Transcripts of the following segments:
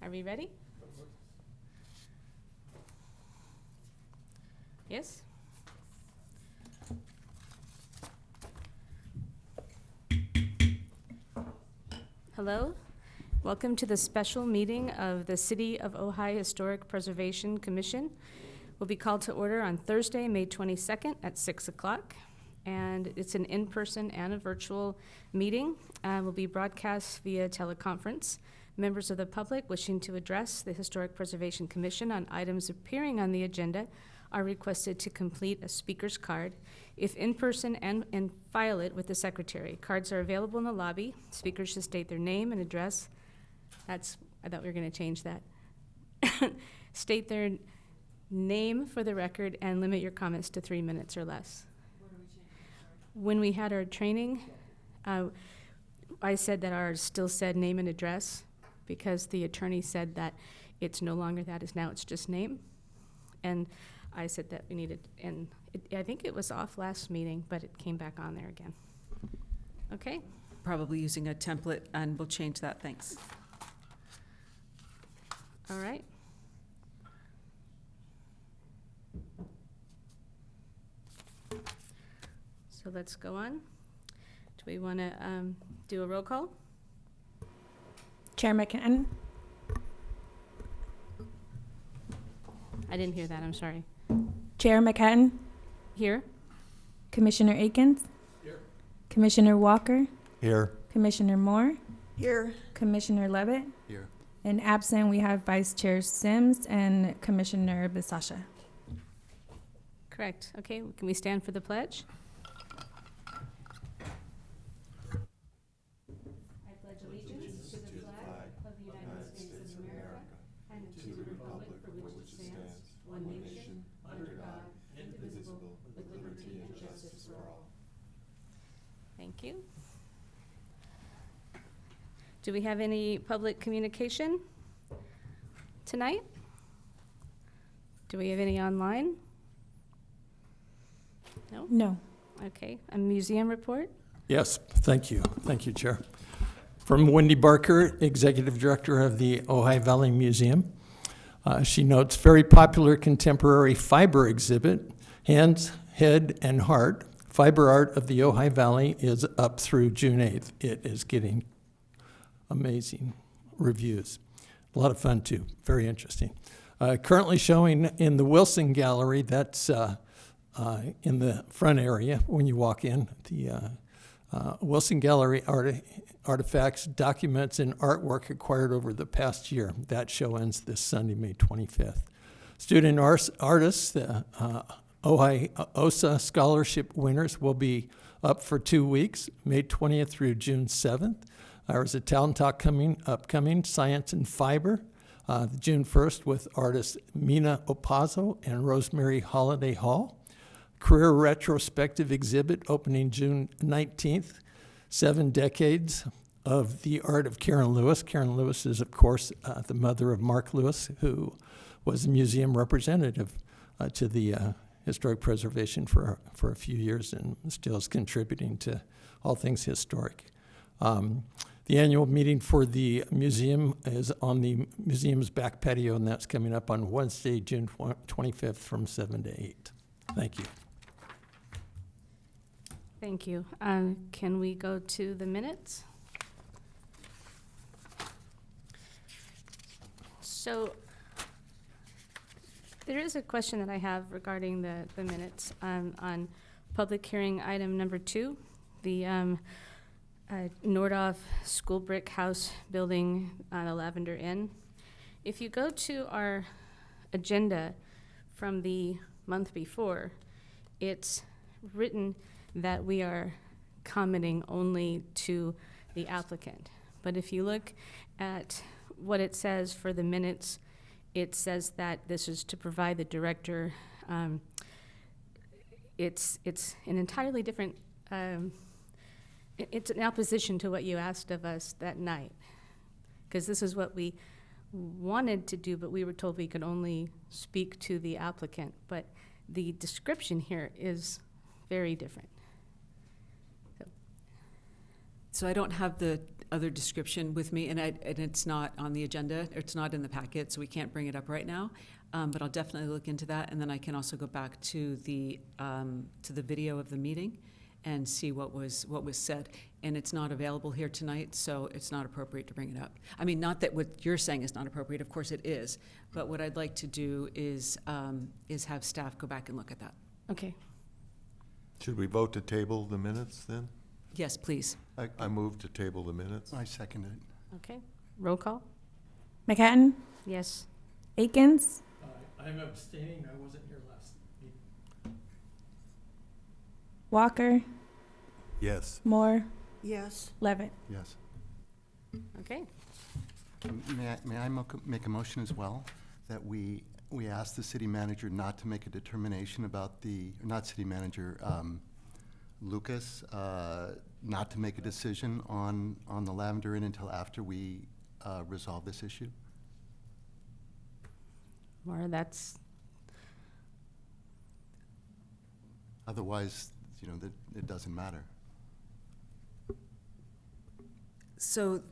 Are we ready? Yes? Hello. Welcome to the special meeting of the City of Ojai Historic Preservation Commission. Will be called to order on Thursday, May 22nd at 6 o'clock. And it's an in-person and a virtual meeting. Will be broadcast via teleconference. Members of the public wishing to address the Historic Preservation Commission on items appearing on the agenda are requested to complete a speaker's card, if in person, and file it with the secretary. Cards are available in the lobby. Speakers should state their name and address. I thought we were going to change that. State their name for the record and limit your comments to 3 minutes or less. When we had our training, I said that ours still said name and address because the attorney said that it's no longer that, now it's just name. And I said that we needed, and I think it was off last meeting, but it came back on there again. Okay? Probably using a template, and we'll change that, thanks. All right. So let's go on. Do we want to do a roll call? Chair McCann. I didn't hear that, I'm sorry. Chair McCann. Here? Commissioner Akins. Here. Commissioner Walker. Here. Commissioner Moore. Here. Commissioner Levitt. Here. And absent, we have Vice Chair Sims and Commissioner Bisasha. Correct. Okay, can we stand for the pledge? I pledge allegiance to the flag of the United States of America and to the republic for which it stands, one nation, under God, indivisible, with liberty and justice for all. Thank you. Do we have any public communication tonight? Do we have any online? No? No. Okay, a museum report? Yes, thank you. Thank you, Chair. From Wendy Barker, Executive Director of the Ojai Valley Museum. She notes very popular contemporary fiber exhibit, Hands, Head, and Heart. Fiber art of the Ojai Valley is up through June 8th. It is getting amazing reviews. A lot of fun, too. Very interesting. Currently showing in the Wilson Gallery, that's in the front area when you walk in. The Wilson Gallery artifacts, documents, and artwork acquired over the past year. That show ends this Sunday, May 25th. Student artists, Ojai OSA scholarship winners will be up for 2 weeks, May 20th through June 7th. There's a talent talk upcoming, Science and Fiber, June 1st with artists Mina Opazo and Rosemary Holiday Hall. Career retrospective exhibit opening June 19th, 7 decades of the art of Karen Lewis. Karen Lewis is, of course, the mother of Mark Lewis, who was a museum representative to the historic preservation for a few years and still is contributing to all things historic. The annual meeting for the museum is on the museum's back patio, and that's coming up on Wednesday, June 25th from 7 to 8. Thank you. Thank you. Can we go to the minutes? So there is a question that I have regarding the minutes on public hearing item number 2, the Nordhoff School Brick House building on the Lavender Inn. If you go to our agenda from the month before, it's written that we are commenting only to the applicant. But if you look at what it says for the minutes, it says that this is to provide the director. It's an entirely different, it's in opposition to what you asked of us that night. Because this is what we wanted to do, but we were told we could only speak to the applicant. But the description here is very different. So So I don't have the other description with me, and it's not on the agenda, or it's not in the packet, so we can't bring it up right now. But I'll definitely look into that, and then I can also go back to the video of the meeting and see what was said. And it's not available here tonight, so it's not appropriate to bring it up. I mean, not that what you're saying is not appropriate, of course it is, but what I'd like to do is have staff go back and look at that. Okay. Should we vote to table the minutes then? Yes, please. I move to table the minutes. I second it. Okay. Roll call? McHatton, Yes. Akins, I'm abstaining, I wasn't here last meeting. Walker, Yes. Moore, Yes. Levitt. Yes. Okay. May I make a motion as well, that we ask the city manager not to make a determination about not city manager, Lucas, not to make a decision on the Lavender Inn until after we resolve this issue? Or that's, Otherwise, that it doesn't matter. So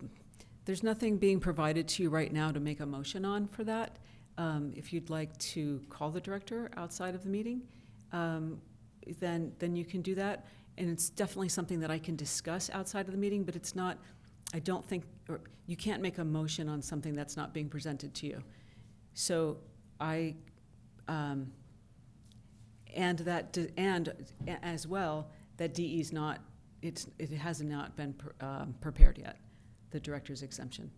there's nothing being provided to you right now to make a motion on for that. If you'd like to call the director outside of the meeting, then you can do that. And it's definitely something that I can discuss outside of the meeting, but it's not, I don't think, or you can't make a motion on something that's not being presented to you. So and as well, that DE's not, it has not been prepared yet, the director's exemption.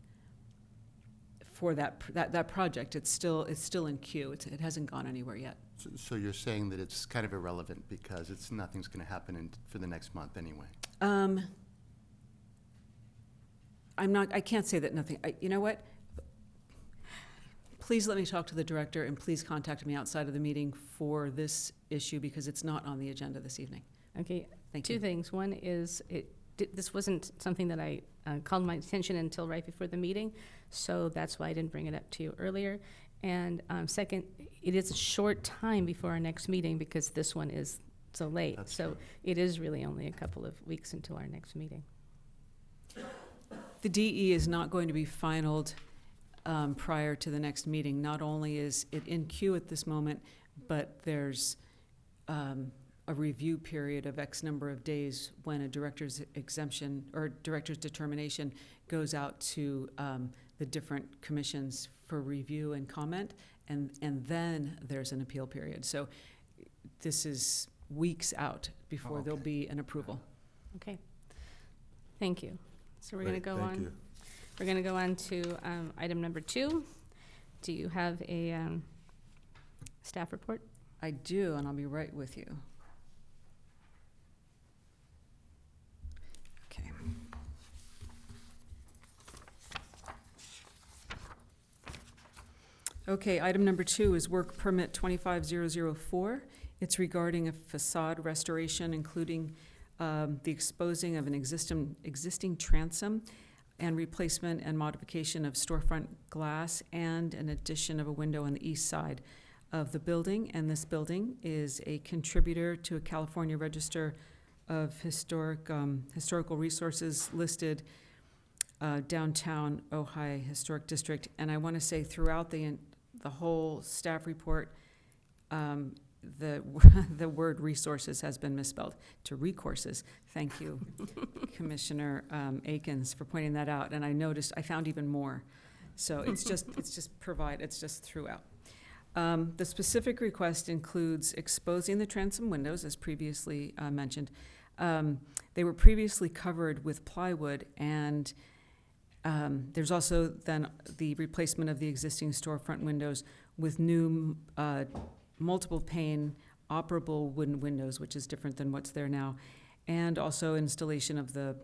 For that project, it's still in queue. It hasn't gone anywhere yet. So you're saying that it's kind of irrelevant because nothing's going to happen for the next month anyway? I can't say that nothing, you know what? Please let me talk to the director, and please contact me outside of the meeting for this issue, because it's not on the agenda this evening. okay. Thank Two you. things. One is, this wasn't something that I called my attention until right before the meeting, so that's why I didn't bring it up to you earlier. And second, it is a short time before our next meeting because this one is so late. That's So true. it is really only a couple of weeks until our next meeting. The DE is not going to be finalized prior to the next meeting. Not only is it in queue at this moment, but there's a review period of X number of days when a director's exemption or director's determination goes out to the different commissions for review and comment, and then there's an appeal period. So this is weeks out before there'll Okay. be an approval. Okay. Thank you. So we're going to Great, go thank on. you. We're going to go on to item number 2. Do you have a staff report? I do, and I'll be right with you. Okay. Okay, item number 2 is work permit 25004. It's regarding a facade restoration, including the exposing of an existing transom and replacement and modification of storefront glass and an addition of a window on the east side of the building. And this building is a contributor to a California Register of Historical Resources listed downtown Ojai Historic District. And I want to say throughout the whole staff report, the word resources has been misspelled to recourses. Thank you, Commissioner Akins, for pointing that out. And I found even more. So it's just throughout. The specific request includes exposing the transom windows, as previously mentioned. They were previously covered with plywood, and there's also then the replacement of the existing storefront windows with new multiple pane operable wooden windows, which is different than what's there now, and also installation of the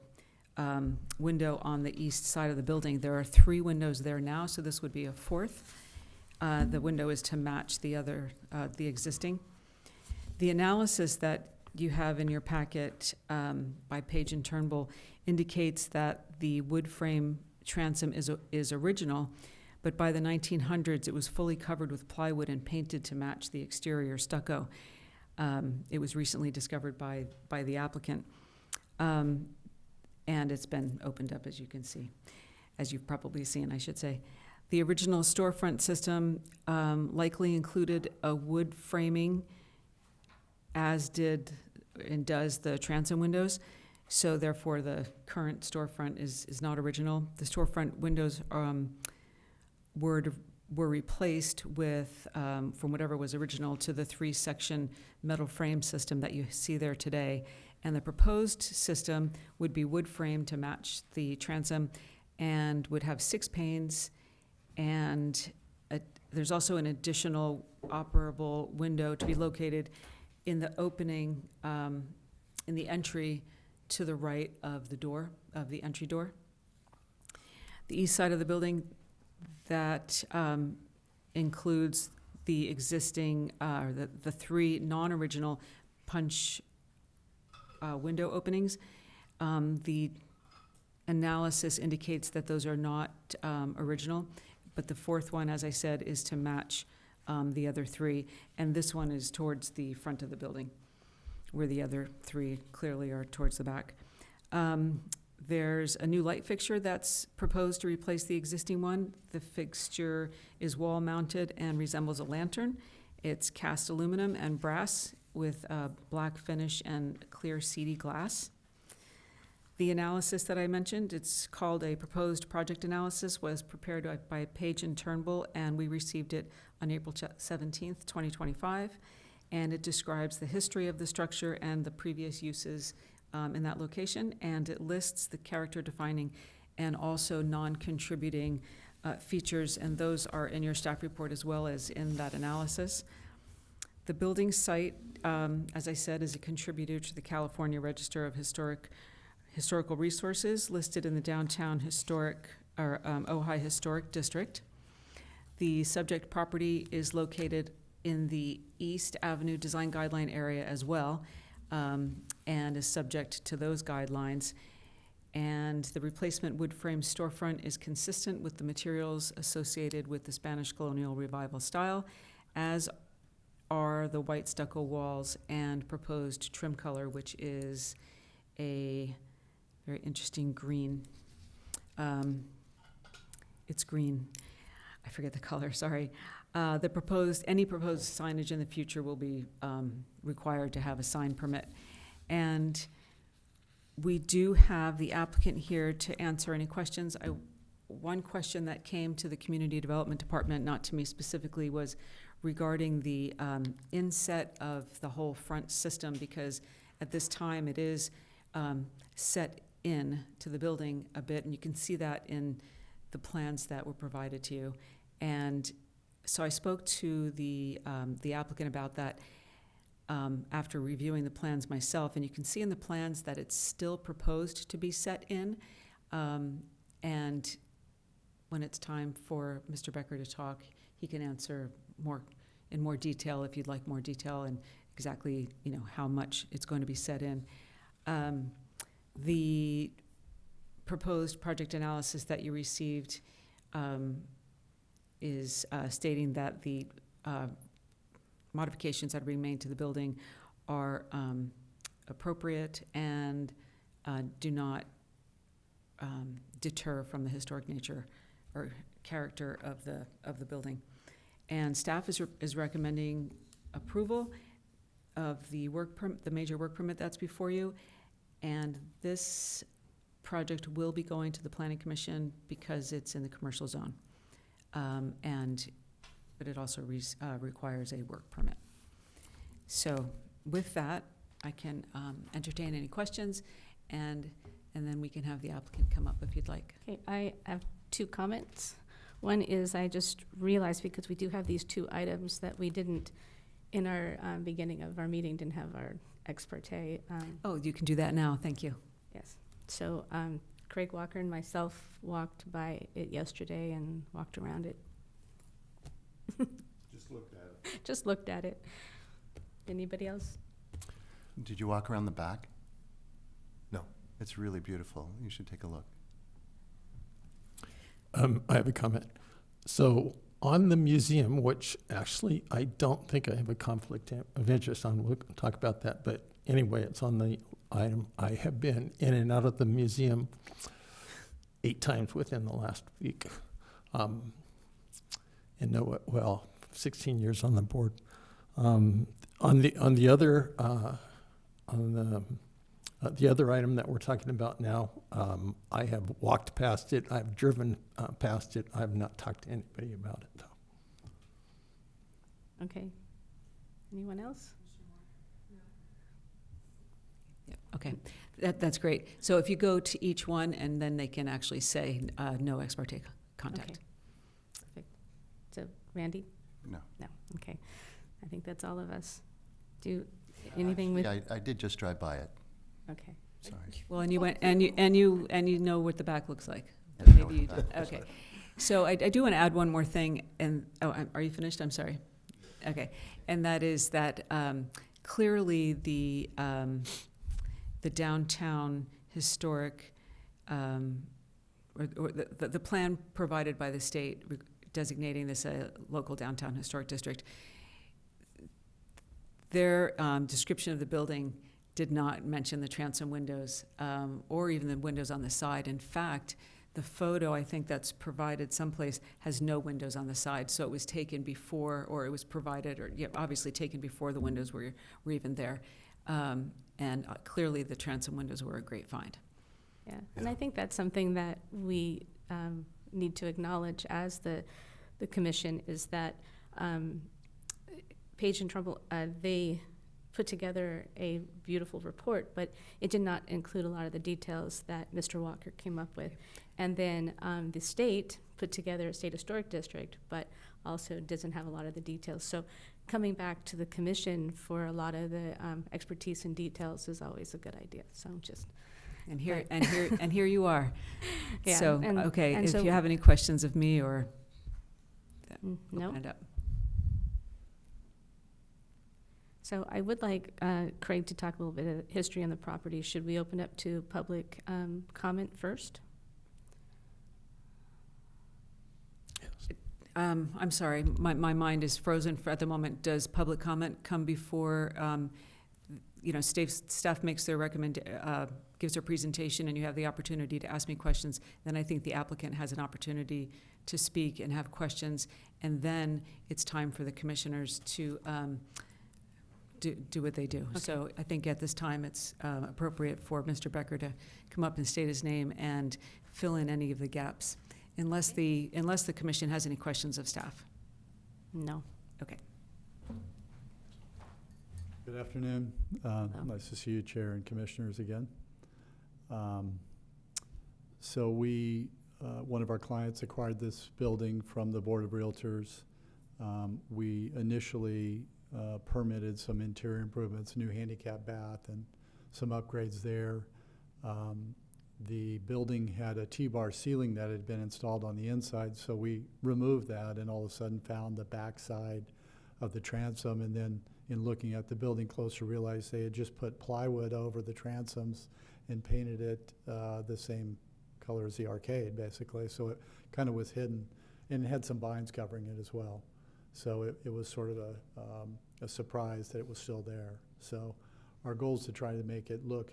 window on the east side of the building. There are 3 windows there now, so this would be a 4th. The window is to match the existing. The analysis that you have in your packet by Page and Turnbull indicates that the wood frame transom is original, but by the 1900s it was fully covered with plywood and painted to match the exterior stucco. It was recently discovered by the applicant. and it's been opened up, as you can see, as you've probably seen, I should say. The original storefront system likely included a wood framing, as did and does the transom windows. So therefore, the current storefront is not original. The storefront windows were replaced with, from whatever was original, to the 3-section metal frame system that you see there today. And the proposed system would be wood frame to match the transom and would have 6 panes. And there's also an additional operable window to be located in the opening, in the entry to the right of the door, of the entry door. The east side of the building, that includes the existing, the 3 non-original punch window openings. The analysis indicates that those are not original, but the 4th one, as I said, is to match the other 3, and this one is towards the front of the building, where the other 3 clearly are towards the back. There's a new light fixture that's proposed to replace the existing one. The fixture is wall-mounted and resembles a lantern. It's cast aluminum and brass with a black finish and clear CD glass. The analysis that I mentioned, it's called a proposed project analysis, was prepared by Page and Turnbull, and we received it on April 17th, 2025. And it describes the history of the structure and the previous uses in that location, and it lists the character-defining and also non-contributing features, and those are in your staff report as well as in that analysis. The building site, as I said, is a contributor to the California Register of Historical Resources, listed in the downtown Ojai Historic District. The subject property is located in the East Avenue Design Guideline area as well, and is subject to those guidelines. And the replacement wood frame storefront is consistent with the materials associated with the Spanish colonial revival style, as are the white stucco walls and proposed trim color, which is a very interesting green. It's green. I forget the color, sorry. Any proposed signage in the future will be required to have a sign permit. And we do have the applicant here to answer any questions. One question that came to the Community Development Department, not to me specifically, was regarding the inset of the whole front system, because at this time it is set in to the building a bit, and you can see that in the plans that were provided to you. And so I spoke to the applicant about that after reviewing the plans myself, and you can see in the plans that it's still proposed to be set in. And when it's time for Mr. Becker to talk, he can answer in more detail if you'd like more detail, and exactly how much it's going to be set in. The proposed project analysis that you received is stating that the modifications that remain to the building are appropriate and do not deter from the historic nature or character of the building. And staff is recommending approval of the major work permit that's before you. And this project will be going to the Planning Commission because it's in the commercial zone. But it also requires a work permit. So with that, I can entertain any questions, and then we can have the applicant come up if you'd like. Okay, I have 2 comments. One is I just realized, because we do have these 2 items that we didn't, in our beginning of our meeting, didn't have our ex parte. Oh, you can do that now, thank you. Yes. So Craig Walker and myself walked by it yesterday and walked around it. Just looked at it. Just looked at it. Anybody else? Did you walk around the back? No. It's really beautiful. You should take a look. I have a comment. So on the museum, which actually I don't think I have a conflict of interest on, we'll talk about that, but anyway, it's on the item. I have been in and out of the museum 8 times within the last week. And know it well, 16 years on the board. On the other item that we're talking about now, I have walked past it, I've driven past it, I have not talked to anybody about it, though. Okay. Anyone else? Yeah, okay, that's great. So if you go to each one, and then they can actually say no ex parte contact. Okay. Perfect. So, Randy? No. No, okay. I think that's all of us. Do anything with, Yeah, I did just drive by it, okay. sorry. Well, and you went, and you know what the back looks like. Yeah, I know Maybe what you the did. back looks Okay. like. So I do want to add one more thing, and, are you finished? I'm sorry. Okay, and that is that clearly the downtown historic, or the plan provided by the state designating this a local downtown historic district, their description of the building did not mention the transom windows or even the windows on the side. In fact, the photo, I think that's provided someplace, has no windows on the side. So it was taken before, or it was provided, or obviously taken before the windows were even there. And clearly the transom windows were a great find. Yeah, and I think that's something that we need to acknowledge as the commission, is that Page and Trumbull, they put together a beautiful report, but it did not include a lot of the details that Mr. Walker came up with. And then the state put together a state historic district, but also doesn't have a lot of the details. So coming back to the commission for a lot of the expertise and details is always a good idea. So just And here, Right. and here you are. Yeah, So, and- okay, and if so- you have any questions of me, or no. open it up. So I would like Craig to talk a little bit of history on the property. Should we open up to public comment first? I'm sorry, my mind is frozen at the moment. Does public comment come before, staff makes their gives their presentation, and you have the opportunity to ask me questions? Then I think the applicant has an opportunity to speak and have questions, and then it's time for the commissioners to do what they do. Okay. So I think at this time, it's appropriate for Mr. Becker to come up and state his name and fill in any of the gaps, unless the commission has any questions of staff. No. Okay. Good afternoon. Nice to see you, Chair and Commissioners, again. So one of our clients acquired this building from the Board of Realtors. We initially permitted some interior improvements, new handicap bath and some upgrades there. The building had a T-bar ceiling that had been installed on the inside, so we removed that and all of a sudden found the backside of the transom, and then in looking at the building closer realized they had just put plywood over the transoms and painted it the same color as the arcade, basically. So it kind of was hidden, and it had some vines covering it as well. So it was sort of a surprise that it was still there. So our goal is to try to make it look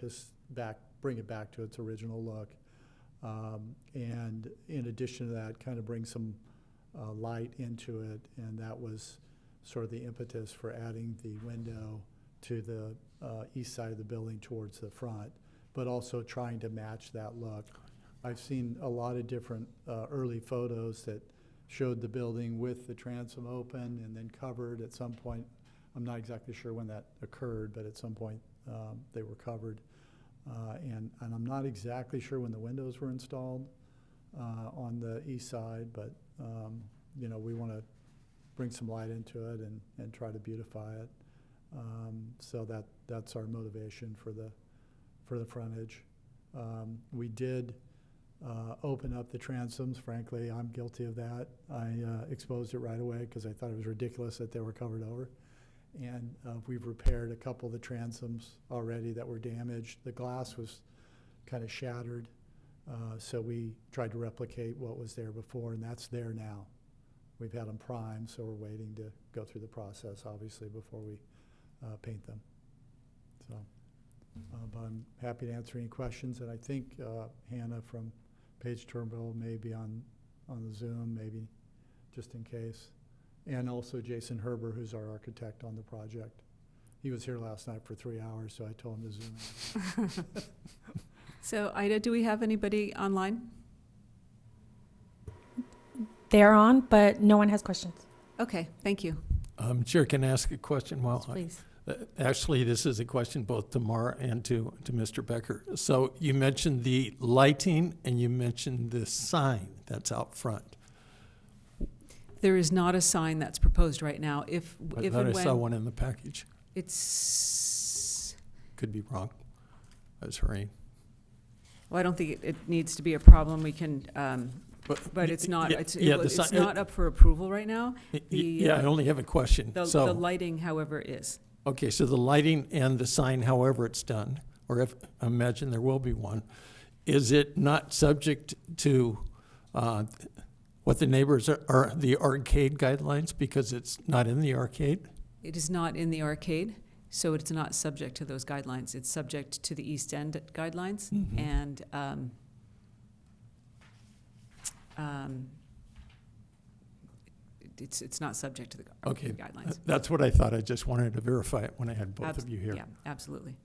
bring it back to its original look. And in addition to that, kind of bring some light into it, and that was sort of the impetus for adding the window to the east side of the building towards the front, but also trying to match that look. I've seen a lot of different early photos that showed the building with the transom open and then covered at some point. I'm not exactly sure when that occurred, but at some point they were covered. And I'm not exactly sure when the windows were installed on the east side, but we want to bring some light into it and try to beautify it. So that's our motivation for the frontage. We did open up the transoms. Frankly, I'm guilty of that. I exposed it right away because I thought it was ridiculous that they were covered over. And we've repaired a couple of the transoms already that were damaged. The glass was kind of shattered, so we tried to replicate what was there before, and that's there now. We've had them primed, so we're waiting to go through the process, obviously, before we paint them. So But I'm happy to answer any questions, and I think Hannah from Page Turnbull may be on the Zoom, maybe just in case. And also Jason Herber, who's our architect on the project. He was here last night for 3 hours, so I told him to Zoom in. So Ida, do we have anybody online? They are on, but no one has questions. Okay, thank you. Chair, can I ask a question? Well, Please. actually, this is a question both to Mara and to Mr. Becker. So you mentioned the lighting and you mentioned the sign that's out front. There is not a sign that's proposed right now. If I and thought I when saw one in the package. it's, Could be wrong. I was hurrying. well, I don't think it needs to be a problem. We can, but it's not, yeah, it's yeah, the it's sign- not up for approval right now. Yeah, I only have a question. The So, lighting, however, is. okay, so the lighting and the sign, however it's done, or if, I imagine there will be one, is it not subject to what the neighbors are the arcade guidelines because it's not in the arcade? It is not in the arcade, so it's not subject to those guidelines. It's subject to the East End guidelines, Mhm. and it's not subject to the Okay, arcade guidelines. that's what I thought. I just wanted to verify it when I had both of you here. Yeah, absolutely.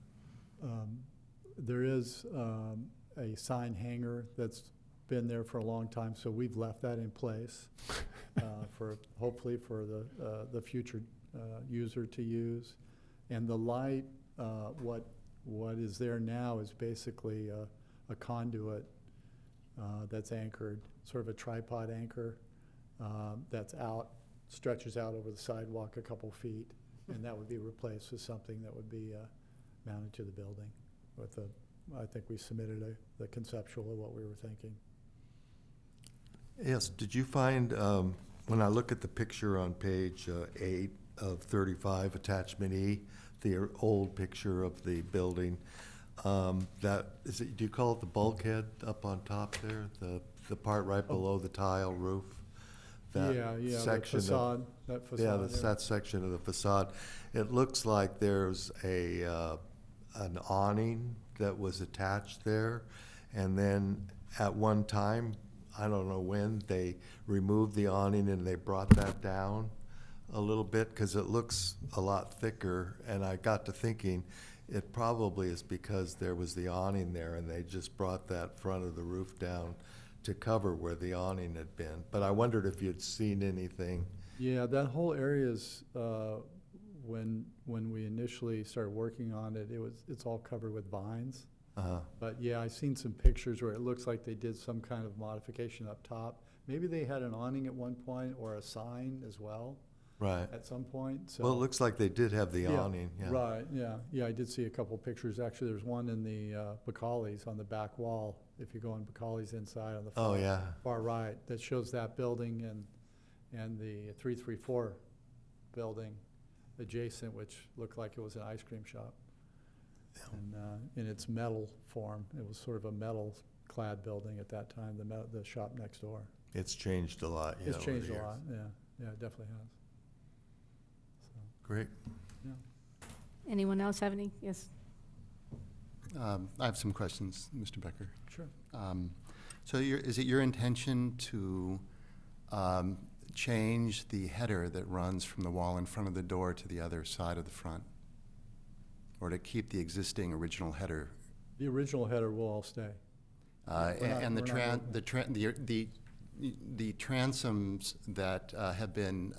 There is a sign hanger that's been there for a long time, so we've left that in place for, hopefully for the future user to use. And the light, what is there now is basically a conduit that's anchored, sort of a tripod anchor that's out, stretches out over the sidewalk a couple feet, and that would be replaced with something that would be mounted to the building. With I think we submitted the conceptual of what we were thinking. Yes, did you find, when I look at the picture on page 8 of 35, attachment E, the old picture of the building, that, is it, do you call it the bulkhead up on top there? The part right below the tile roof? That Yeah, the section of- facade, that facade. Yeah, there. that section of the facade. It looks like there's an awning that was attached there, and then at one time, I don't know when, they removed the awning and they brought that down a little bit because it looks a lot thicker, and I got to thinking it probably is because there was the awning there and they just brought that front of the roof down to cover where the awning had been. But I wondered if you'd seen anything. Yeah, that whole area is, when we initially started working on it, it's all covered with vines. But yeah, I've seen some pictures where it looks like they did some kind of modification up top. Maybe they had an awning at one point or a sign as well Right. at some point, so. Well, it looks like they did have the awning, yeah. Right, yeah. Yeah, I did see a couple pictures. Actually, there's one in the Bacalli's on the back wall. If you go on Bacalli's inside on the Oh, far, yeah. far right, that shows that building and the 334 building adjacent, which looked like it was an ice cream shop. And in its metal form, it was sort of a metal-clad building at that time, the shop next door. It's changed a lot, yeah. It's over the changed a years. lot, yeah, it definitely has. So, Great. yeah. Anyone else have any? Yes. I have some questions, Mr. Becker. Sure. So is it your intention to change the header that runs from the wall in front of the door to the other side of the front? Or to keep the existing original header? The original header will all stay. And we're not the transoms that have been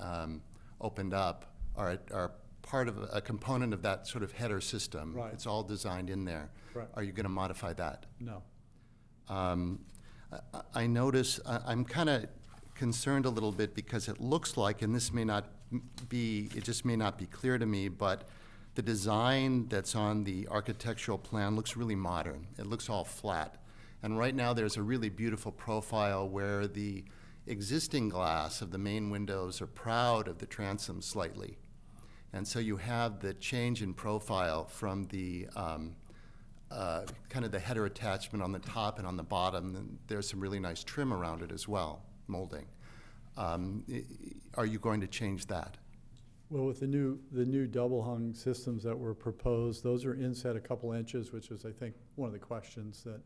opened up are part of a component of that sort of header system. Right. It's all designed in there. Right. Are you going to modify that? No. I notice, I'm kind of concerned a little bit because it looks like, and this may not be, it just may not be clear to me, but the design that's on the architectural plan looks really modern. It looks all flat. And right now there's a really beautiful profile where the existing glass of the main windows are proud of the transom slightly. And so you have the change in profile from the kind of the header attachment on the top and on the bottom. And there's some really nice trim around it as well, molding. Are you going to change that? Well, with the new double hung systems that were proposed, those are inset a couple inches, which is, I think, one of the questions that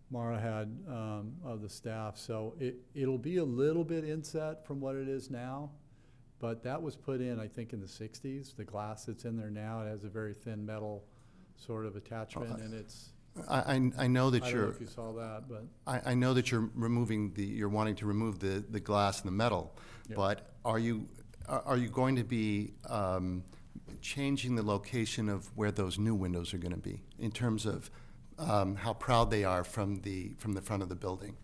Mara had of the staff. So it'll be a little bit inset from what it is now, but that was put in, I think, in the 60s. The glass that's in there now, it has a very thin metal sort of attachment, and it's, I know that I don't know you're, if you saw that, but I know that you're you're wanting to remove the glass and the metal, Yep. but are you going to be changing the location of where those new windows are going to be in terms of how proud they are from the front of the building?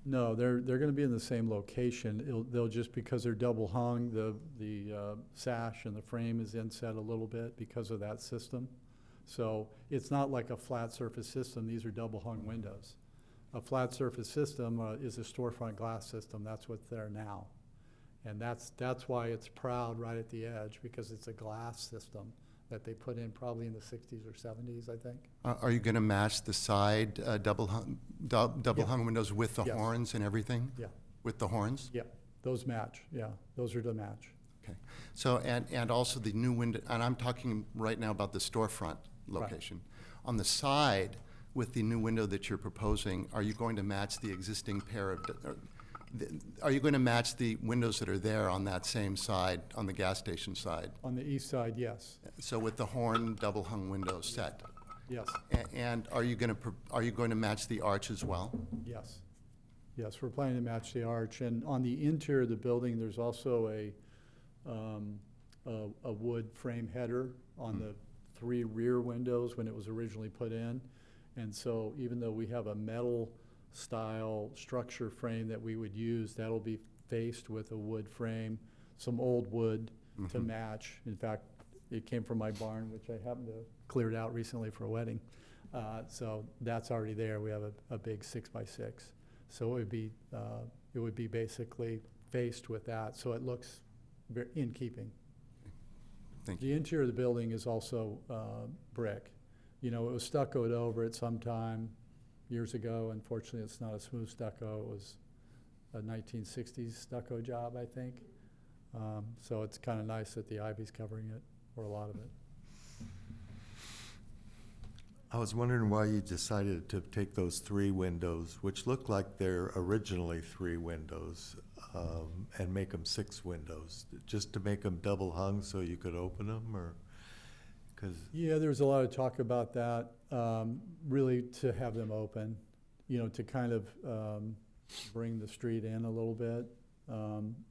no, they're going to be in the same location. They'll just, because they're double hung, the sash and the frame is inset a little bit because of that system. So it's not like a flat surface system. These are double hung windows. A flat surface system is a storefront glass system. That's what's there now. And that's why it's proud right at the edge, because it's a glass system that they put in probably in the 60s or 70s, I think. Are you going to match the side double hung windows with the Yes. horns and everything? Yeah, With the horns? yeah, those match. Yeah, those are to match. Okay. So, and also the new window, and I'm talking right now about the storefront location. On the side, with the new window that you're proposing, are you going to match the existing pair of, are you going to match the windows that are there on that same side, on the gas station side? On the east side, yes, So with the horn double hung windows set? yes, And are you going to match the arch as well? yes. Yes, we're planning to match the arch. And on the interior of the building, there's also a wood frame header on the 3 rear windows when it was originally put in. And so even though we have a metal style structure frame that we would use, that'll be faced with a wood frame, some old wood to match. In fact, it came from my barn, which I happened to clear it out recently for a wedding. So that's already there. We have a big 6x6. So it would be basically faced with that, so it looks in keeping. Thank you. The interior of the building is also brick. You know, it was stuccoed over at some time years ago. Unfortunately, it's not a smooth stucco. It was a 1960s stucco job, I think. So it's kind of nice that the ivy's covering it, or a lot of it. I was wondering why you decided to take those 3 windows, which look like they're originally 3 windows, and make them 6 windows, just to make them double hung so you could open them, or? 'Cause Yeah, there was a lot of talk about that, really to have them open, you know, to kind of bring the street in a little bit.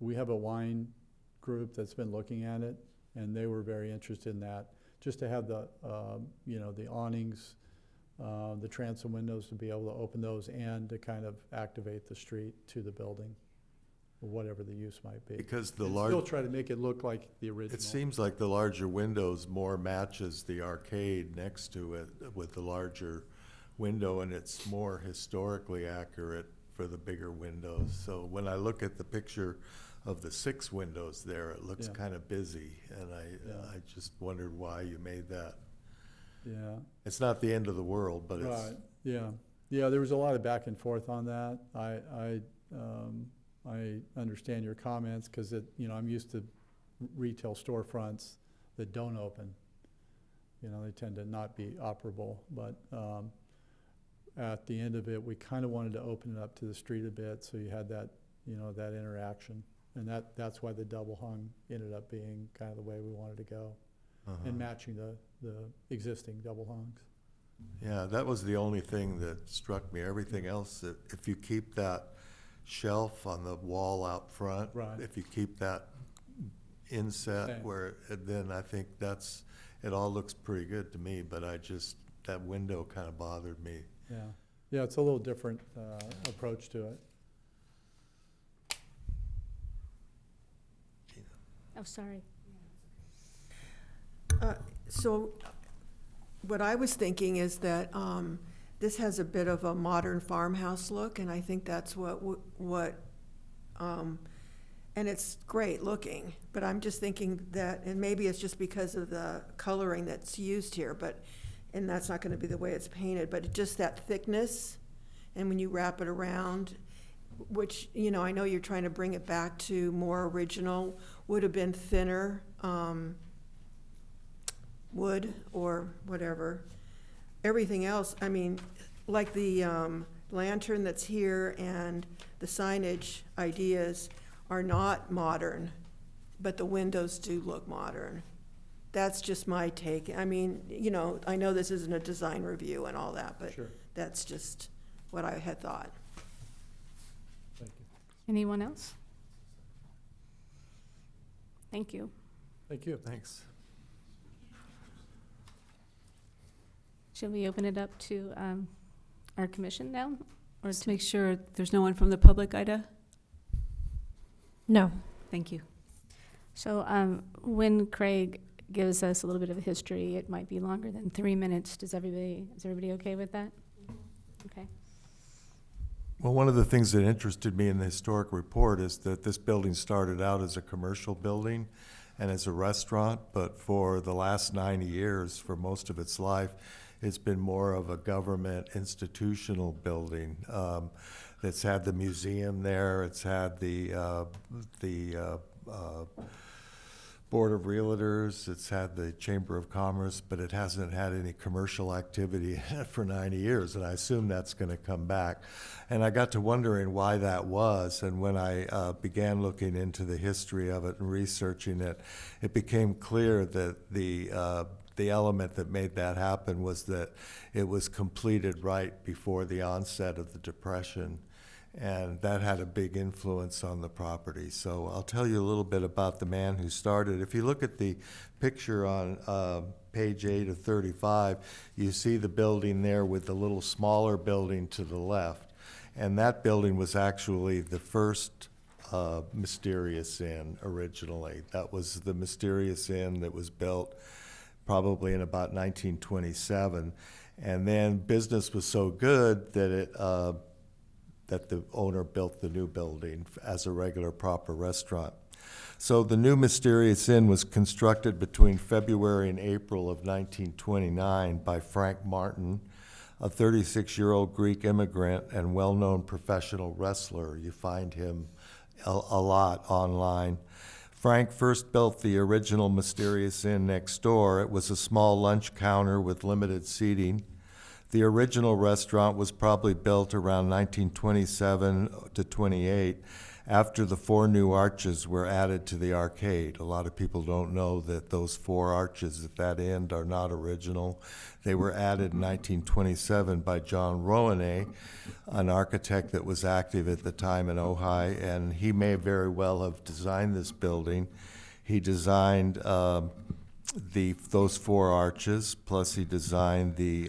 We have a wine group that's been looking at it, and they were very interested in that, just to have the, you know, the awnings, the transom windows, to be able to open those and to kind of activate the street to the building, or whatever the use might be. because the And large. still try to make it look like the original. It seems like the larger windows more matches the arcade next to it with the larger window, and it's more historically accurate for the bigger windows. So when I look at the picture of the 6 windows there, it looks Yeah. kind of busy, and Yeah. I just wondered why you made that. Yeah. It's not the end of the world, but it's, Right, yeah. Yeah, there was a lot of back and forth on that. I understand your comments, because you know, I'm used to retail storefronts that don't open. You know, they tend to not be operable, but at the end of it, we kind of wanted to open it up to the street a bit, so you had that, you know, that interaction. And that's why the double hung ended up being kind of the way we wanted to go, and matching the existing double hungs. yeah, that was the only thing that struck me. Everything else, if you keep that shelf on the wall out front, Right. if you keep that inset Same. where, then I think it all looks pretty good to me, but that window kind of bothered me. Yeah, yeah, it's a little different approach to it. Oh, sorry. So what I was thinking is that this has a bit of a modern farmhouse look, and I think that's and it's great looking, but I'm just thinking that, and maybe it's just because of the coloring that's used here, and that's not gonna be the way it's painted, but just that thickness, and when you wrap it around, which, you know, I know you're trying to bring it back to more original, would have been thinner wood or whatever. Everything else, I mean, like the lantern that's here and the signage ideas are not modern, but the windows do look modern. That's just my take. I mean, you know, I know this isn't a design review and all that, but Sure. that's just what I had thought. Thank you. Anyone else? Thank you. Thank you. Thanks. Shall we open it up to our commission now? Or Just make sure there's no one from the public, Ida? No. Thank you. So when Craig gives us a little bit of a history, it might be longer than 3 minutes. Is everybody okay with that? Okay. Well, one of the things that interested me in the historic report is that this building started out as a commercial building and as a restaurant, but for the last 90 years, for most of its life, it's been more of a government institutional building. It's had the museum there, it's had the Board of Realtors, it's had the Chamber of Commerce, but it hasn't had any commercial activity for 90 years, and I assume that's going to come back. And I got to wondering why that was, and when I began looking into the history of it and researching it, it became clear that the element that made that happen was that it was completed right before the onset of the Depression. And that had a big influence on the property. So I'll tell you a little bit about the man who started. If you look at the picture on page 8 of 35, you see the building there with the little smaller building to the left. And that building was actually the first Mysterious Inn originally. That was the Mysterious Inn that was built probably in about 1927. And then business was so good that that the owner built the new building as a regular proper restaurant. So the new Mysterious Inn was constructed between February and April of 1929 by Frank Martin, a 36-year-old Greek immigrant and well-known professional wrestler. You find him a lot online. Frank first built the original Mysterious Inn next door. It was a small lunch counter with limited seating. The original restaurant was probably built around 1927 to 28 after the 4 new arches were added to the arcade. A lot of people don't know that those 4 arches at that end are not original. They were added in 1927 by John Rowanay, an architect that was active at the time in Ojai, and he may very well have designed this building. He designed those 4 arches, plus he designed the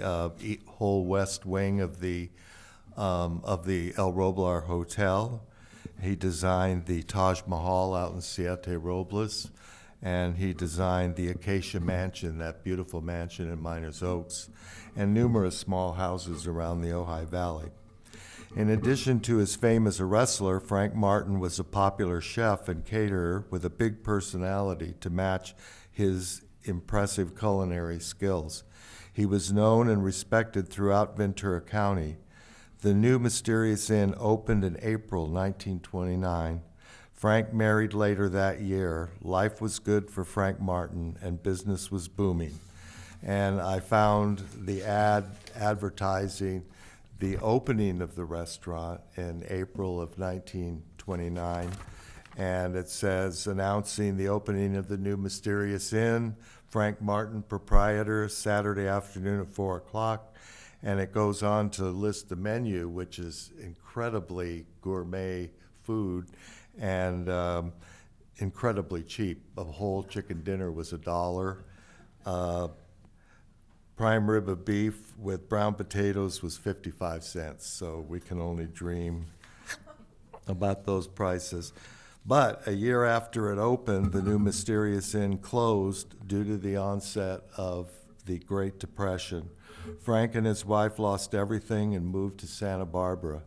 whole west wing of the El Roblar Hotel. He designed the Taj Mahal out in Siete Robles, and he designed the Acacia Mansion, that beautiful mansion in Miners Oaks, and numerous small houses around the Ojai Valley. In addition to his fame as a wrestler, Frank Martin was a popular chef and caterer with a big personality to match his impressive culinary skills. He was known and respected throughout Ventura County. The new Mysterious Inn opened in April 1929. Frank married later that year. Life was good for Frank Martin and business was booming. And I found the ad advertising the opening of the restaurant in April of 1929. And it says, announcing the opening of the new Mysterious Inn, Frank Martin, proprietor, Saturday afternoon at 4 o'clock. And it goes on to list the menu, which is incredibly gourmet food and incredibly cheap. A whole chicken dinner was $1. Prime rib of beef with brown potatoes was 55 cents. So we can only dream about those prices. But a year after it opened, the new Mysterious Inn closed due to the onset of the Great Depression. Frank and his wife lost everything and moved to Santa Barbara.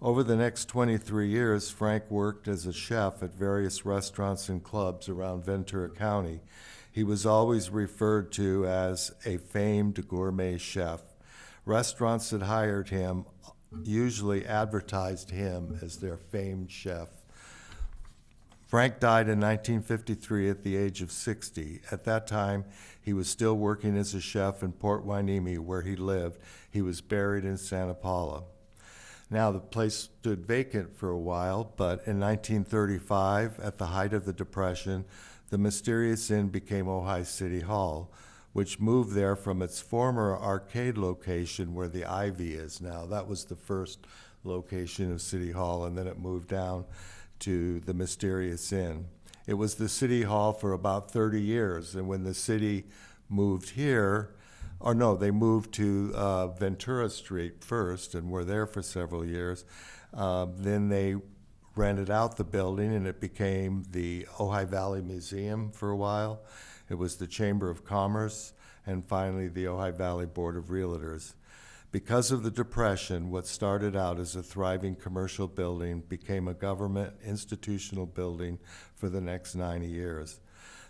Over the next 23 years, Frank worked as a chef at various restaurants and clubs around Ventura County. He was always referred to as a famed gourmet chef. Restaurants that hired him usually advertised him as their famed chef. Frank died in 1953 at the age of 60. At that time, he was still working as a chef in Port Hueneme, where he lived. He was buried in Santa Paula. Now, the place stood vacant for a while, but in 1935, at the height of the Depression, the Mysterious Inn became Ojai City Hall, which moved there from its former arcade location where the Ivy is now. That was the first location of City Hall, and then it moved down to the Mysterious Inn. It was the City Hall for about 30 years, and when the city moved here, or no, they moved to Ventura Street first and were there for several years. Then they rented out the building and it became the Ojai Valley Museum for a while. It was the Chamber of Commerce and finally the Ojai Valley Board of Realtors. Because of the Depression, what started out as a thriving commercial building became a government institutional building for the next 90 years.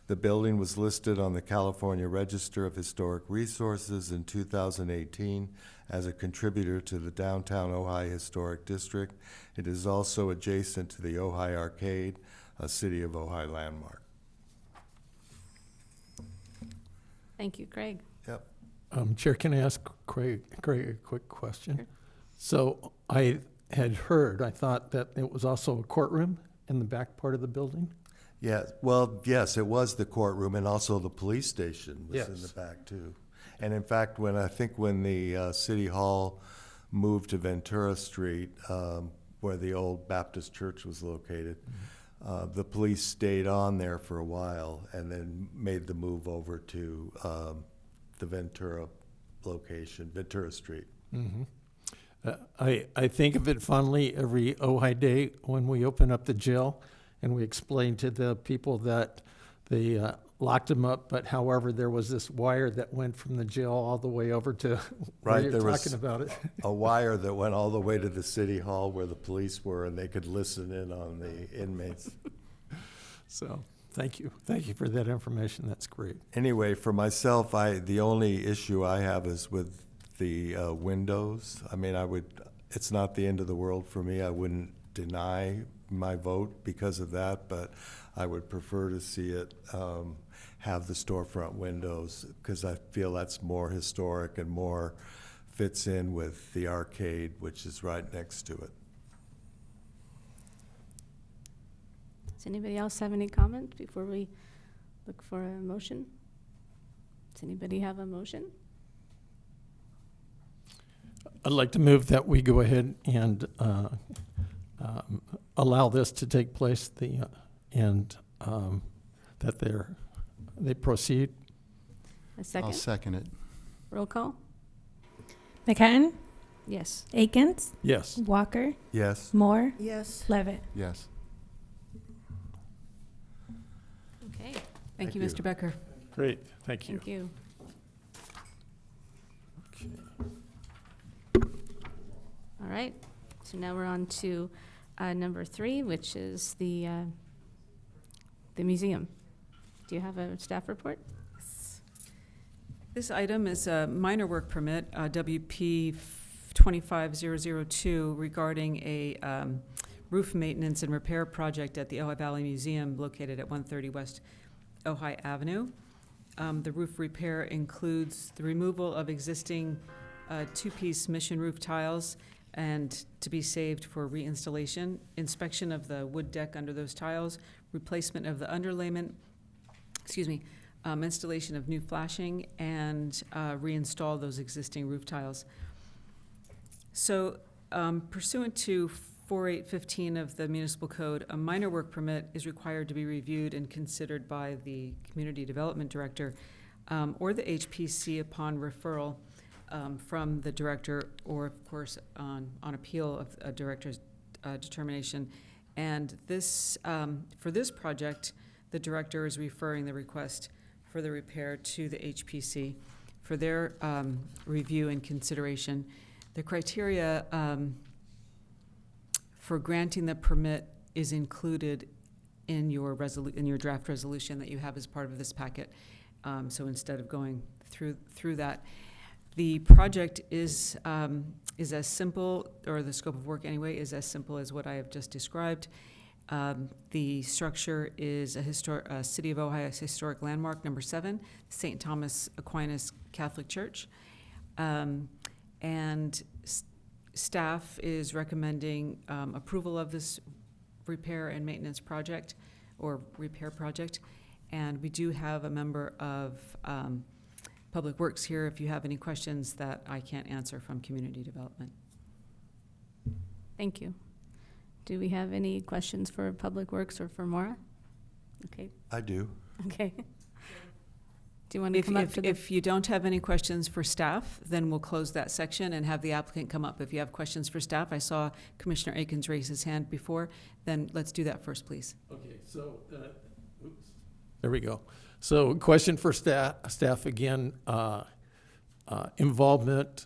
The building was listed on the California Register of Historic Resources in 2018 as a contributor to the downtown Ojai Historic District. It is also adjacent to the Ojai Arcade, a City of Ojai landmark. Thank you, Craig. Yep. Chair, can I ask Craig a quick question? Sure. So I had heard, I thought that it was also a courtroom in the back part of the building? Yeah, well, yes, it was the courtroom and also the police station was in Yes. the back too. And in fact, when the City Hall moved to Ventura Street, where the old Baptist church was located, the police stayed on there for a while and then made the move over to the Ventura location, Ventura Street. Mm-hmm. I think of it fondly every Ojai Day when we open up the jail and we explain to the people that they locked them up, but however, there was this wire that went from the jail all the way over to where Right, you're there was talking about it. a wire that went all the way to the City Hall where the police were and they could listen in on the inmates. So, thank you. Thank you for that information. That's great. Anyway, for myself, the only issue I have is with the windows. I mean, it's not the end of the world for me. I wouldn't deny my vote because of that, but I would prefer to see it have the storefront windows because I feel that's more historic and more fits in with the arcade, which is right next to it. Does anybody else have any comments before we look for a motion? Does anybody have a motion? I'd like to move that we go ahead and allow this to take place, that they proceed. A second? I'll second it. Roll call? McCutcheon, Yes. Akins, Yes. Walker, Yes? Moore, Yes. Levitt. Yes. Okay, Thank you, you. Mr. Becker. Great. Thank you. thank you. All right, so now we're on to number 3, which is the museum. Do you have a staff report? This item is a minor work permit, WP 25002, regarding a roof maintenance and repair project at the Ojai Valley Museum located at 130 West Ojai Avenue. The roof repair includes the removal of existing two-piece mission roof tiles and to be saved for reinstallation, inspection of the wood deck under those tiles, replacement of the underlayment, installation of new flashing, and reinstall those existing roof tiles. So pursuant to 4815 of the municipal code, a minor work permit is required to be reviewed and considered by the community development director or the HPC upon referral from the director, or of course on appeal of a director's determination. And this, for this project, the director is referring the request for the repair to the HPC for their review and consideration. The criteria for granting the permit is included in your draft resolution that you have as part of this packet. So instead of going through that, The project is as simple, or the scope of work anyway, is as simple as what I have just described. The structure is a City of Ohio Historic Landmark, number 7, St. Thomas Aquinas Catholic Church. And staff is recommending approval of this repair and maintenance project, or repair project. And we do have a member of Public Works here if you have any questions that I can't answer from Community Development. Thank you. Do we have any questions for Public Works or for Maura? Okay, I do. okay. Do you want to come up to the? If you don't have any questions for staff, then we'll close that section and have the applicant come up. If you have questions for staff, I saw Commissioner Akins raise his hand before, then let's do that first, please. Okay, so, oops. There we go. So question for staff again, involvement,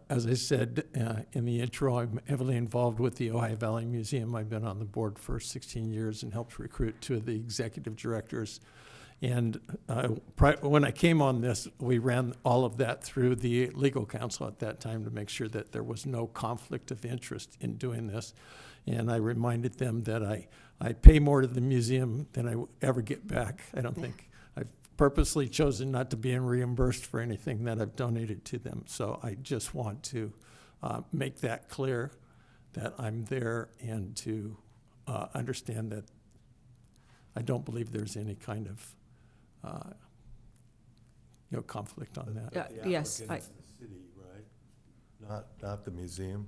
as I said in the intro, I'm heavily involved with the Ojai Valley Museum. I've been on the board for 16 years and helped recruit 2 of the executive directors. And when I came on this, we ran all of that through the legal counsel at that time to make sure that there was no conflict of interest in doing this. And I reminded them that I pay more to the museum than I ever get back. I don't think I've purposely chosen not to be reimbursed for anything that I've donated to them. So I just want to make that clear, that I'm there, and to understand that I don't believe there's any kind of conflict on that. Yes, The applicant is the city, right? Not the museum,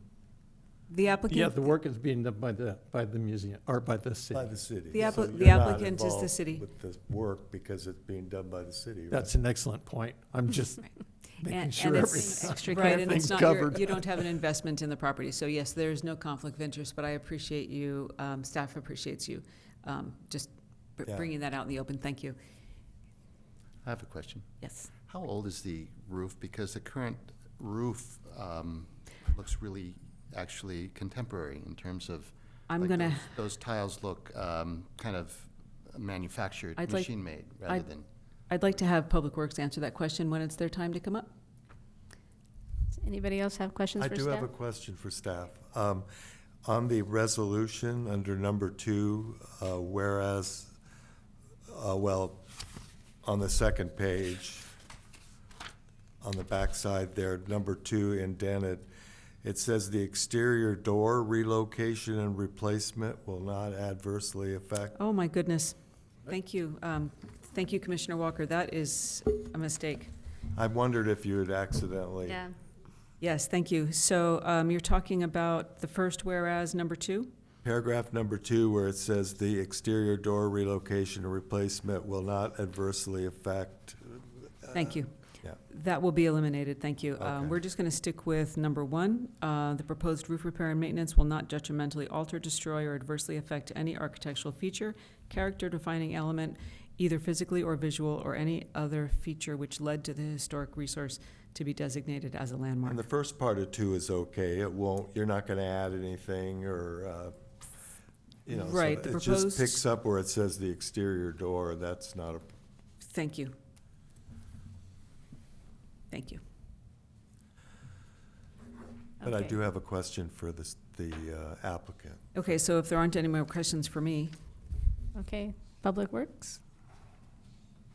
the applicant. Yeah, the work is being done by the museum, or by the city. by the city. The So the you're not applicant is the involved city. with the work because it's being done by the city, right? That's an excellent point. I'm just making And sure it's everything. right, and everything's it's not covered. you don't have an investment in the property. So yes, there's no conflict of interest, but I appreciate you, staff appreciates you, just Yeah. bringing that out in the open. Thank you. I have a question. Yes. How old is the roof? Because the current roof looks really actually contemporary in terms of. I'm like gonna- those tiles look kind of manufactured, I'd like- machine-made, rather than. I'd like to have Public Works answer that question when it's their time to come up. Does anybody else have questions I for do staff? have a question for staff. On the resolution, under number 2, whereas, on the second page, on the back side there, number 2 indented, it says the exterior door relocation and replacement will not adversely affect. Oh, my goodness. Thank you. Thank you, Commissioner Walker. That is a mistake. I wondered if you had accidentally. Yeah, Yes, thank you. So you're talking about the first whereas, number 2? Paragraph number 2, where it says the exterior door relocation or replacement will not adversely affect. Thank you. Yeah. That will be eliminated, thank you. Okay. We're just going to stick with number 1. The proposed roof repair and maintenance will not detrimentally alter, destroy, or adversely affect any architectural feature, character defining element, either physically or visual, or any other feature which led to the historic resource to be designated as a landmark. And the first part of 2 is okay. It won't, you're not going to add anything or, so Right, the it just proposed- picks up where it says the exterior door. That's not a, Thank you. Thank you. but I Okay. do have a question for the applicant. Okay, so if there aren't any more questions for me, okay. Public Works?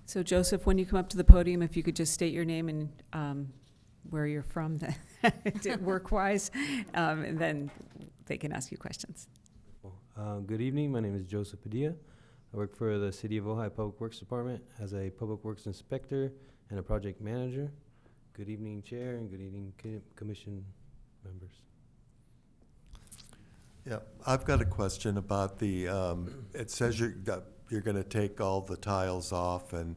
so Joseph, when you come up to the podium, if you could just state your name and where you're from, work-wise, and then they can ask you questions. Good evening. My name is Joseph Padilla. I work for the City of Ojai Public Works Department as a Public Works Inspector and a Project Manager. Good evening, Chair, and good evening, Commission members. Yeah, I've got a question about the, it says you're going to take all the tiles off and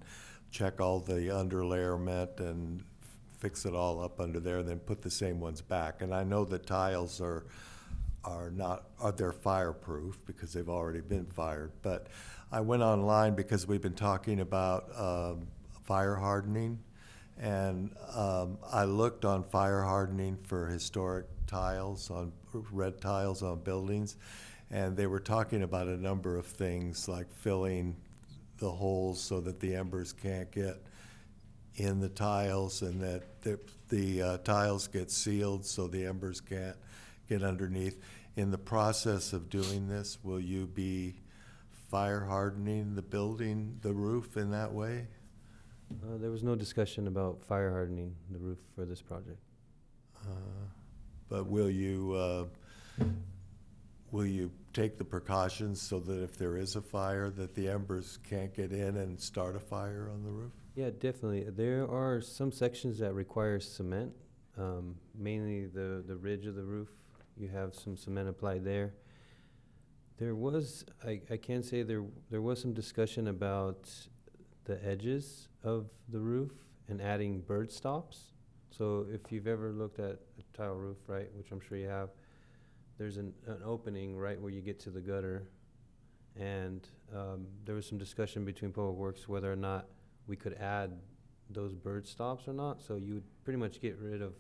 check all the underlayment and fix it all up under there, and then put the same ones back. And I know the tiles they're fireproof because they've already been fired. But I went online because we've been talking about fire hardening, and I looked on fire hardening for historic tiles, on red tiles on buildings, and they were talking about a number of things like filling the holes so that the embers can't get in the tiles, and that the tiles get sealed so the embers can't get underneath. In the process of doing this, will you be fire hardening the building, the roof in that way? There was no discussion about fire hardening the roof for this project. But will you take the precautions so that if there is a fire, that the embers can't get in and start a fire on the roof? Yeah, definitely. There are some sections that require cement, mainly the ridge of the roof. You have some cement applied there. There was, I can say there was some discussion about the edges of the roof and adding bird stops. So if you've ever looked at a tile roof, right, which I'm sure you have, there's an opening right where you get to the gutter. And there was some discussion between Public Works whether or not we could add those bird stops or not. So you would pretty much get rid of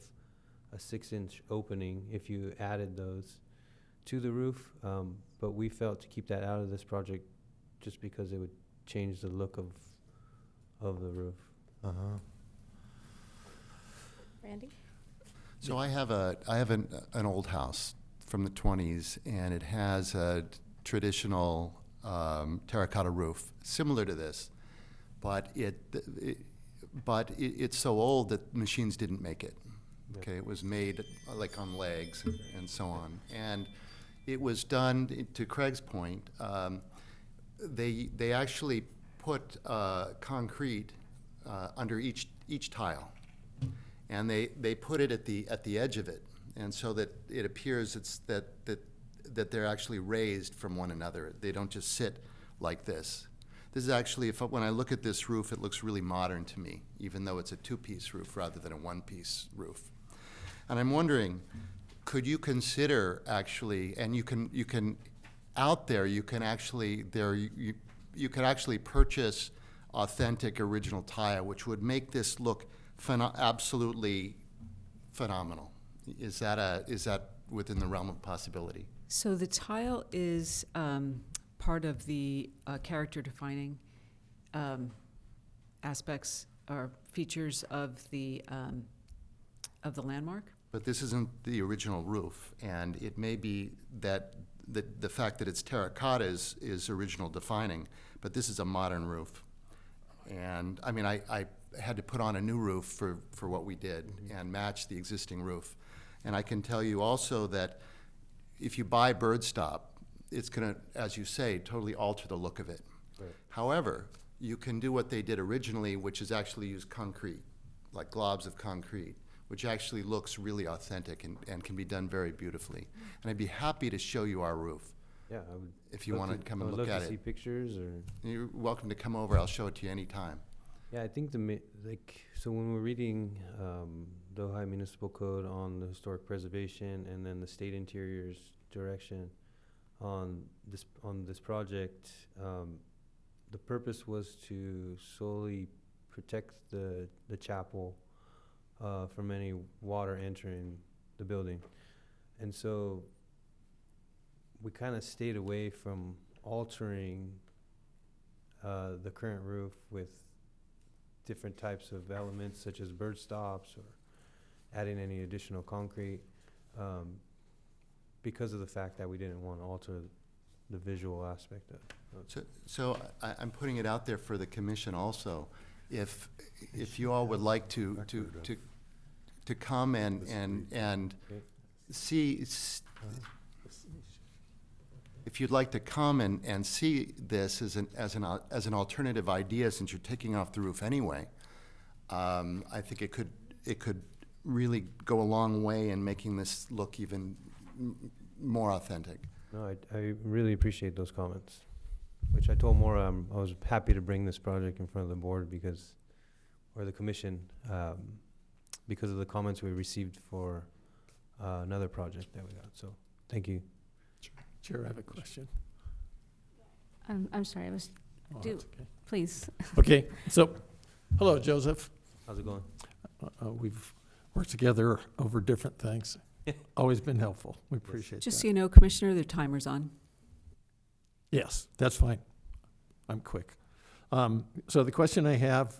a 6-inch opening if you added those to the roof. But we felt to keep that out of this project just because it would change the look of the roof. Uh-huh. Randy? So I have an old house from the 20s, and it has a traditional terracotta roof, similar to this, but it's so old that machines didn't make it. Okay, it was made like on legs and so on, and it was done. To Craig's point, they actually put concrete under each tile, and they put it at the edge of it, and so that it appears that they're actually raised from one another. They don't just sit like this. This is actually, when I look at this roof, it looks really modern to me, even though it's a 2-piece roof rather than a 1-piece roof. And I'm wondering, could you consider actually, and you can out there, you can actually you could actually purchase authentic original tile, which would make this look absolutely phenomenal. Is that within the realm of possibility? So the tile is part of the character-defining aspects or features of the landmark. But this isn't the original roof, and it may be that the fact that it's terracotta is original defining, but this is a modern roof. And I mean, I had to put on a new roof for what we did and match the existing roof. And I can tell you also that if you buy bird stop, it's gonna, as you say, totally alter the look of it. Right. However, you can do what they did originally, which is actually use concrete, like globs of concrete, which actually looks really authentic and can be done very beautifully. And I'd be happy to show you our roof. Yeah, I would. If you want to come and look love at to see it. pictures or. You're welcome to come over. I'll show it to you anytime. Yeah, I think so when we're reading the Ojai Municipal Code on the historic preservation and then the state interior's direction on this project, the purpose was to solely protect the chapel from any water entering the building. And so we kind of stayed away from altering the current roof with different types of elements such as bird stops or adding any additional concrete because of the fact that we didn't want to alter the visual aspect of it. So I'm putting it out there for the commission also. If you all would like to come and see, if you'd like to come and see this as an alternative idea, since you're taking off the roof anyway, I think it could really go a long way in making this look even more authentic. No, I really appreciate those comments, which I told Maura I was happy to bring this project in front of the board or the commission, because of the comments we received for another project that we got. So, thank you. Chair, I have a question. I'm sorry, Oh, Do- that's okay. please. Okay, so, hello, Joseph. How's it going? We've worked together over different things. Always been helpful. We appreciate Just so that. you know, Commissioner, the timer's on. Yes, that's fine. I'm quick. So the question I have,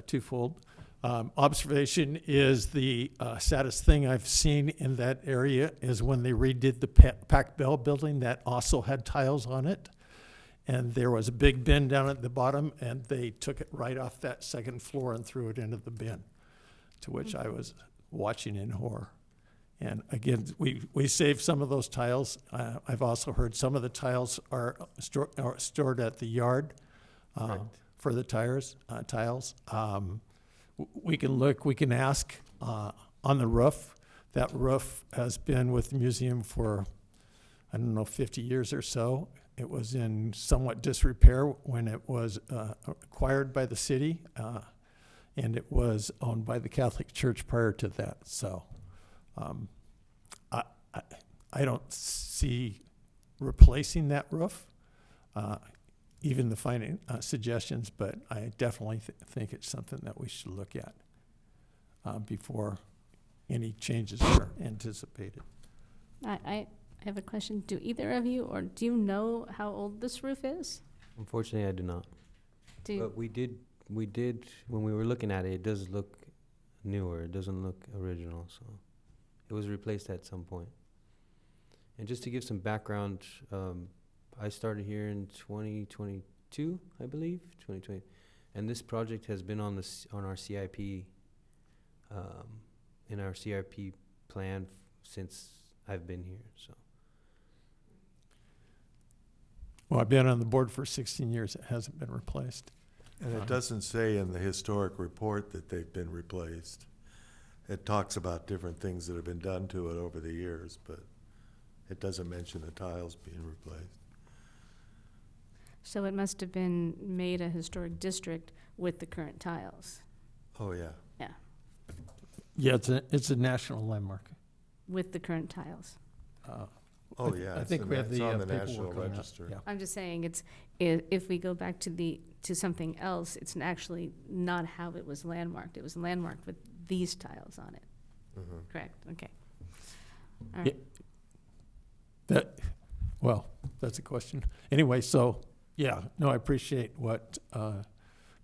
twofold. Observation is the saddest thing I've seen in that area is when they redid the Pac Bell building that also had tiles on it. And there was a big bin down at the bottom, and they took it right off that second floor and threw it into the bin, to which I was watching in horror. And again, we saved some of those tiles. I've also heard some of the tiles are stored at the yard for the tiles. We can look, we can ask on the roof. That roof has been with the museum for, I don't know, 50 years or so. It was in somewhat disrepair when it was acquired by the city, and it was owned by the Catholic Church prior to that. So I don't see replacing that roof, even the finding suggestions, but I definitely think it's something that we should look at before any changes are anticipated. I have a question. Do either of you, or do you know how old this roof is? Unfortunately, I do not. Do But we did, when we were looking at it, it does look newer. It doesn't look original, so it was replaced at some point. And just to give some background, I started here in 2022, I believe, 2020. And this project has been on our CIP, in our CIP plan since I've been here, so. Well, I've been on the board for 16 years. It hasn't been replaced. And it doesn't say in the historic report that they've been replaced. It talks about different things that have been done to it over the years, but it doesn't mention the tiles being replaced. So it must have been made a historic district with the current tiles, Oh, yeah. Yeah, it's a national landmark. with the current tiles. Oh, yeah. I it's think in we the- have it's the on the National paperwork on that. Register. Yeah. I'm just saying if we go back to something else, it's actually not how it was landmarked. It was landmarked with these tiles on it. Mhm. Correct, okay. All Yeah. right. That's a question. Anyway, so, yeah, no, I appreciate what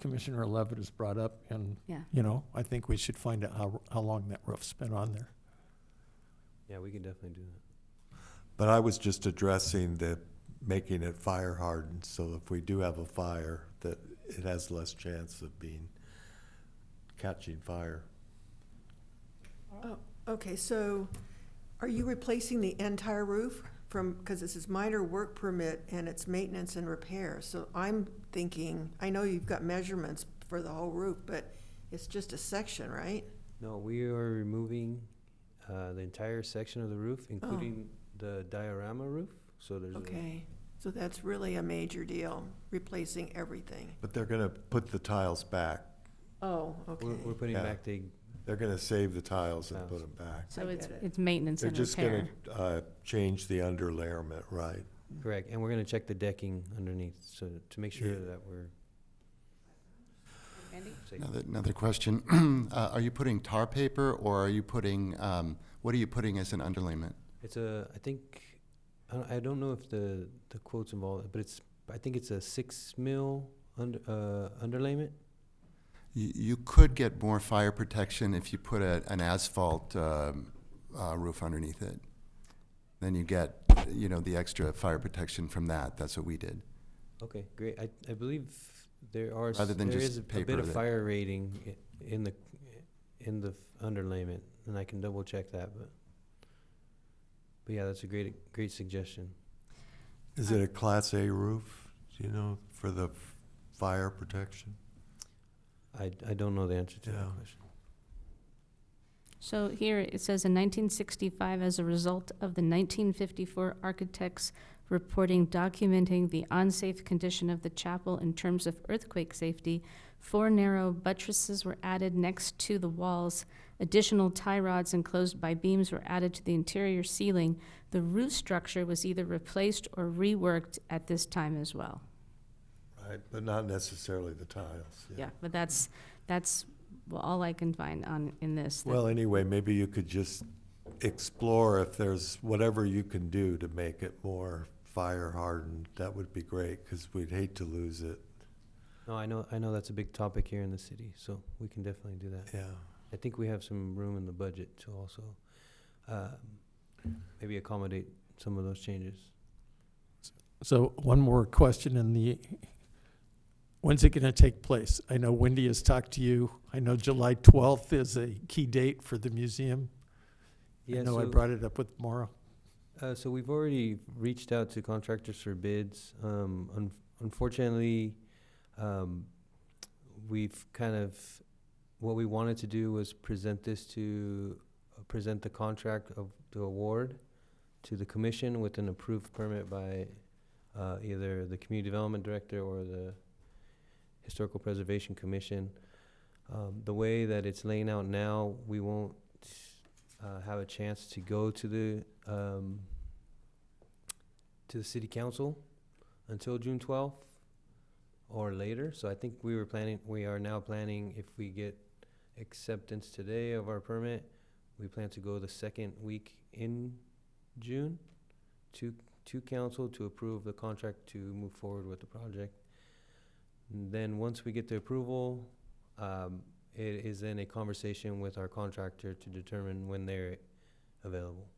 Commissioner Levitt has brought up, and, Yeah. I think we should find out how long that roof's been on there. Yeah, we can definitely do that. But I was just addressing making it fire hardened, so if we do have a fire, that it has less chance of catching fire. Oh, okay, so are you replacing the entire roof because this is minor work permit and it's maintenance and repair? So I'm thinking, I know you've got measurements for the whole roof, but it's just a section, right? No, we are removing the entire section of the roof, including the diorama roof. So there's Okay, so that's really a major deal, replacing everything. But they're gonna put the tiles back. Oh, okay. we're putting Yeah. back the, They're gonna save the tiles and put Tiles. them back. So I it's get it. it's maintenance They're and just repair. gonna change the underlayment, right? correct, and we're gonna check the decking underneath, so to make sure Yeah. that we're safe. Another question. Are you putting tar paper, or are you putting, what are you putting as an underlayment? It's I think, I don't know if the quote's involved, but I think it's a 6 mil underlayment. You could get more fire protection if you put an asphalt roof underneath it. Then you get, the extra fire protection from that. That's what we did. Okay, great. I believe there Rather than there just is a paper bit of that- fire rating in the underlayment, and I can double check that, but yeah, that's a great suggestion. Is it a Class A roof, do you know, for the fire protection? I don't know the answer to that Yeah. question. So here it says in 1965, as a result of the 1954 architects reporting documenting the unsafe condition of the chapel in terms of earthquake safety, 4 narrow buttresses were added next to the walls. Additional tie rods enclosed by beams were added to the interior ceiling. The roof structure was either replaced or reworked at this time as well. Right, but not necessarily the tiles. Yeah, but that's all I can find in this. that- Well, anyway, maybe you could just explore if there's whatever you can do to make it more fire hardened. That would be great, because we'd hate to lose it. No, I know that's a big topic here in the city, so we can definitely do that. Yeah. I think we have some room in the budget to also maybe accommodate some of those changes. So one more question when's it going to take place? I know Wendy has talked to you. I know July 12th is a key date for the museum. I know I brought it up with Maura. So we've already reached out to contractors for bids. Unfortunately, we've kind of, what we wanted to do was present the contract of the award to the commission with an approved permit by either the community development director or the historical preservation commission. The way that it's laying out now, we won't have a chance to go to the city council until June 12th or later. So I think we are now planning, if we get acceptance today of our permit, we plan to go the second week in June to council to approve the contract to move forward with the project. And then once we get the approval, it is then a conversation with our contractor to determine when they're available.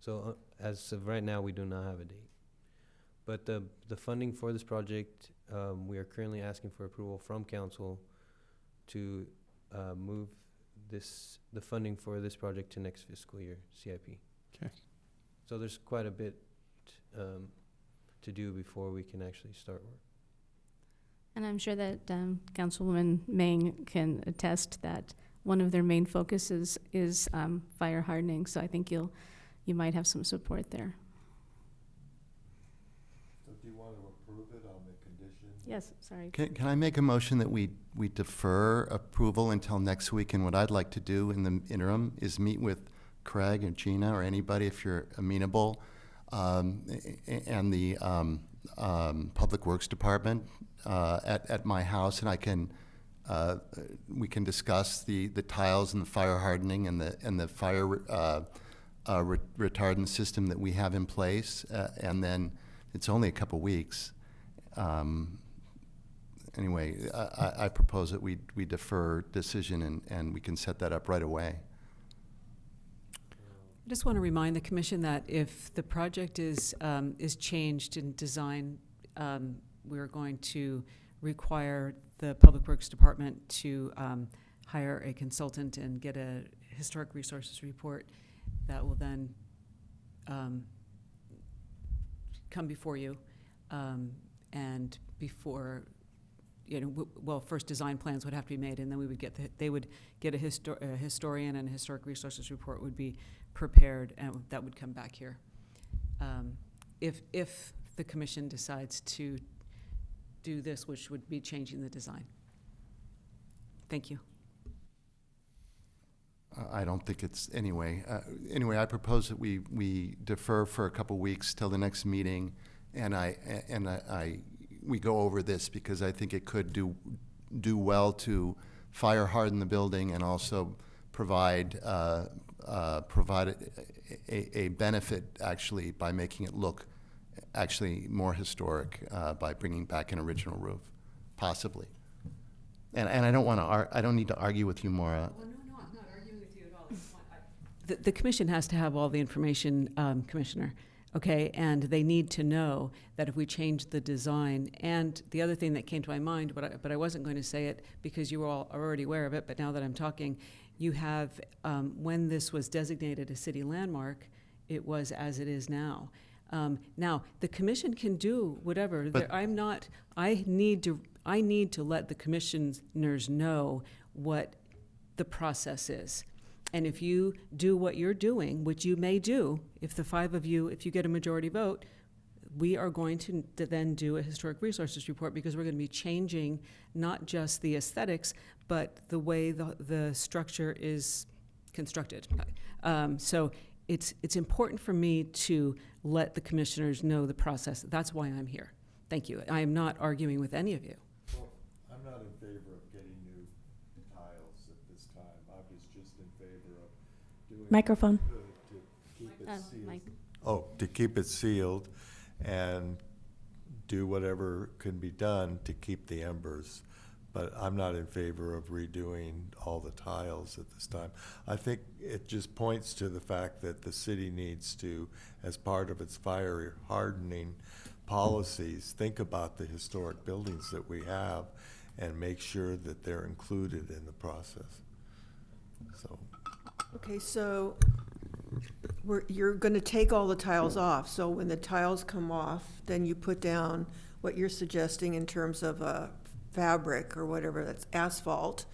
So as of right now, we do not have a date. But the funding for this project, we are currently asking for approval from council to move the funding for this project to next fiscal year, CIP. Okay. So there's quite a bit to do before we can actually start work. And I'm sure that Councilwoman Meng can attest that one of their main focuses is fire hardening. So I think you might have some support there. So do you want to approve it on the condition? Yes, sorry. Can I make a motion that we defer approval until next week? And what I'd like to do in the interim is meet with Craig or Gina or anybody, if you're amenable, and the Public Works Department at my house, and we can discuss the tiles and the fire hardening and the fire retardant system that we have in place, and then it's only a couple weeks. Anyway, I propose that we defer decision and we can set that up right away. I just want to remind the commission that if the project is changed in design, we're going to require the Public Works Department to hire a consultant and get a historic resources report that will then come before you, and before, first design plans would have to be made, and then they would get a historian, and a historic resources report would be prepared, and that would come back here. If the commission decides to do this, which would be changing the design. Thank you. I don't think it's, anyway, I propose that we defer for a couple weeks till the next meeting, and we go over this because I think it could do well to fire harden the building and also provide a benefit actually by making it look actually more historic by bringing back an original roof, possibly. And I don't need to argue with you, Maura. Well, no, I'm not arguing with you at all. The commission has to have all the information, Commissioner, okay? And they need to know that if we change the design, and the other thing that came to my mind, but I wasn't going to say it because you all are already aware of it, but now that I'm talking, you have, when this was designated a city landmark, it was as it is now. Now, the commission can do whatever. I need to let the commissioners know what the process is. And if you do what you're doing, which you may do, if the five of you, if you get a majority vote, we are going to then do a historic resources report, because we're going to be changing not just the aesthetics, but the way the structure is constructed. So it's important for me to let the commissioners know the process. That's why I'm here. Thank you. I am not arguing with any of you. Well, I'm not in favor of getting new tiles at this time. I was just in favor of doing Microphone. what we could to keep it sealed. Mike. Oh, to keep it sealed and do whatever can be done to keep the embers. But I'm not in favor of redoing all the tiles at this time. I think it just points to the fact that the city needs to, as part of its fire hardening policies, think about the historic buildings that we have and make sure that they're included in the process. So, Okay, so you're gonna take all the tiles off, so when the tiles come off, then you put down what you're suggesting in terms of fabric or whatever, that's asphalt.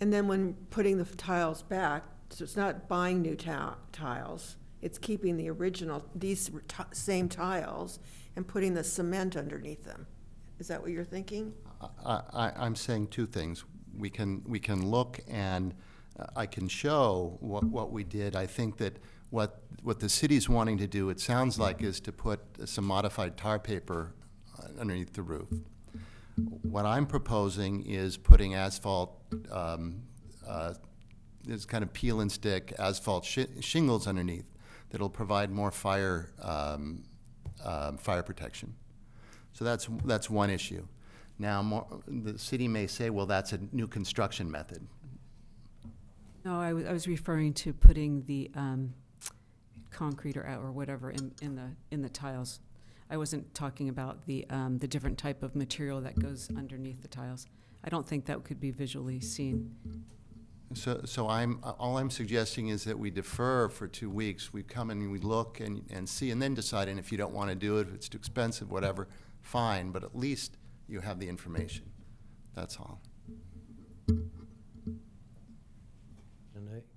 And then when putting the tiles back, so it's not buying new tiles, it's keeping the original, these same tiles, and putting the cement underneath them. Is that what you're thinking? I'm saying two things. We can look, and I can show what we did. I think that what the city's wanting to do, it sounds like, is to put some modified tar paper underneath the roof. What I'm proposing is putting asphalt, this kind of peel and stick asphalt shingles underneath that'll provide more fire protection. So that's one issue. Now, the city may say, well, that's a new construction method. No, I was referring to putting the concrete or whatever in the tiles. I wasn't talking about the different type of material that goes underneath the tiles. I don't think that could be visually seen. So all I'm suggesting is that we defer for 2 weeks. We come and we look and see, and then decide. And if you don't want to do it, if it's too expensive, whatever, fine. But at least you have the information. That's all.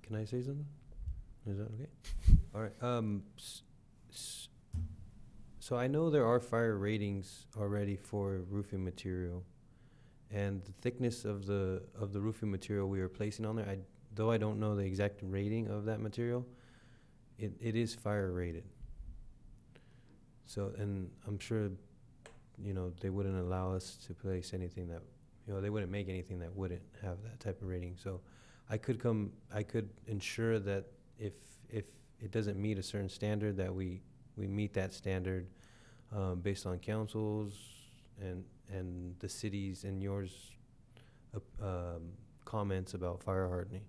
Can I say something? Is that okay? All right. So I know there are fire ratings already for roofing material, and the thickness of the roofing material we are placing on there, though I don't know the exact rating of that material, it is fire rated. So, and I'm sure, they wouldn't allow us to place anything that, they wouldn't make anything that wouldn't have that type of rating. So I could ensure that if it doesn't meet a certain standard, that we meet that standard based on council's and the city's and yours comments about fire hardening.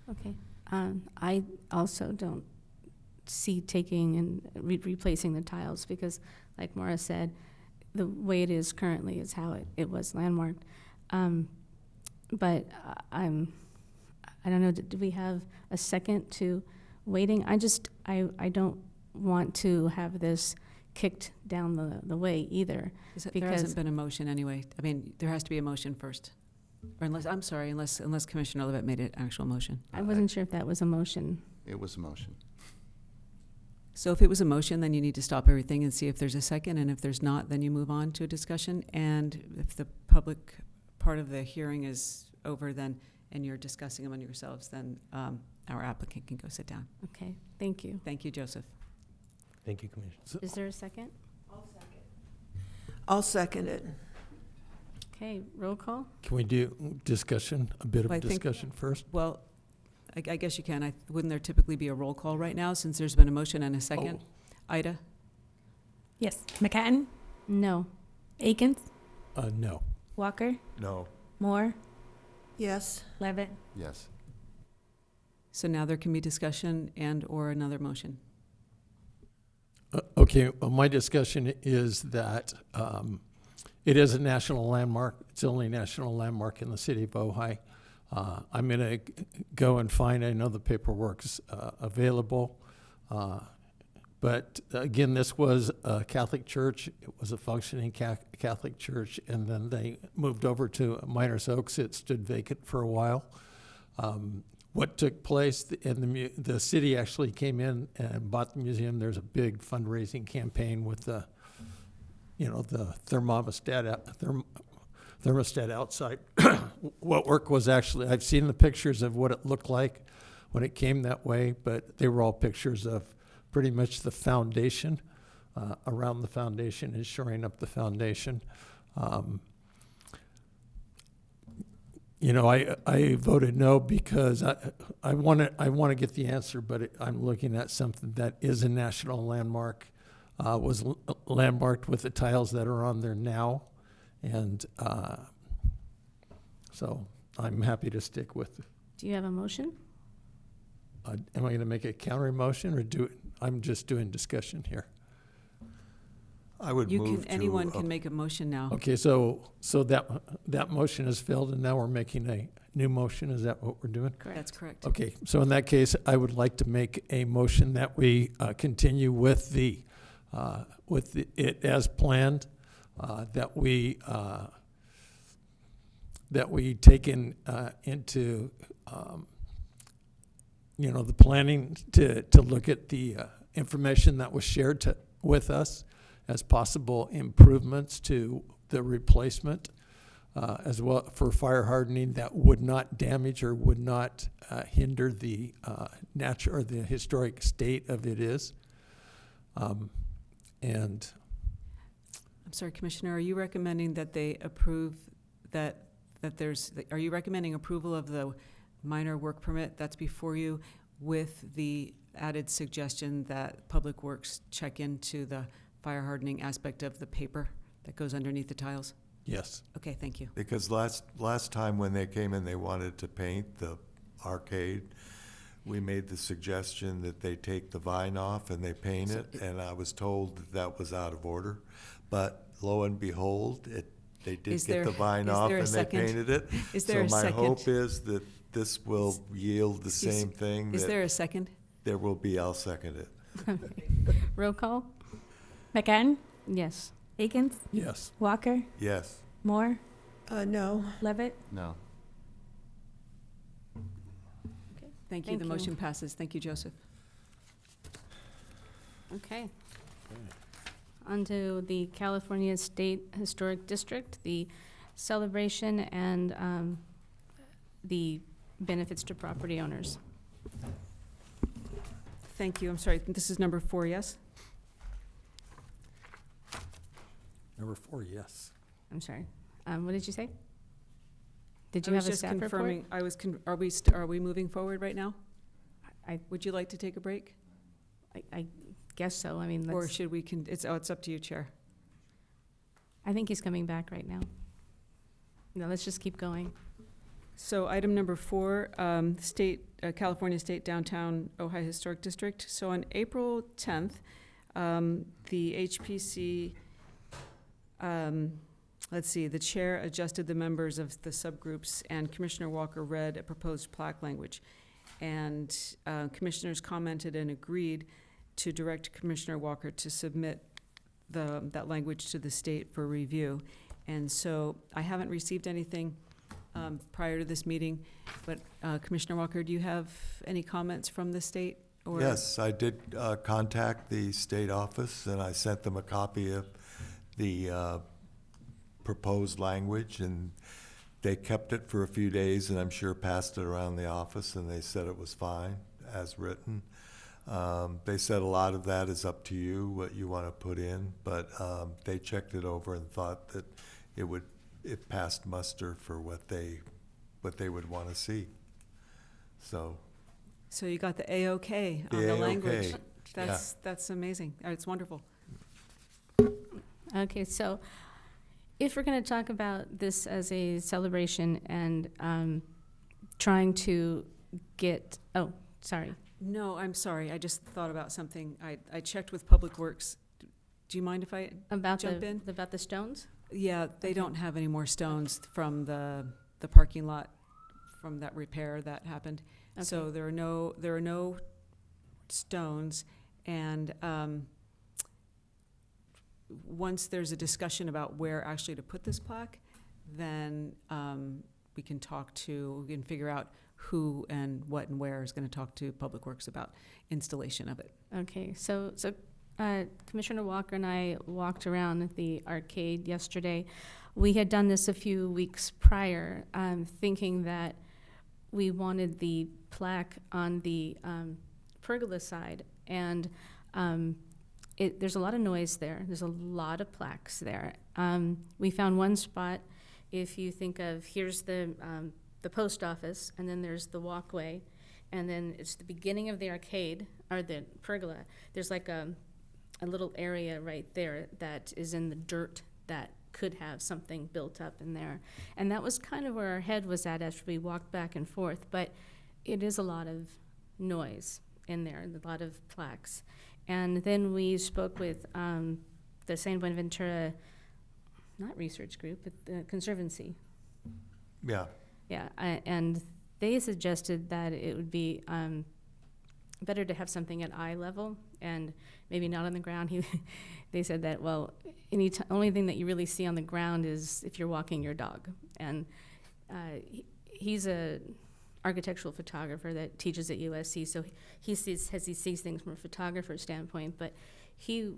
Okay. I also don't see taking and replacing the tiles because, like Maura said, the way it is currently is how it was landmarked. But I don't know, do we have a second to waiting? I don't want to have this kicked down the way either. There hasn't been a motion anyway. I mean, there has to be a motion first. Or unless Commissioner Levitt made an actual motion. I wasn't sure if that was a motion. It was a motion. So if it was a motion, then you need to stop everything and see if there's a second, and if there's not, then you move on to a discussion. And if the public part of the hearing is over, then, and you're discussing among yourselves, then our applicant can go sit down. Okay, thank you. Thank you, Joseph. Thank you, Commissioner. Is there a second? I'll second it. Okay, roll call. Can we do discussion, a bit Well, I of think- discussion first? Well, I guess you can. Wouldn't there typically be a roll call right now, since there's been a motion and a second? Oh. Ida? Yes. McCatton, No. Akins, No. Walker, no. Moore, Yes, Levitt. Yes. So now there can be discussion and/or another motion. Okay, well, my discussion is that it is a national landmark. It's the only national landmark in the city of Ojai. I'm going to go and find, I know the paperwork's available, but again, this was a Catholic church. It was a functioning Catholic church, and then they moved over to Miners Oaks. It stood vacant for a while. What took place, and the city actually came in and bought the museum. There's a big fundraising campaign with the thermostat outside. What work was actually, I've seen the pictures of what it looked like when it came that way, but they were all pictures of pretty much the foundation, around the foundation and shoring up the foundation. I voted no because I want to get the answer, but I'm looking at something that is a national landmark, was landmarked with the tiles that are on there now. And so I'm happy to stick with it. Do you have a motion? Am I going to make a counter motion or I'm just doing discussion here? I would You move can, anyone to, can make a motion now. Okay, so that motion is filled and now we're making a new motion. Is that what we're doing? Correct. That's correct. Okay, so in that case, I would like to make a motion that we continue with it as planned, that we take into the planning to look at the information that was shared with us as possible improvements to the replacement, as well for fire hardening that would not damage or would not hinder the natural or the historic state of it is. And I'm sorry, Commissioner, are you recommending that they approve are you recommending approval of the minor work permit that's before you with the added suggestion that Public Works check into the fire hardening aspect of the paper that goes underneath the tiles? yes, Okay, thank you. because last time when they came in, they wanted to paint the arcade. We made the suggestion that they take the vine off and they paint it, and I was told that was out of order. But lo and behold, they did Is get there- the vine is off there a and they second? painted it. Is there a So my second? hope is that this will yield the Excuse- same thing. Is that there a second? There will be, I'll second it. Roll call? McCann, Yes. Akins, yes. Walker, Yes. Moore, No. Levitt. No. Thank you. Thank The you. motion passes. Thank you, Joseph. Okay. On to the California State Historic District, the celebration and the benefits to property owners. Thank you. I'm sorry. This is number 4, yes? Number 4, yes. I'm sorry. What did you say? Did I you was have a just staff report? confirming, are we moving forward right now? I- Would you like to take a break? I guess so. I mean, Or should we, it's up to you, Chair. I think he's coming back right now. No, let's just keep going. So item number 4, California State Downtown Ojai Historic District. So on April 10th, the HPC, the chair adjusted the members of the subgroups and Commissioner Walker read a proposed plaque language. And commissioners commented and agreed to direct Commissioner Walker to submit that language to the state for review. And so I haven't received anything prior to this meeting, but Commissioner Walker, do you have any comments from the state? Or Yes, I did contact the state office, and I sent them a copy of the proposed language, and they kept it for a few days, and I'm sure passed it around the office, and they said it was fine as written. They said a lot of that is up to you, what you want to put in, but they checked it over and thought that it passed muster for what they would want to see. So So you got the A-OK on The the A-OK, language. That's amazing. It's wonderful. Okay, so if we're going to talk about this as a celebration and trying to get, sorry. No, I'm sorry. I just thought about something. I checked with Public Works. Do you mind if I About jump in? about the stones? Yeah, they Okay. don't have any more stones from the parking lot from that repair that happened. So Okay. there are no stones, and once there's a discussion about where actually to put this plaque, then we can figure out who and what and where is going to talk to Public Works about installation of it. Okay, so Commissioner Walker and I walked around the arcade yesterday. We had done this a few weeks prior, thinking that we wanted the plaque on the pergola side, and there's a lot of noise there. There's a lot of plaques there. We found one spot. If you think of, here's the the post office, and then there's the walkway, and then it's the beginning of the arcade, or the pergola. There's like a little area right there that is in the dirt that could have something built up in there. And that was kind of where our head was at as we walked back and forth, but it is a lot of noise in there, and a lot of plaques. And then we spoke with the San Buenaventura, not research group, but the Conservancy. Yeah, Yeah, and they suggested that it would be better to have something at eye level and maybe not on the ground. They said that, well, only thing that you really see on the ground is if you're walking your dog. And he's a architectural photographer that teaches at USC, so he sees things from a photographer's standpoint, but he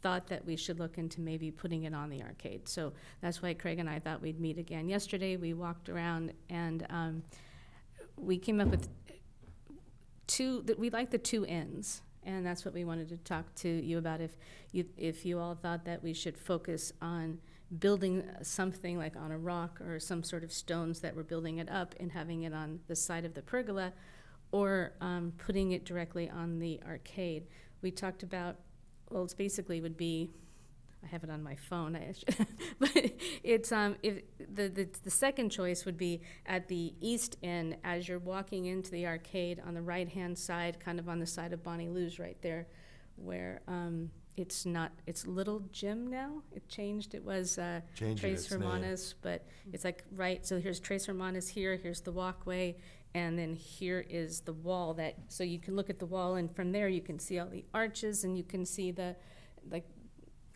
thought that we should look into maybe putting it on the arcade. So that's why Craig and I thought we'd meet again. Yesterday we walked around and we came up with we like the two ends, and that's what we wanted to talk to you about. If you all thought that we should focus on building something like on a rock or some sort of stones that we're building it up and having it on the side of the pergola, or putting it directly on the arcade. We talked about, well, it's basically would be, I have it on my phone, but it's if the second choice would be at the east end as you're walking into the arcade on the right-hand side, kind of on the side of Bonnie Lou's right there, where it's Little Gym now. It changed. It was Changing Tres its name. Hermanas, but it's like right. So here's Tres Hermanas here. Here's the walkway, and then here is the wall. So you can look at the wall, and from there you can see all the arches, and you can see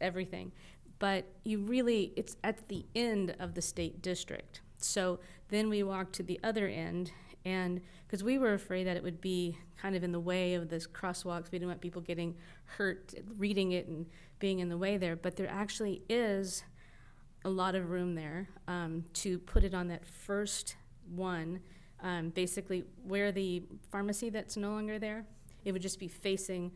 everything. But it's at the end of the state district. So then we walked to the other end, and because we were afraid that it would be kind of in the way of this crosswalks, we didn't want people getting hurt reading it and being in the way there. But there actually is a lot of room there to put it on that first one, basically where the pharmacy that's no longer there, it would just be facing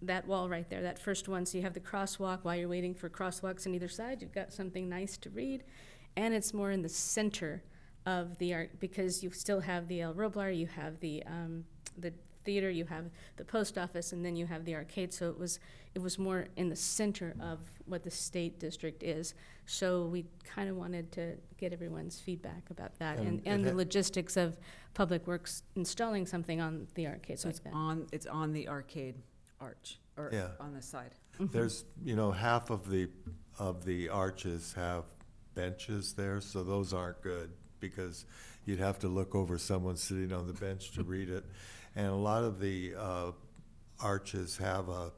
that wall right there, that first one. So you have the crosswalk while you're waiting for crosswalks on either side. You've got something nice to read, and it's more in the center of the art because you still have the El Roblar, you have the theater, you have the post office, and then you have the arcade. So it was more in the center of what the state district is. So we kind of wanted to get everyone's feedback about that and the logistics of Public Works installing something on the arcade. So like that. it's on the arcade arch, or Yeah. on the side. There's, half of the arches have benches there, so those aren't good because you'd have to look over someone sitting on the bench to read it. And a lot of the arches have a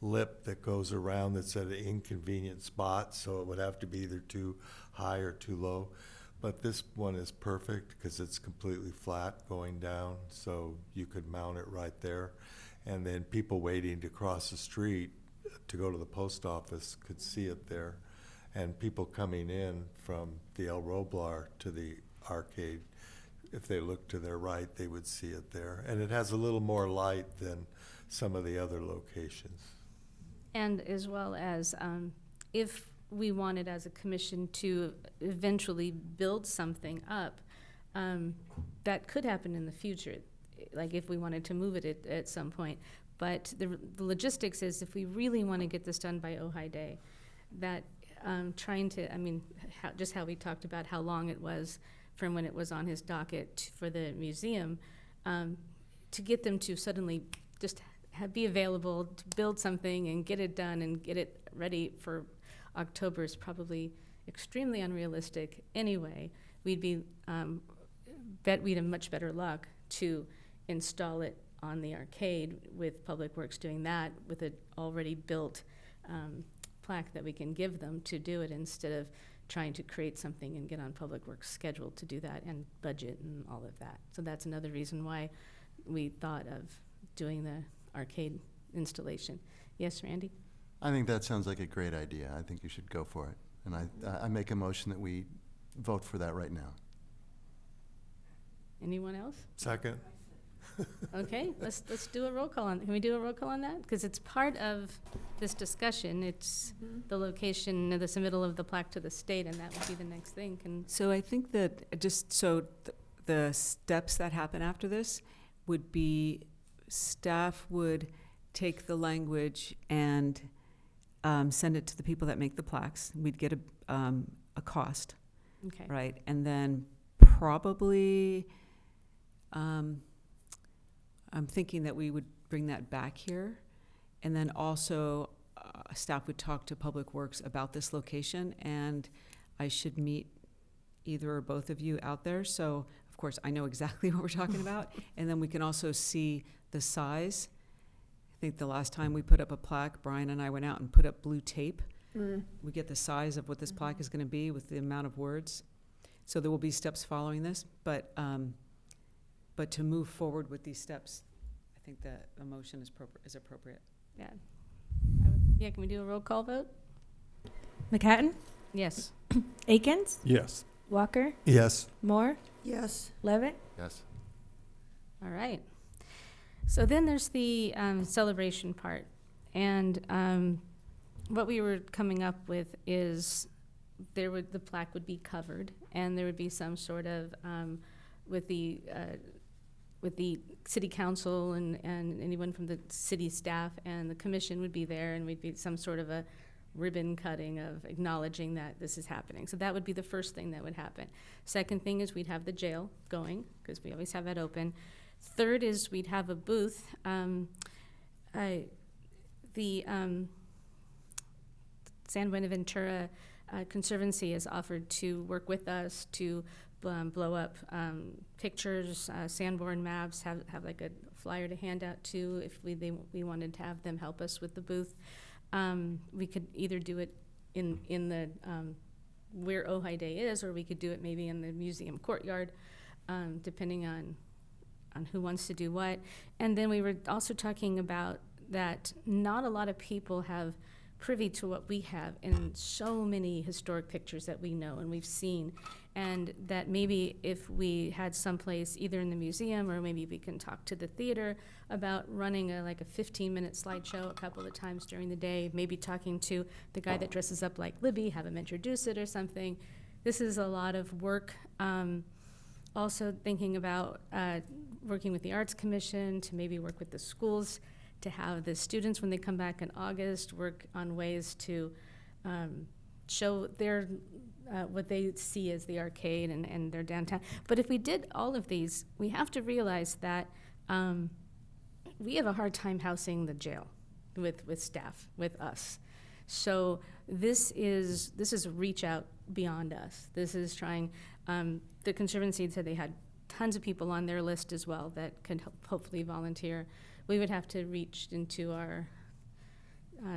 lip that goes around that's at an inconvenient spot, so it would have to be either too high or too low. But this one is perfect because it's completely flat going down, so you could mount it right there. And then people waiting to cross the street to go to the post office could see it there. And people coming in from the El Roblar to the arcade, if they look to their right, they would see it there. And it has a little more light than some of the other locations. And as well as if we wanted as a commission to eventually build something up, that could happen in the future, like if we wanted to move it at some point. But the logistics is if we really want to get this done by Ojai Day, that just how we talked about how long it was from when it was on his docket for the museum, to get them to suddenly just be available to build something and get it done and get it ready for October is probably extremely unrealistic anyway. We'd have much better luck to install it on the arcade with Public Works doing that with an already built plaque that we can give them to do it instead of trying to create something and get on Public Works schedule to do that and budget and all of that. So that's another reason why we thought of doing the arcade installation. Yes, Randy? I think that sounds like a great idea. I think you should go for it. And I make a motion that we vote for that right now. Anyone else? Second? Okay, let's do a roll call on, can we do a roll call on that? Because it's part of this discussion. It's the location, the submittal of the plaque to the state, and that would be the next thing. So I think that the steps that happen after this would be staff would take the language and send it to the people that make the plaques. We'd get a cost, Okay. right? And then probably, I'm thinking that we would bring that back here. And then also, staff would talk to Public Works about this location, and I should meet either or both of you out there. So, of course, I know exactly what we're talking about. And then we can also see the size. I think the last time we put up a plaque, Brian and I went out and put up blue tape. We get the size of what this plaque is going to be with the amount of words. So there will be steps following this, but to move forward with these steps, I think that a motion is appropriate. Yeah. Yeah, can we do a roll call vote? McHatton, Yes. Akins, Yes. Walker, Yes. Moore, Yes. Levitt. Yes. All right. So then there's the celebration part. And what we were coming up with is the plaque would be covered, and there would be some sort of, with the city council and anyone from the city staff and the commission would be there, and we'd be some sort of a ribbon cutting of acknowledging that this is happening. So that would be the first thing that would happen. Second thing is we'd have the jail going, because we always have that open. Third is we'd have a booth. The San Buenaventura Conservancy has offered to work with us to blow up pictures, Sanborn maps, have like a flyer to hand out to if we wanted to have them help us with the booth. We could either do it in the where Ojai Day is, or we could do it maybe in the museum courtyard, depending on who wants to do what. And then we were also talking about that not a lot of people have privy to what we have in so many historic pictures that we know and we've seen, and that maybe if we had someplace either in the museum or maybe we can talk to the theater about running like a 15-minute slideshow a couple of times during the day, maybe talking to the guy that dresses up like Libby, have him introduce it or something. This is a lot of work. Also thinking about working with the Arts Commission to maybe work with the schools to have the students, when they come back in August, work on ways to show their what they see as the arcade and their downtown. But if we did all of these, we have to realize that we have a hard time housing the jail with staff, with us. So this is a reach out beyond us. This is trying, the Conservancy said they had tons of people on their list as well that could hopefully volunteer. We would have to reach into our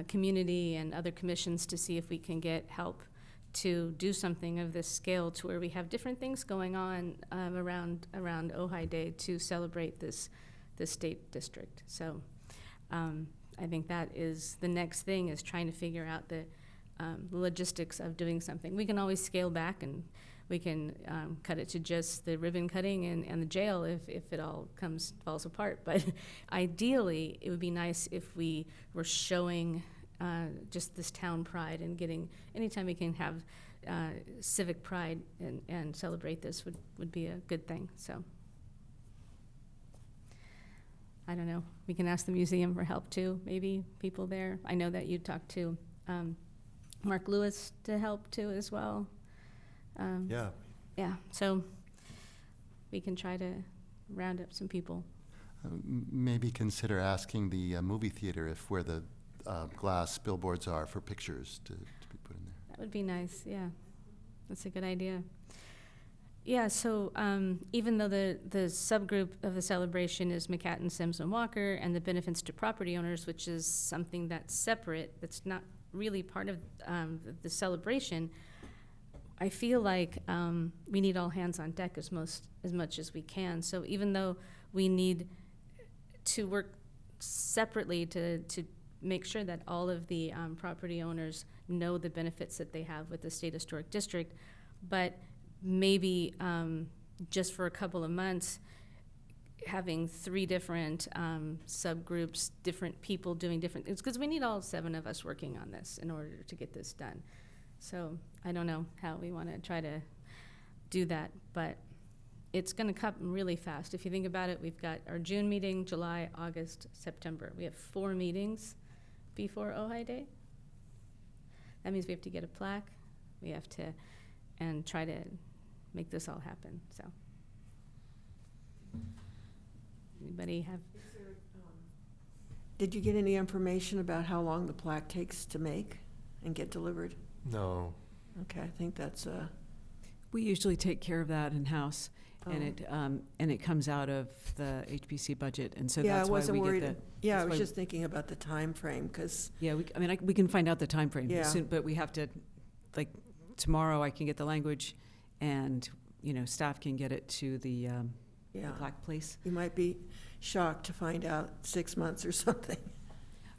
community and other commissions to see if we can get help to do something of this scale, to where we have different things going on around Ojai Day to celebrate this state district. So I think that is the next thing, is trying to figure out the logistics of doing something. We can always scale back, and we can cut it to just the ribbon cutting and the jail if it all falls apart. But ideally, it would be nice if we were showing just this town pride, and getting, anytime we can have civic pride and celebrate this would be a good thing. So I don't know. We can ask the museum for help too, maybe people there. I know that you talked to Mark Lewis to help too as well. Yeah. Yeah, so we can try to round up some people. Maybe consider asking the movie theater if where the glass billboards are for pictures to be put in there. That would be nice, yeah. That's a good idea. Yeah, so even though the subgroup of the celebration is McHatton, Sims, and Walker, and the benefits to property owners, which is something that's separate, that's not really part of the celebration, I feel like we need all hands on deck as much as we can. So even though we need to work separately to make sure that all of the property owners know the benefits that they have with the State Historic District, but maybe just for a couple of months, having 3 different subgroups, different people doing different things, because we need all 7 of us working on this in order to get this done. So I don't know how we want to try to do that, but it's going to come really fast. If you think about it, we've got our June meeting, July, August, September. We have 4 meetings before Ojai Day. That means we have to get a plaque. We have to, and try to make this all happen, so. Anybody have? Did you get any information about how long the plaque takes to make and get delivered? No. Okay, I think that's We usually take care of that in-house, and it comes out of the HPC budget, and so yeah, that's I why wasn't we worried. get the. Yeah, I that's was why- just thinking about the time frame, because Yeah, we can find out the timeframe. Yeah. Soon, but we have to, like, tomorrow I can get the language, and, staff can get it to the yeah, plaque place. you might be shocked to find out 6 months or something.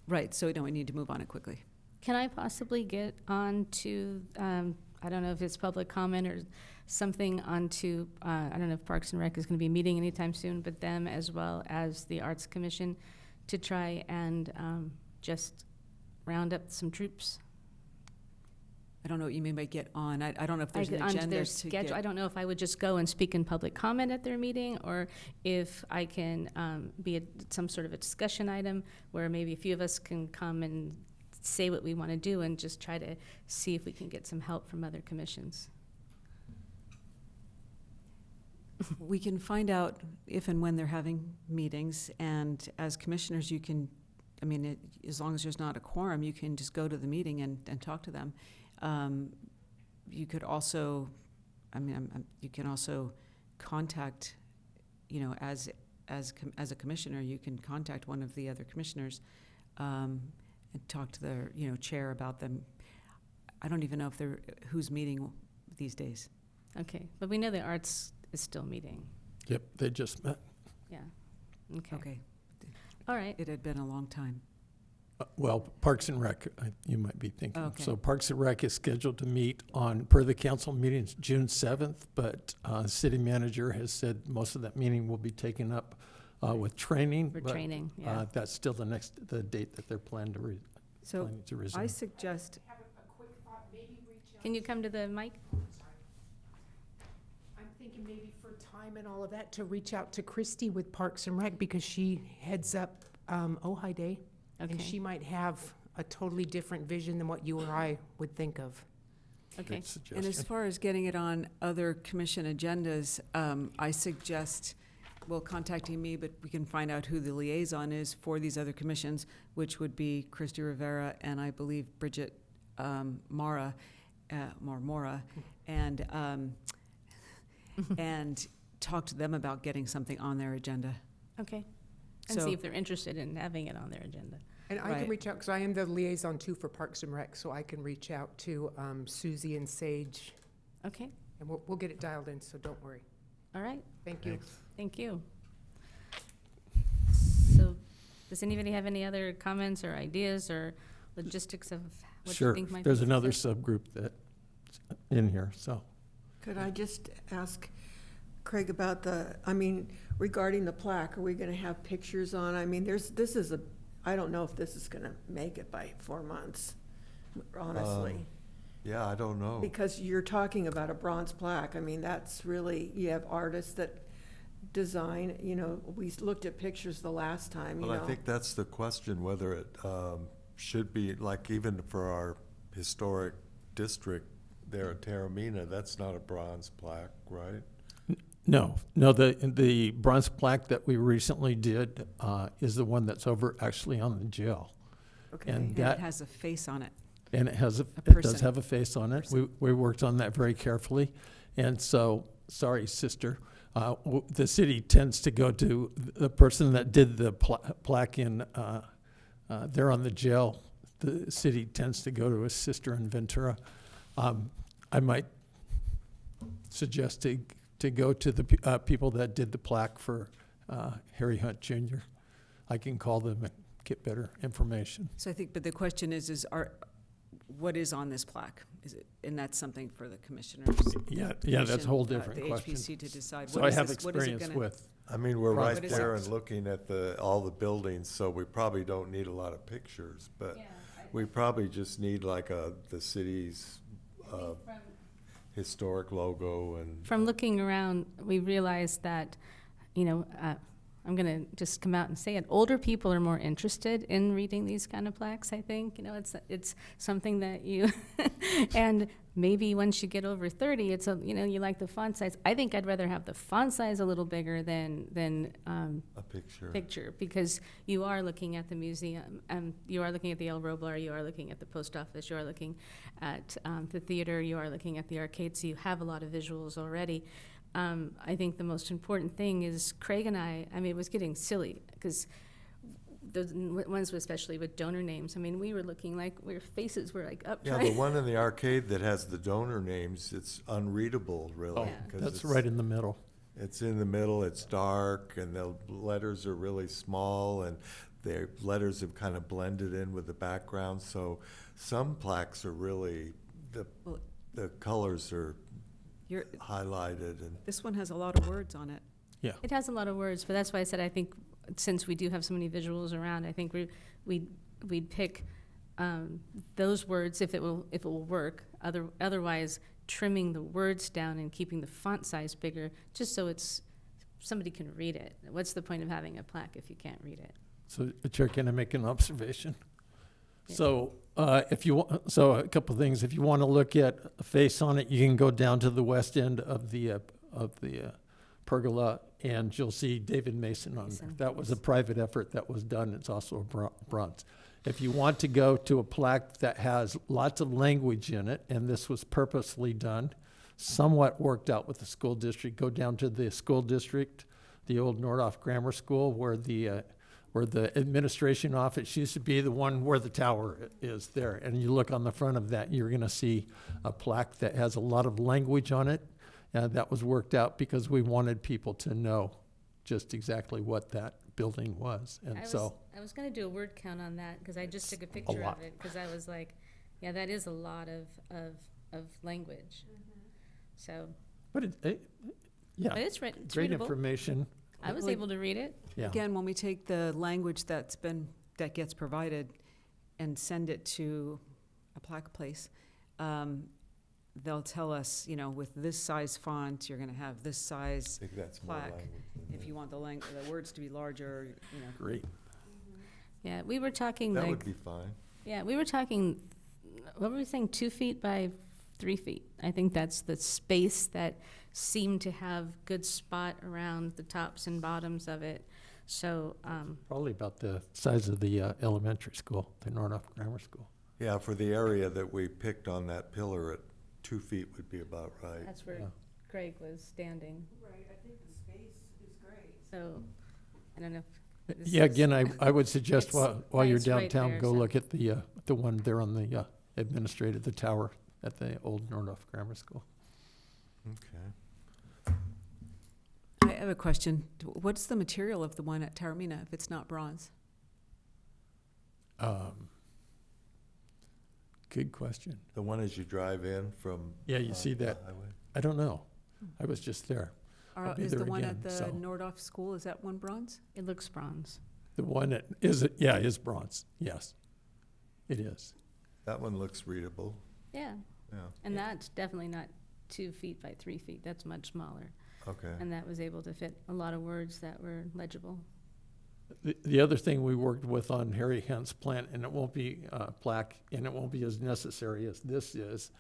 Right, so we need to move on it quickly. Can I possibly get on to, I don't know if it's public comment or something onto, I don't know if Parks and Rec is going to be meeting anytime soon, but them as well as the Arts Commission to try and just round up some troops? I don't know what you mean by get on. I don't know if there's I an get onto agenda their to schedule. get. I don't know if I would just go and speak in public comment at their meeting, or if I can be some sort of a discussion item where maybe a few of us can come and say what we want to do and just try to see if we can get some help from other commissions. We can find out if and when they're having meetings, and as commissioners, you can, as long as there's not a quorum, you can just go to the meeting and talk to them. You could also, you can also contact, as a commissioner, you can contact one of the other commissioners and talk to their, chair about them. I don't even know if who's meeting these days. Okay, but we know the Arts is still meeting. Yep, they just met. Yeah. Okay. Okay, All right. it had been a long time. Well, Parks and Rec, you might be thinking. Okay. So Parks and Rec is scheduled to meet on, per the council meetings, June 7th, but city manager has said most of that meeting will be taken up with training. For but, training, yeah. That's still the date that they're planning to So resume. I suggest, Can you come to the mic? I'm thinking maybe for time and all of that, to reach out to Christy with Parks and Rec, because she heads up Ojai Day. And Okay. she might have a totally different vision than what you or I would think of. Okay. Good suggestion. and as far as getting it on other commission agendas, I suggest, well, contacting me, but we can find out who the liaison is for these other commissions, which would be Christy Rivera and I believe Bridget Mora, and and talk to them about getting something on their agenda. Okay. And So- see if they're interested in having it on their agenda. And I Right. can reach out, because I am the liaison too for Parks and Rec, so I can reach out to Susie and Sage, Okay. and we'll get it dialed in, so don't worry. All right. Thank you. Thanks. Thank you. So, does anybody have any other comments or ideas or logistics of what you Sure, think might be? there's another successful? subgroup that's in here, so. Could I just ask Craig about regarding the plaque, are we gonna have pictures on? I don't know if this is gonna make it by 4 months, honestly. Yeah, I don't know. Because you're talking about a bronze plaque, that's really, you have artists that design, we looked at pictures the last time, Well, I think that's the question, whether it should be, like, even for our historic district there at Taramina, that's not a bronze plaque, right? No, the bronze plaque that we recently did is the one that's over actually on the jail. Okay. And And that, it has a face on it. and it has, A it does person. have a face on it. We worked on that very carefully. And so, sorry, sister, the city tends to go to the person that did the plaque in, there on the jail. The city tends to go to his sister in Ventura. I might suggest to go to the people that did the plaque for Harry Hunt Jr. I can call them and get better information. So I think, but the question is what is on this plaque? Is it, and that's something for the commissioners. Yeah, that's a whole different The question. HPC to decide. So What I is have this- what is it experience gonna- with I mean, we're Front right is there it? and looking at all the buildings, so we probably don't need a lot of pictures, but we probably just need like the city's historic logo and. From looking around, we realized that, I'm going to just come out and say it. Older people are more interested in reading these kind of plaques, I think. It's something that you, and maybe once you get over 30, you like the font size. I think I'd rather have the font size a little bigger than A picture. because you are looking at the museum, you are looking at the El Roblar, you are looking at the post office, you are looking at the theater, you are looking at the arcade, so you have a lot of visuals already. I think the most important thing is Craig and I mean, it was getting silly because the ones especially with donor names, I mean, we were looking like our faces were like up. Yeah, the one in the arcade that has the donor names, it's unreadable, really. Oh, Yeah. 'cause that's it's- right in the middle. It's in the middle, it's dark, and the letters are really small, and the letters have kind of blended in with the background, so some plaques are really, Well- the colors are You're, highlighted, and this one has a lot of words on it. It has a lot of words, but that's why I said I think since we do have so many visuals around, I think we'd pick those words if it will work. Otherwise, trimming the words down and keeping the font size bigger, just so somebody can read it. What's the point of having a plaque if you can't read it? So, Chair, can I make an observation? Yeah. So, a couple of things. If you want to look at a face on it, you can go down to the west end of the pergola, and you'll see David Mason on there. Mason, That was a yes. private effort that was done. It's also a bronze. If you want to go to a plaque that has lots of language in it, and this was purposely done, somewhat worked out with the school district, go down to the school district, the old Nordhoff Grammar School, where the administration office used to be, the one where the tower is there. And you look on the front of that, you're going to see a plaque that has a lot of language on it. That was worked out because we wanted people to know just exactly what that building was. And I was going to do a word count on that because I just took a It's a picture lot. of it because I was like, yeah, that is a lot of language. So, But yeah, but it's great readable. information. I was able to read it. Yeah. Again, when we take the language that gets provided and send it to a plaque place, they'll tell us, with this size font, you're gonna have this size. I think that's more Plaque. language than If that. you want the words to be larger, Great. Yeah, we were talking That like, would be fine. yeah, we were talking, what were we saying, 2 feet by 3 feet? I think that's the space that seemed to have good spot around the tops and bottoms of it. So, Probably about the size of the elementary school, the Nordhoff Grammar School. Yeah, for the area that we picked on that pillar at 2 feet would be about right. that's where Yeah. Craig was standing. Right, I think the space is great. So, I don't know. if this Yeah, is- again, I would suggest It's while you're nice right downtown, there, go so- look at the one there on the administrative, the tower at the old Nordhoff Grammar School. Okay. I have a question. What's the material of the one at Taormina if it's not bronze? Good question. The one as you drive in from. Yeah, you see the that. highway. I don't know. I was just there. I'll be Is the there one again, at the so. Nordhoff School, is that one bronze? It looks bronze. The one that is bronze. Yes, it is. That one looks readable, Yeah, yeah, and that's definitely not 2 feet by 3 feet. That's much smaller. okay. And that was able to fit a lot of words that were legible. The other thing we worked with on Harry Hent's plant, and it won't be plaque, and it won't be as necessary as this is.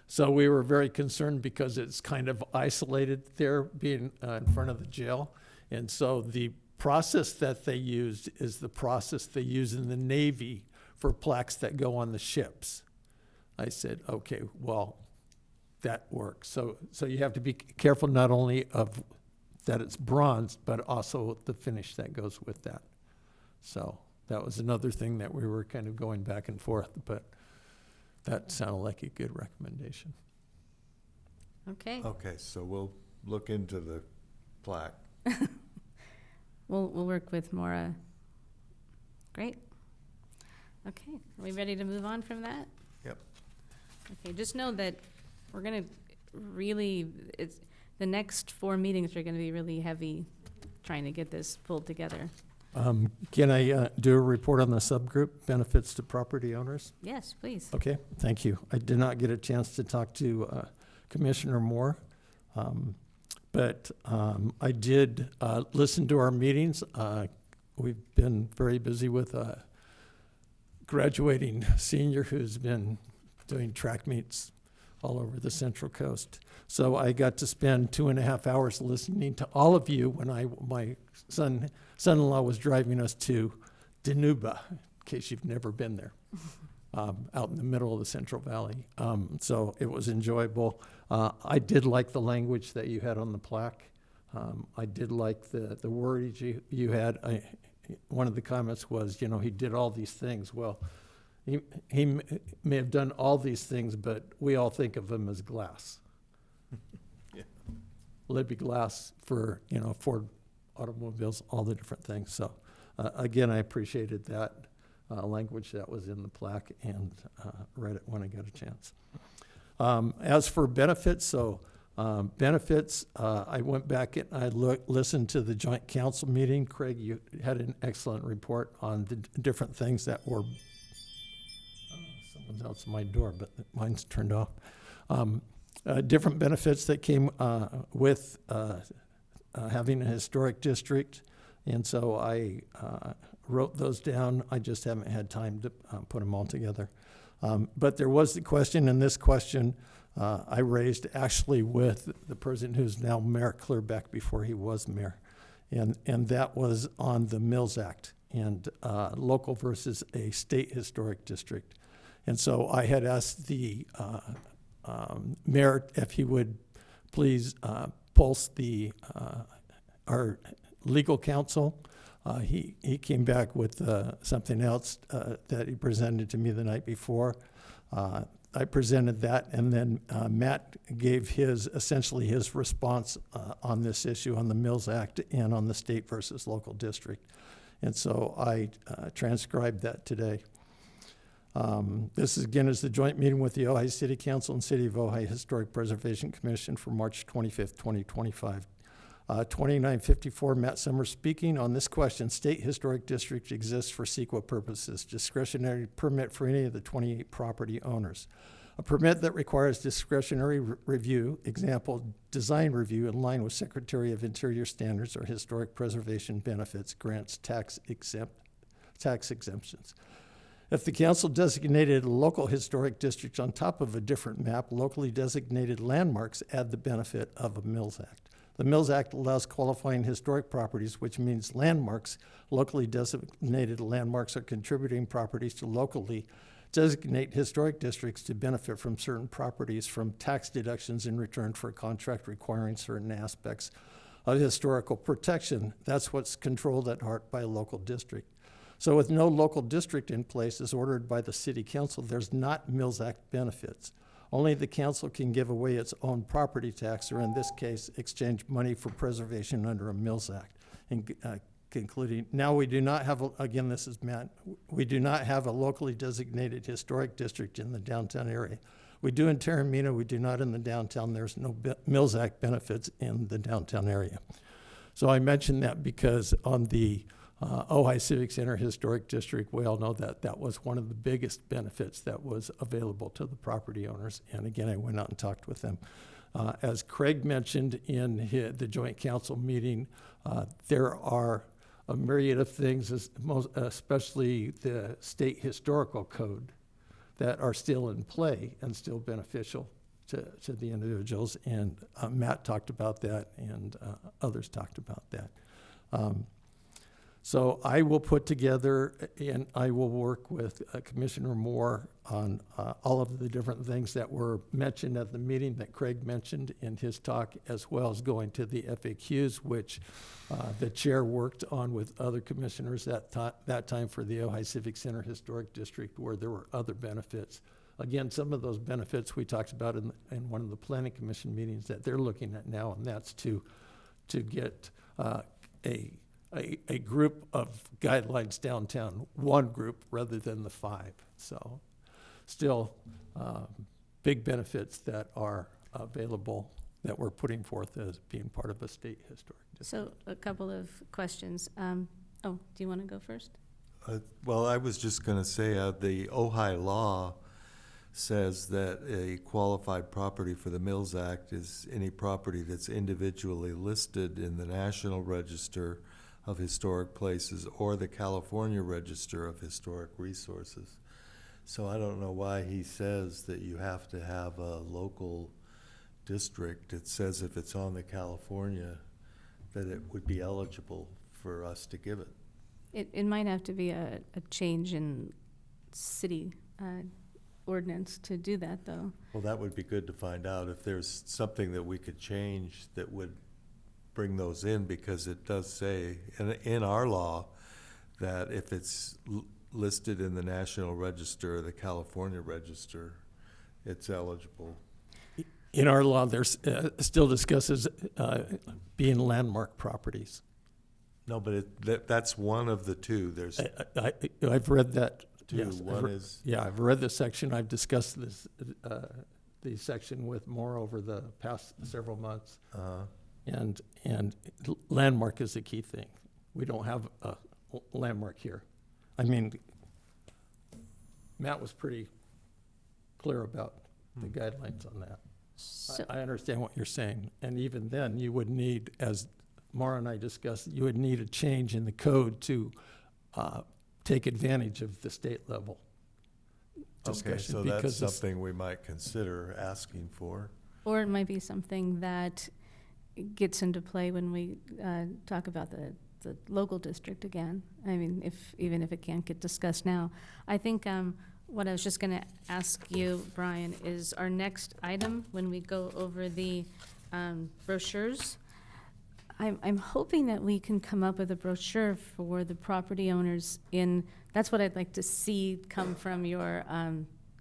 So we were very concerned because it's kind of isolated there, being in front of the jail. And so the process that they used is the process they use in the Navy for plaques that go on the ships. I said, okay, well, that works. So you have to be careful not only of that it's bronze, but also the finish that goes with that. So that was another thing that we were kind of going back and forth, but that sounded like a good recommendation. Okay, Okay, so we'll look into the plaque. we'll work with Maura. Great. Okay, are we ready to move on from that? Yep. Okay, just know that we're gonna really, the next 4 meetings are gonna be really heavy trying to get this pulled together. Can I do a report on the subgroup, benefits to property owners? Yes, please. Okay, thank you. I did not get a chance to talk to Commissioner Moore, but I did listen to our meetings. We've been very busy with a graduating senior who's been doing track meets all over the Central Coast. So I got to spend 2.5 hours listening to all of you when my son-in-law was driving us to Dinuba, in case you've never been there, out in the middle of the Central Valley. So it was enjoyable. I did like the language that you had on the plaque. I did like the wordage you had. One of the comments was, you know, he did all these things. Well, he may have done all these things, but we all think of him as glass. Yeah. Libby Glass for, you know, Ford automobiles, all the different things. So again, I appreciated that language that was in the plaque and read it when I got a chance. As for benefits, benefits, I went back and I listened to the joint council meeting. Craig, you had an excellent report on the different things that were, someone's outside my door, but mine's turned off. Different benefits that came with having a historic district. And so I wrote those down. I just haven't had time to put them all together. But there was the question, and this question I raised actually with the person who's now Mayor Clearback before he was mayor. And that was on the Mills Act and local versus a state historic district. And so I had asked the mayor if he would please pulse our legal counsel. He came back with something else that he presented to me the night before. I presented that, and then Matt gave essentially his response on this issue on the Mills Act and on the state versus local district. And so I transcribed that today. This is the joint meeting with the Ojai City Council and City of Ojai Historic Preservation Commission for March 25th, 2025. 2954, Matt Summers speaking on this question. State Historic District exists for CEQA purposes. Discretionary permit for any of the 28 property owners. A permit that requires discretionary review, example, design review in line with Secretary of Interior standards or historic preservation benefits, grants tax exemptions. If the council designated a local historic district on top of a different map, locally designated landmarks add the benefit of a Mills Act. The Mills Act allows qualifying historic properties, which means landmarks, locally designated landmarks are contributing properties to locally designate historic districts to benefit from certain properties from tax deductions in return for a contract requiring certain aspects of historical protection. That's what's controlled at heart by a local district. So with no local district in place as ordered by the city council, there's not Mills Act benefits. Only the council can give away its own property tax, or in this case, exchange money for preservation under a Mills Act. Concluding, now we do not have, again, this is Matt, we do not have a locally designated historic district in the downtown area. We do in Taramina, we do not in the downtown. There's no Mills Act benefits in the downtown area. So I mentioned that because on the Ojai Civic Center Historic District, we all know that that was one of the biggest benefits that was available to the property owners. And again, I went out and talked with them. As Craig mentioned in the joint council meeting, there are a myriad of things, especially the state historical code, that are still in play and still beneficial to the individuals. And Matt talked about that, and others talked about that. So I will put together, and I will work with Commissioner Moore on all of the different things that were mentioned at the meeting that Craig mentioned in his talk, as well as going to the FAQs, which the chair worked on with other commissioners at that time for the Ojai Civic Center Historic District, where there were other benefits. Again, some of those benefits we talked about in one of the Planning Commission meetings that they're looking at now, and that's to get a group of guidelines downtown, one group rather than the 5. So still big benefits that are available that we're putting forth as being part of a state historic district. So a couple of questions. Do you want to go first? Well, I was just going to say, the Ojai law says that a qualified property for the Mills Act is any property that's individually listed in the National Register of Historic Places or the California Register of Historic Resources. So I don't know why he says that you have to have a local district. It says if it's on the California, that it would be eligible for us to give it. It might have to be a change in city ordinance to do that, though. Well, that would be good to find out if there's something that we could change that would bring those in, because it does say in our law that if it's listed in the National Register or the California Register, it's eligible. In our law, there's still discusses being landmark properties. No, but that's one of the two. There's I've read that. two. Yes, One is, Yeah, I've read the section. I've discussed this, the section with Moore over the past several months. And landmark is the key thing. We don't have a landmark here. I mean, Matt was pretty clear about the guidelines on that. So, I understand what you're saying. And even then, you would need, as Mara and I discussed, you would need a change in the code to take advantage of the state level okay, discussion. so because that's it's- something we might consider asking for. or it might be something that gets into play when we talk about the local district again. I mean, even if it can't get discussed now. I think what I was just going to ask you, Brian, is our next item, when we go over the brochures, I'm hoping that we can come up with a brochure for the property owners that's what I'd like to see come from your,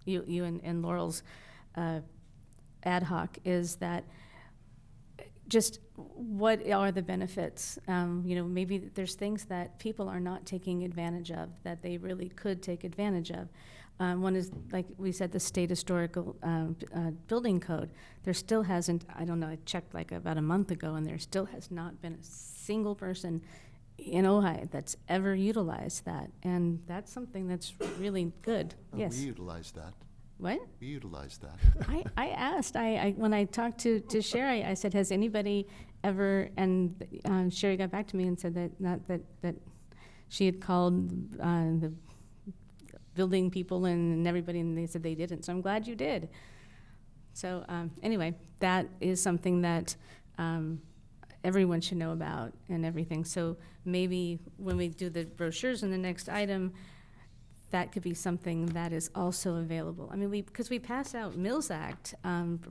you and Laurel's ad hoc, is that just what are the benefits? Maybe there's things that people are not taking advantage of that they really could take advantage of. One is, like we said, the state historical building code. There still hasn't, I don't know, I checked like about a month ago, and there still has not been a single person in Ojai that's ever utilized that. And that's something that's really good. Yes. We utilize that. What? We utilize that. I asked, when I talked to Sherry, I said, has anybody ever, and Sherry got back to me and said that she had called the building people and everybody, and they said they didn't. So I'm glad you did. So anyway, that is something that everyone should know about and everything. So maybe when we do the brochures in the next item, that could be something that is also available. I mean, because we pass out Mills Act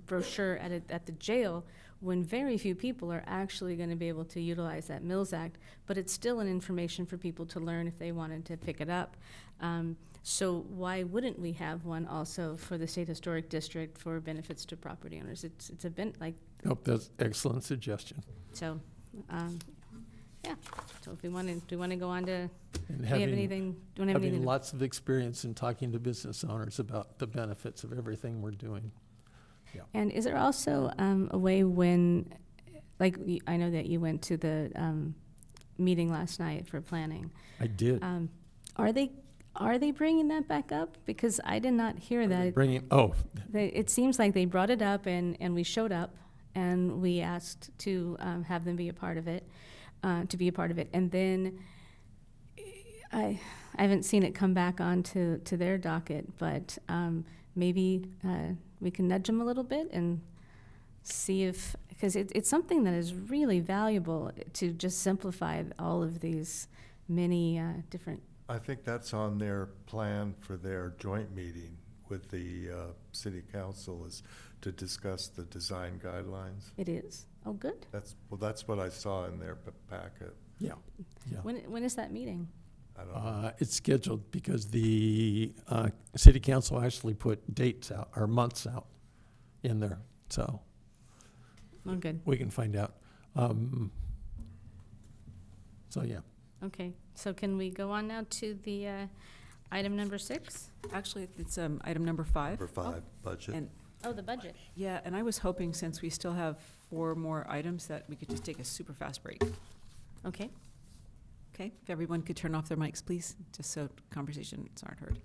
brochure at the jail when very few people are actually going to be able to utilize that Mills Act, but it's still an information for people to learn if they wanted to pick it up. So why wouldn't we have one also for the State Historic District for benefits to property owners? It's a Nope, that's excellent suggestion. so, yeah. So if do we want to go on to, And do you have anything? Do you have anything? having lots of experience in talking to business owners about the benefits of everything we're doing. And is there also a way when, like, I know that you went to the meeting last night for planning. I did. Are they bringing that back up? Because I did not hear that. It seems like they brought it up and we showed up and we asked to have them be a part of it, And then I haven't seen it come back onto their docket, but maybe we can nudge them a little bit and see if, because it's something that is really valuable to just simplify all of these many different. I think that's on their plan for their joint meeting with the city council, is to discuss the design guidelines. It is? Oh, good. That's what I saw in their packet. Yeah. When is that meeting? I don't know. It's scheduled because the city council actually put dates out, or months out in there, so Oh, good. we can find out. So, yeah. Okay, so can we go on now to the item number 6? Actually, it's item number 5. Number 5, budget. And Oh, the budget. Yeah, and I was hoping, since we still have 4 more items, that we could just take a super fast break. Okay. Okay, if everyone could turn off their mics, please, just so conversations aren't heard.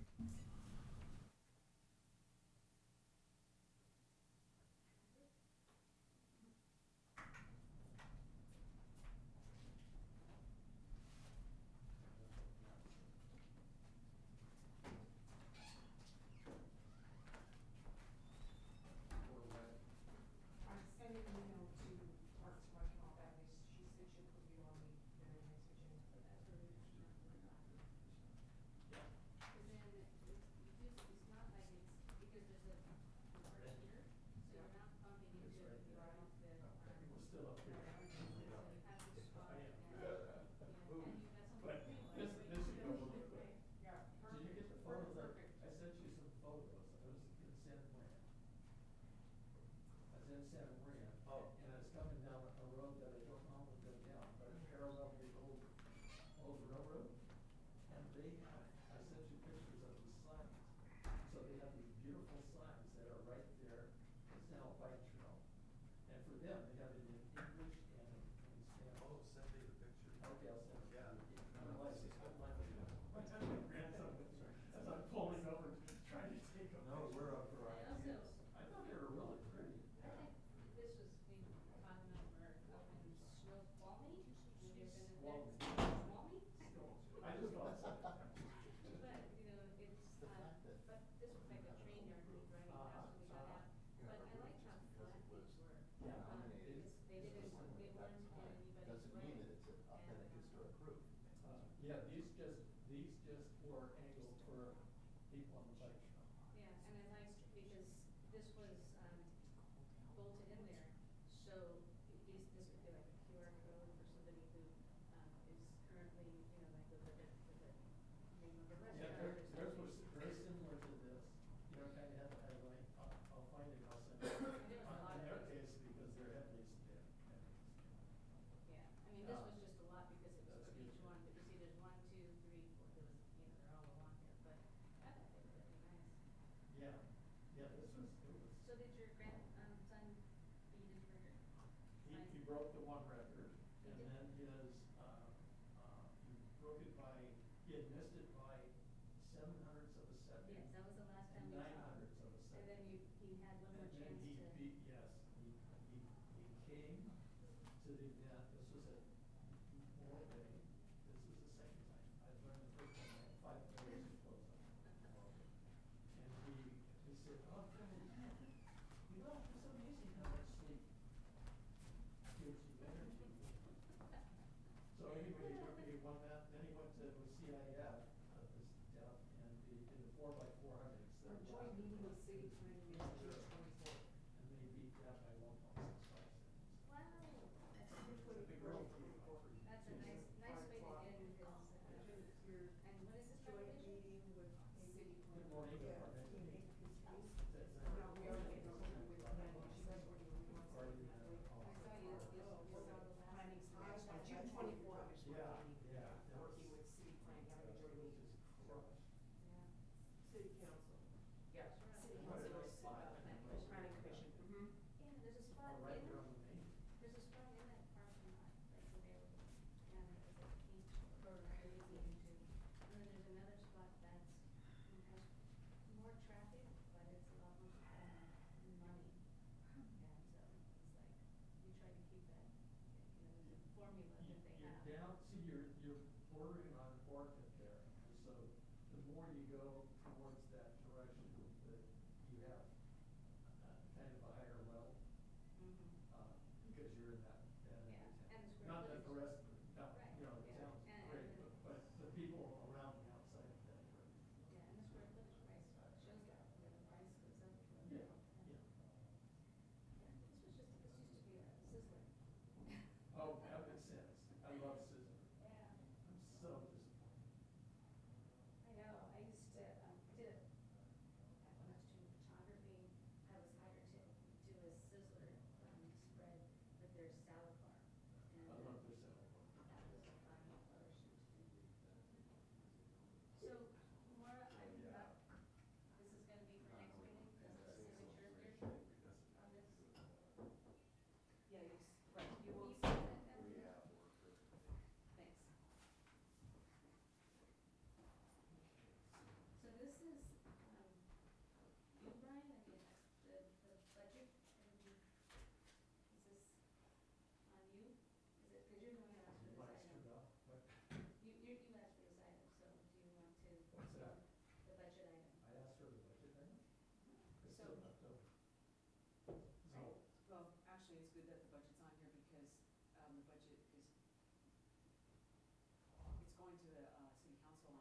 to the city council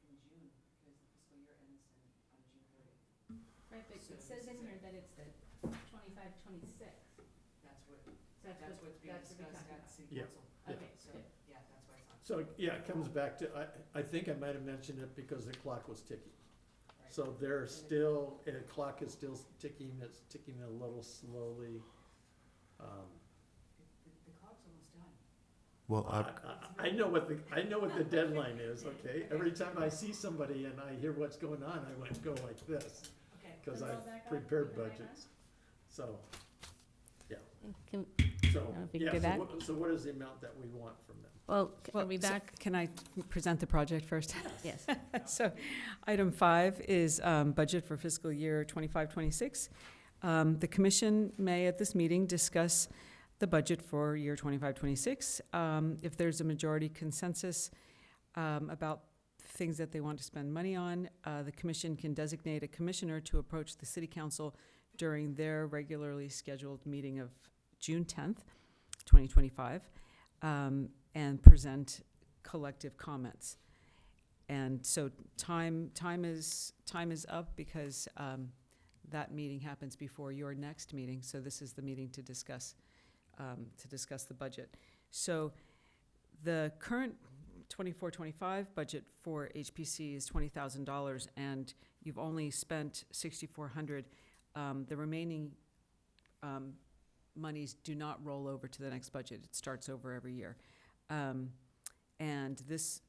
in June, because the fiscal year ends on June 30th. Right, but So it says this in is here it. that it's the 25, 26. That's what's being that's what we're discussed talking at about. city Yeah. council. Yeah. Okay, So, good. yeah, that's why it's on. So, yeah, it comes back to, I think I might have mentioned it because the clock was ticking. Right. So they're still, and the clock is still ticking, it's ticking a little slowly. The clock's almost done. Well, I know what the deadline is, okay? Every time I see somebody and I hear what's going on, I went, go like this, Okay. because Can we I've roll back up? prepared Can we roll back budgets. So, Can- so, if we can yeah, do that. so what is the amount that we want from them? Well, are we so back? Can I present the project first? Yes. So, item 5 is budget for fiscal year 25-26. The commission may at this meeting discuss the budget for year 25-26. If there's a majority consensus about things that they want to spend money on, the commission can designate a commissioner to approach the city council during their regularly scheduled meeting of June 10th, 2025, and present collective comments. And so time is up because that meeting happens before your next meeting. So this is the meeting to discuss the budget. So the current 24-25 budget for HPC is $20,000, and you've only spent $6,400. The remaining monies do not roll over to the next budget. It starts over every year. And this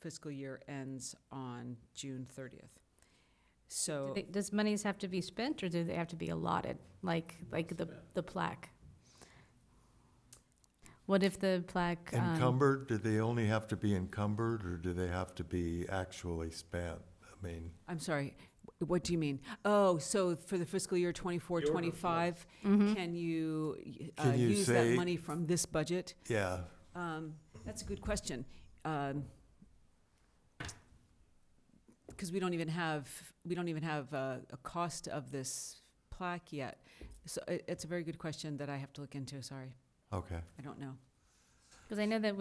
fiscal year ends on June 30th. So Does monies have to be spent, or do they have to be allotted, like the plaque? What if the plaque? encumbered, do they only have to be encumbered, or do they have to be actually spent? I mean, I'm sorry, what do you mean? Oh, so for the fiscal year 24-25, Mhm. can you Can you use that say- money from this budget? yeah, That's a good question. Because we don't even have a cost of this plaque yet. So it's a very good question that I have to look into, sorry. okay. I don't know. Because I know that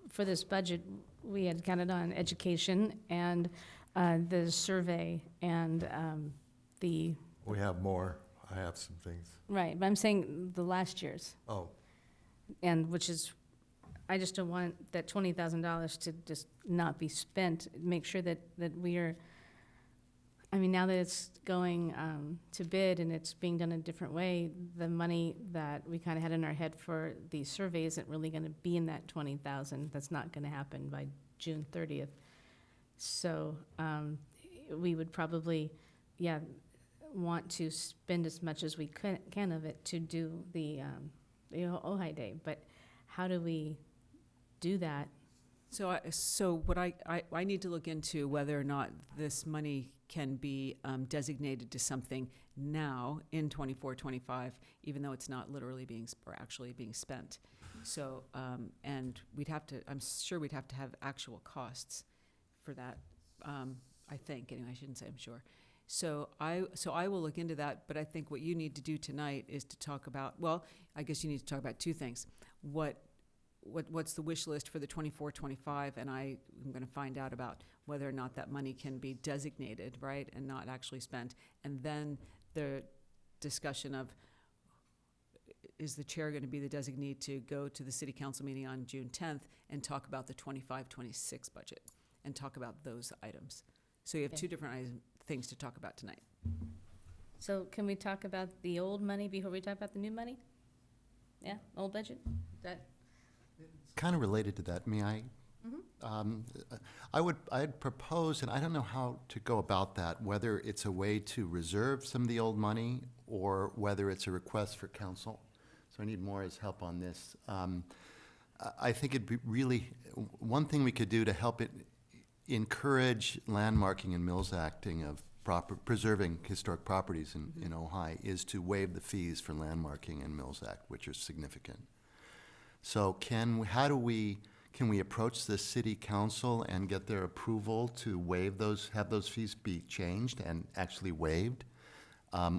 for this budget, we had counted on education and the survey and the, We have more. I have some things. right, but I'm saying the last year's. Oh, And which is, I just don't want that $20,000 to just not be spent. Make sure that we are, I mean, now that it's going to bid and it's being done a different way, the money that we kind of had in our head for the survey isn't really going to be in that 20,000. That's not going to happen by June 30th. So we would probably, want to spend as much as we can of it to do the Ojai Day. But how do we do that? So what I need to look into whether or not this money can be designated to something now in 24-25, even though it's not literally actually being spent. So, and I'm sure we'd have to have actual costs for that, I think, anyway, I shouldn't say I'm sure. So I will look into that, but I think what you need to do tonight is to talk about, well, I guess you need to talk about two things. What's the wish list for the 24-25, and I'm going to find out about whether or not that money can be designated, right, and not actually spent. And then the discussion of, is the chair going to be the designee to go to the city council meeting on June 10th and talk about the 25-26 budget and talk about those items. So you have Okay. two different things to talk about tonight. So can we talk about the old money before we talk about the new money? Yeah, old budget? That, Kind of related to that, may I? I'd propose, and I don't know how to go about that, whether it's a way to reserve some of the old money or whether it's a request for council. So I need Maura's help on this. I think it'd be really, one thing we could do to help it encourage landmarking and mills acting of preserving historic properties in Ojai is to waive the fees for landmarking and mills act, which are significant. So can we approach the city council and get their approval to waive those, have those fees be changed and actually waived?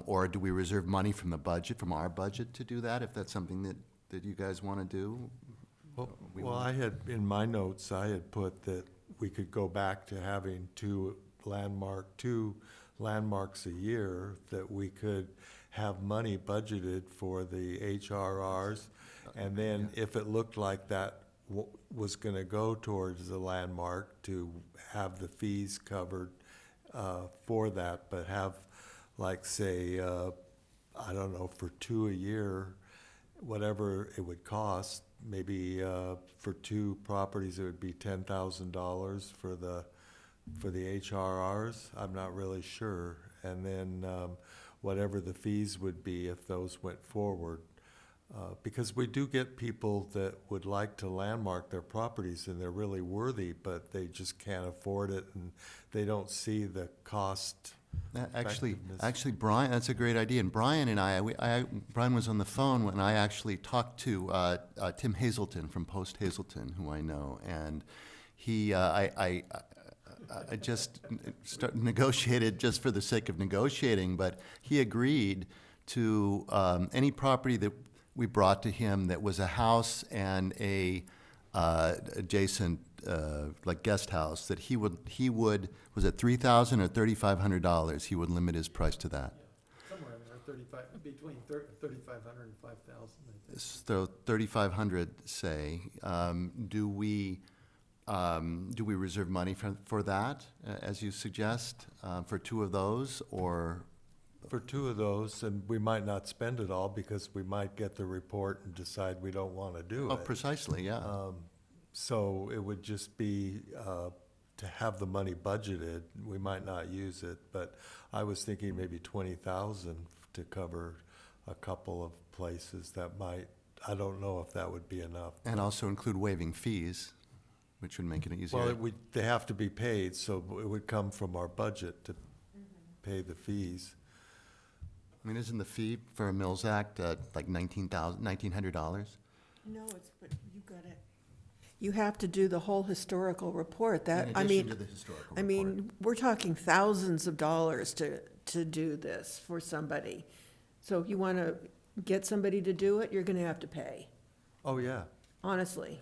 Or do we reserve money from the budget, from our budget to do that, if that's something that you guys want to do? Well, I had, in my notes, I had put that we could go back to having two landmarks a year, that we could have money budgeted for the HRRs. And then if it looked like that was gonna go towards the landmark, to have the fees covered for that, but have, like, say, I don't know, for two a year, whatever it would cost, maybe for two properties, it would be $10,000 for the HRRs. I'm not really sure. And then whatever the fees would be if those went forward. Because we do get people that would like to landmark their properties and they're really worthy, but they just can't afford it and they don't see the cost. Actually, Brian, that's a great idea. And Brian and Brian was on the phone when I actually talked to Tim Hazelton from Post Hazelton, who I know, and he, I just negotiated just for the sake of negotiating, but he agreed to any property that we brought to him that was a house and a adjacent like guest house, that he would was it $3,000 or $3,500? He would limit his price to that. Somewhere in there, between 3,500 and 5,000. So 3,500, say. Do we reserve money for that, as you suggest, for two of those, or? For two of those, and we might not spend it all because we might get the report and decide we don't want to do it. Oh, precisely, yeah. So it would just be to have the money budgeted. We might not use it, but I was thinking maybe 20,000 to cover a couple of places that might, I don't know if that would be enough. And also include waiving fees, which would make it easier. Well, they have to be paid, so it would come from our budget to pay the fees. I mean, isn't the fee for a Mills Act like $1,900? No, but you got it. You have to do the whole historical report. That, In I addition mean, to the historical I mean, we're talking thousands of dollars to do this for somebody. So if you want to get somebody to do it, you're going to have to pay, Oh, yeah. honestly.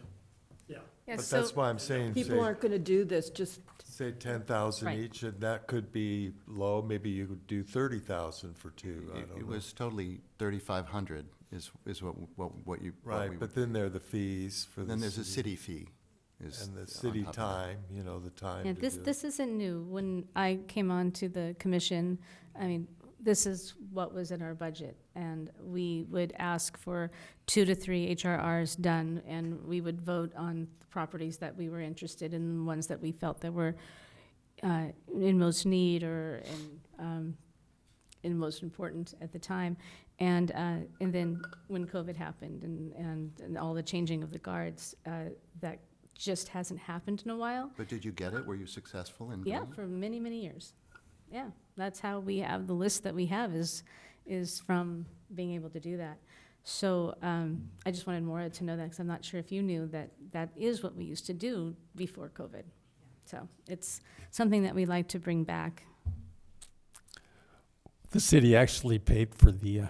Yeah. Yeah, But so, that's why I'm saying, People aren't going to do this just, say 10,000 Right. each, and that could be low. Maybe you could do 30,000 for two. I don't It know. was totally 3,500 is what you. what Right, we- but then there are the fees for the Then there's a city fee. is And the on city top of that. time, the time yeah, to this, do it. this isn't new. When I came on to the commission, I mean, this is what was in our budget. And we would ask for 2 to 3 HRRs done, and we would vote on the properties that we were interested in, ones that we felt that were in most need or in most important at the time. And then when COVID happened and all the changing of the guards, that just hasn't happened in a while. But did you get it? Were you successful in Yeah, doing it? for many, many years. Yeah, that's how we have, the list that we have is from being able to do that. So I just wanted Maura to know that, because I'm not sure if you knew that that is what we used to do before COVID. So it's something that we like to bring back. The city actually paid for the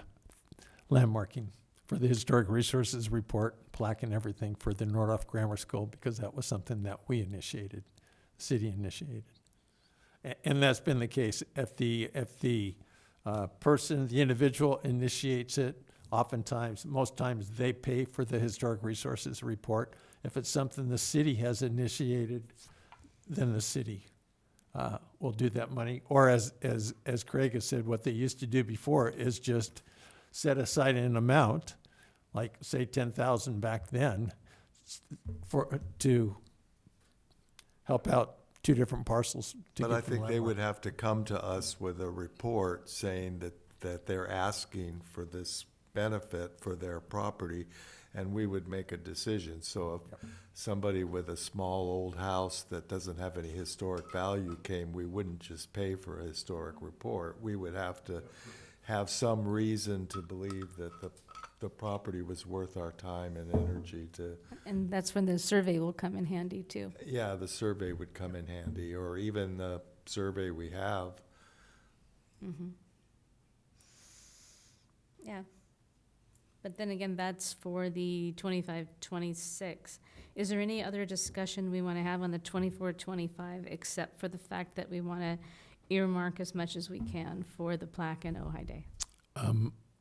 landmarking, for the historic resources report, plaque and everything for the Nordhoff Grammar School, because that was something that we initiated, the city initiated. And that's been the case. If the person, the individual initiates it, oftentimes, most times they pay for the historic resources report. If it's something the city has initiated, then the city will do that money. Or as Craig has said, what they used to do before is just set aside an amount, like say 10,000 back then, to help out two different parcels. But I think they would have to come to us with a report saying that they're asking for this benefit for their property, and we would make a decision. So if somebody with a small old house that doesn't have any historic value came, we wouldn't just pay for a historic report. We would have to have some reason to believe that the property was worth our time and energy to. And that's when the survey will come in handy too. Yeah, the survey would come in handy, or even the survey we have. Yeah. But then again, that's for the 25, 26. Is there any other discussion we want to have on the 24, 25, except for the fact that we want to earmark as much as we can for the plaque and Ojai Day?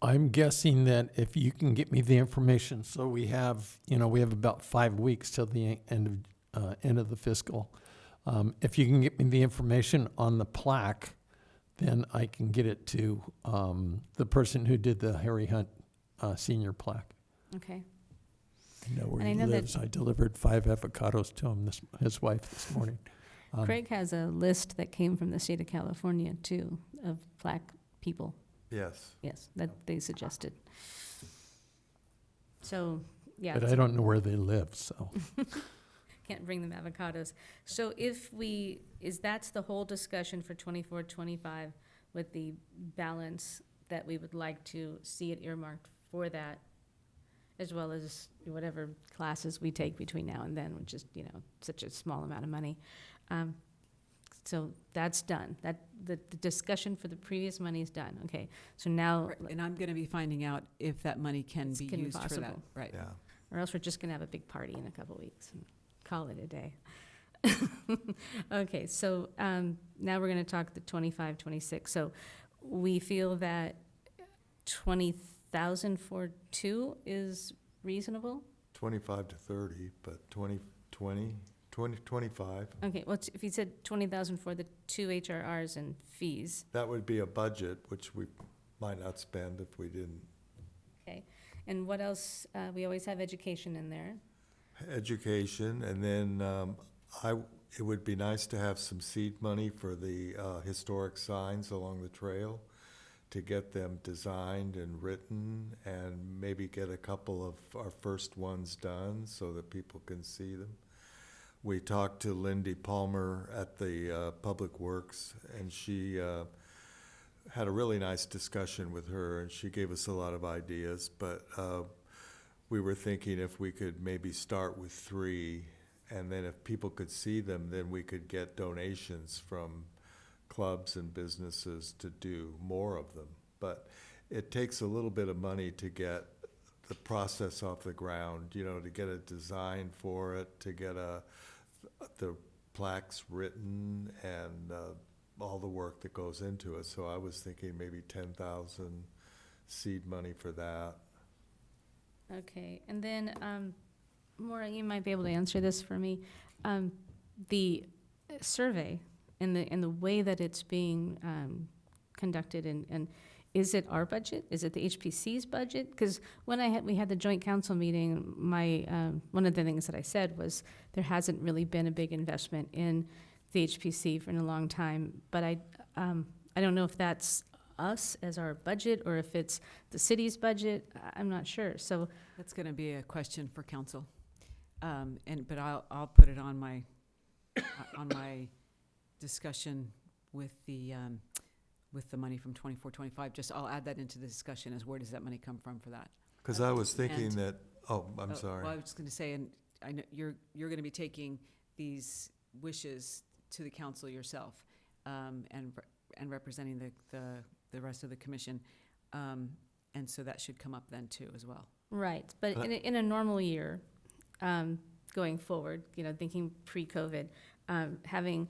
I'm guessing that if you can get me the information, so we have about 5 weeks till the end of the fiscal. If you can get me the information on the plaque, then I can get it to the person who did the Harry Hunt senior plaque. Okay. I know where And I he know that- lives. I delivered 5 avocados to him, his wife, this morning. Craig has a list that came from the state of California, too, of plaque people. Yes. Yes, that they suggested. So, yeah. But I don't know where they live, so. Can't bring them avocados. So that's the whole discussion for 24, 25, with the balance that we would like to see it earmarked for that, as well as whatever classes we take between now and then, which is, such a small amount of money. So that's done. The discussion for the previous money is done. Okay, so now, And I'm going to be finding out if that money can It's be can be used for that. possible. Right. Yeah. or else we're just gonna have a big party in a couple weeks and call it a day. Okay, so now we're gonna talk the 25, 26. So we feel that 20,000 for 2 is reasonable? 25 to 30, but 25, Okay, well, if you said 20,000 for the 2 HRRs and fees, that would be a budget, which we might not spend if we didn't. okay. And what else? We always have education in there. Education, and then it would be nice to have some seed money for the historic signs along the trail, to get them designed and written, and maybe get a couple of our first ones done so that people can see them. We talked to Lindy Palmer at the Public Works, and she had a really nice discussion with her, and she gave us a lot of ideas, but we were thinking if we could maybe start with 3, and then if people could see them, then we could get donations from clubs and businesses to do more of them. But it takes a little bit of money to get the process off the ground, to get a design for it, to get the plaques written, and all the work that goes into it. So I was thinking maybe 10,000 seed money for that. Okay, and then, Maura, you might be able to answer this for me. The survey and the way that it's being conducted, and is it our budget? Is it the HPC's budget? Because when we had the joint council meeting, one of the things that I said was there hasn't really been a big investment in the HPC for a long time, but I don't know if that's us as our budget or if it's the city's budget. I'm not sure. So That's going to be a question for council. But I'll put it on my discussion with the money from 24, 25. I'll add that into the discussion as where does that money come from for that? Because I was thinking And- that, I'm sorry. Well, I was just going to say, and I know you're going to be taking these wishes to the council yourself, and representing the rest of the commission, and so that should come up then too as well. right, but in a normal year, going forward, thinking pre-COVID, having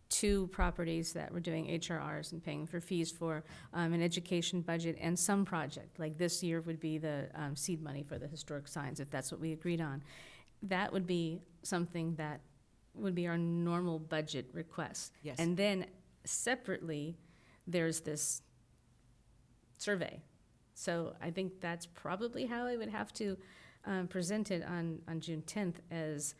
2 properties that we're doing HRRs and paying for fees for, an education budget and some project, like this year would be the seed money for the historic signs, if that's what we agreed on. That would be something that would be our normal budget request. Yes. And then separately, there's this survey. So I think that's probably how I would have to present it on June 10th, as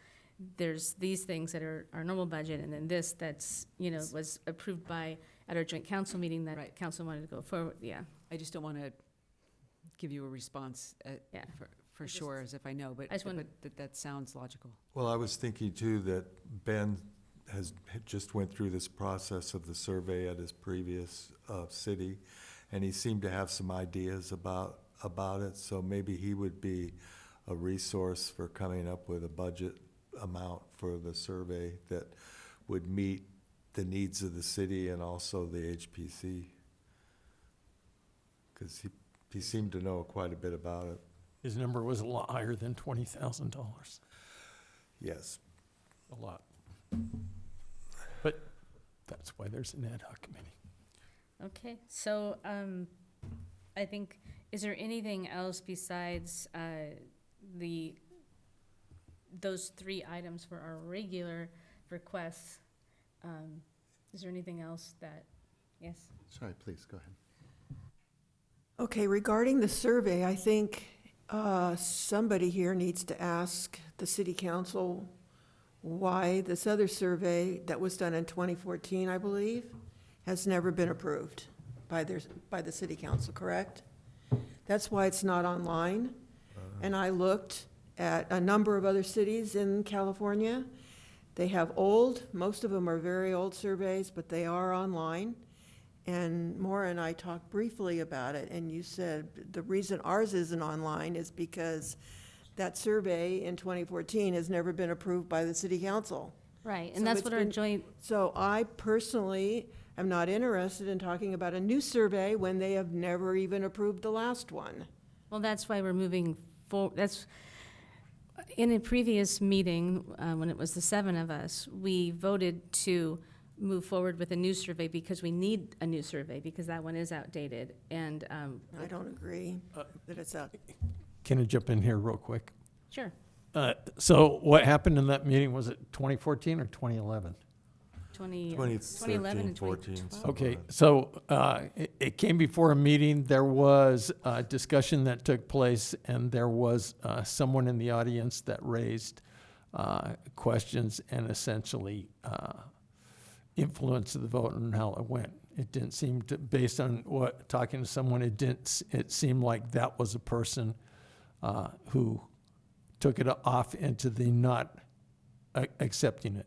there's these things that are our normal budget, and then this that's, was approved at our joint council meeting that Right. council wanted to go forward, yeah. I just don't want to give you a response Yeah. for sure, as if I know, but I just wanna- that sounds logical. Well, I was thinking too that Ben had just went through this process of the survey at his previous city, and he seemed to have some ideas about it, so maybe he would be a resource for coming up with a budget amount for the survey that would meet the needs of the city and also the HPC. Because he seemed to know quite a bit about it. His number was a lot higher than $20,000. Yes. A lot. But that's why there's an ad hoc committee. Okay, so I think, is there anything else besides those 3 items for our regular requests? Is there anything else that, yes? Sorry, please, go ahead. Okay, regarding the survey, I think somebody here needs to ask the city council why this other survey that was done in 2014, I believe, has never been approved by the city council, correct? That's why it's not online. And I looked at a number of other cities in California. They have most of them are very old surveys, but they are online. And Maura and I talked briefly about it, and you said the reason ours isn't online is because that survey in 2014 has never been approved by the city council. Right, So and that's it's what our been- joint, So I personally am not interested in talking about a new survey when they have never even approved the last one. well, that's why we're moving forward. That's, in a previous meeting, when it was the 7 of us, we voted to move forward with a new survey because we need a new survey, because that one is outdated. And, I don't agree that it's out. Can I jump in here real quick? sure, So what happened in that meeting, was it 2014 or 2011? 2011 and 14. 2012. Okay, so it came before a meeting, there was a discussion that took place, and there was someone in the audience that raised questions and essentially influenced the vote and how it went. It didn't seem to, based on talking to someone, it seemed like that was a person who took it off into the not accepting it.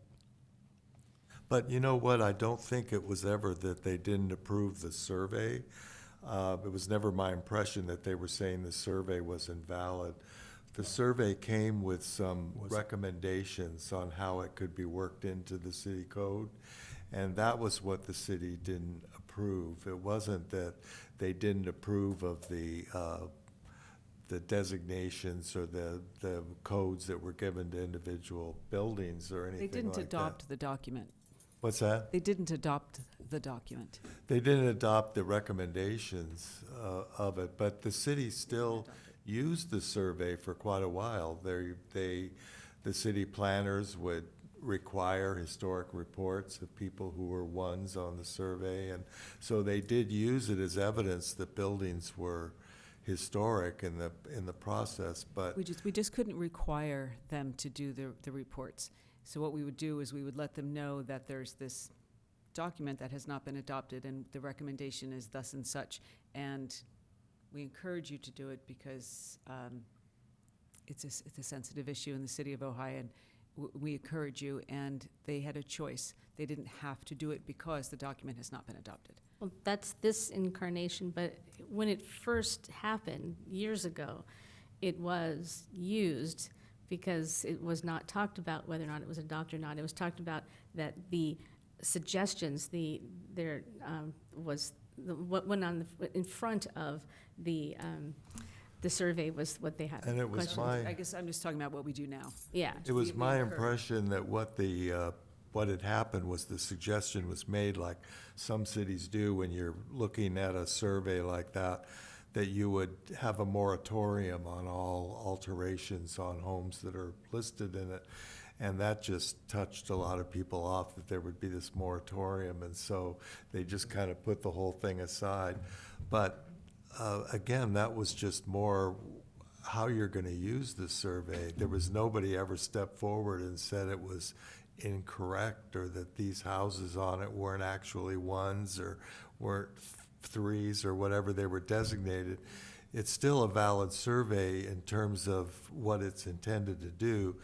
But you know what? I don't think it was ever that they didn't approve the survey. It was never my impression that they were saying the survey was invalid. The survey came with some recommendations on how it could be worked into the city code, and that was what the city didn't approve. It wasn't that they didn't approve of the designations or the codes that were given to individual buildings or anything like They that. didn't adopt the document. What's that? They didn't adopt the document. They didn't adopt the recommendations of it, but the city still used the survey for quite a while. The city planners would require historic reports of people who were ones on the survey, and so they did use it as evidence that buildings were historic in the process, but We just couldn't require them to do the reports. So what we would do is we would let them know that there's this document that has not been adopted, and the recommendation is thus and such. And we encourage you to do it because it's a sensitive issue in the city of Ojai, and we encourage you, and they had a choice. They didn't have to do it because the document has not been adopted. Well, that's this incarnation, but when it first happened years ago, it was used because it was not talked about whether or not it was adopted or not. It was talked about that the suggestions, what went on in front of the survey was what they had. and it was questions. I guess I'm just talking about what we do now. Yeah, it was we my encourage. impression that what had happened was the suggestion was made, like some cities do when you're looking at a survey like that you would have a moratorium on all alterations on homes that are listed in it. And that just touched a lot of people off, that there would be this moratorium, and so they just kind of put the whole thing aside. But again, that was just more how you're going to use the survey. There was nobody ever stepped forward and said it was incorrect, or that these houses on it weren't actually ones or weren't threes or whatever they were designated. It's still a valid survey in terms of what it's intended to do.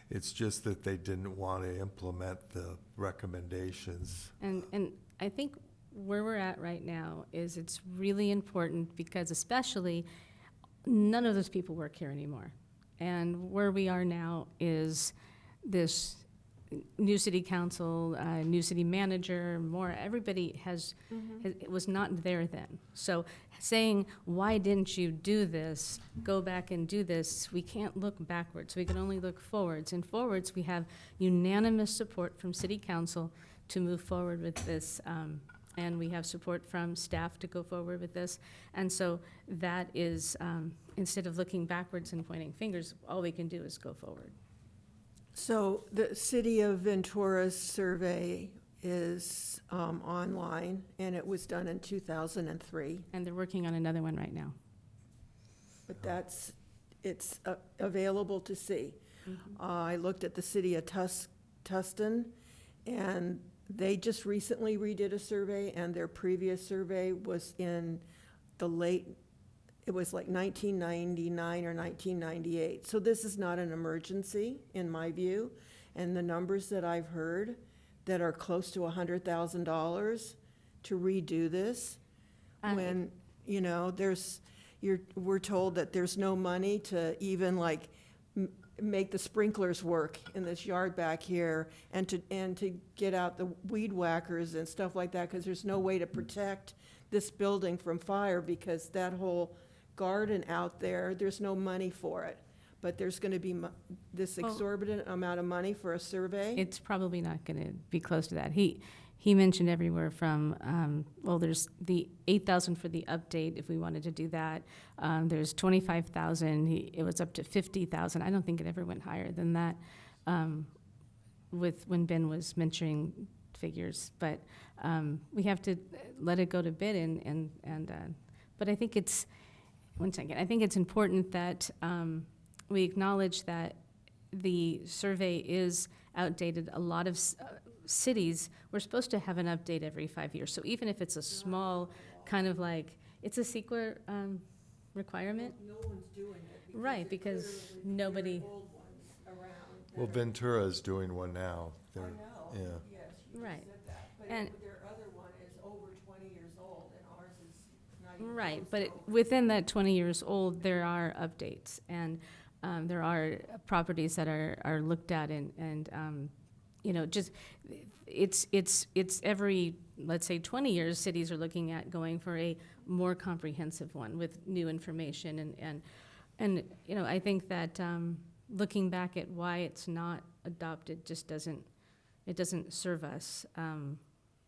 It's just that they didn't want to implement the recommendations. and I think where we're at right now is it's really important because especially none of those people work here anymore. And where we are now is this new city council, new city manager, more, everybody it was not there then. So saying, why didn't you do this, go back and do this, we can't look backwards, we can only look forwards. And forwards, we have unanimous support from city council to move forward with this, and we have support from staff to go forward with this. And so that is, instead of looking backwards and pointing fingers, all we can do is go forward. So the City of Ventura's survey is online, and it was done in 2003. And they're working on another one right now. But it's available to see. I looked at the City of Tustin, and they just recently redid a survey, and their previous survey was in it was like 1999 or 1998. So this is not an emergency, in my view. And the numbers that I've heard that are close to $100,000 to redo this, when, you know, we're told that there's no money to even like make the sprinklers work in this yard back here, and to get out the weed whackers and stuff like that, because there's no way to protect this building from fire, because that whole garden out there, there's no money for it. But there's going to be this exorbitant amount of money for a survey. It's probably not going to be close to that. He mentioned everywhere from, there's the 8,000 for the update if we wanted to do that. There's 25,000. It was up to 50,000. I don't think it ever went higher than that when Ben was mentioning figures. But we have to let it go to bid, but I think it's, one second, I think it's important that we acknowledge that the survey is outdated. A lot of cities, we're supposed to have an update every 5 years. So even if it's a small kind of like, it's a CEQA requirement. No one's doing it. Right, because nobody, Well, Ventura is doing one now. I They're- know, Yeah. yes, you Right. just said that. But And- their other one is over 20 years old, and ours is not even right, close but to over. within that 20 years old, there are updates. And there are properties that are looked at and you know, just, it's every, let's say 20 years, cities are looking at going for a more comprehensive one with new information and you know, I think that looking back at why it's not adopted just doesn't serve us,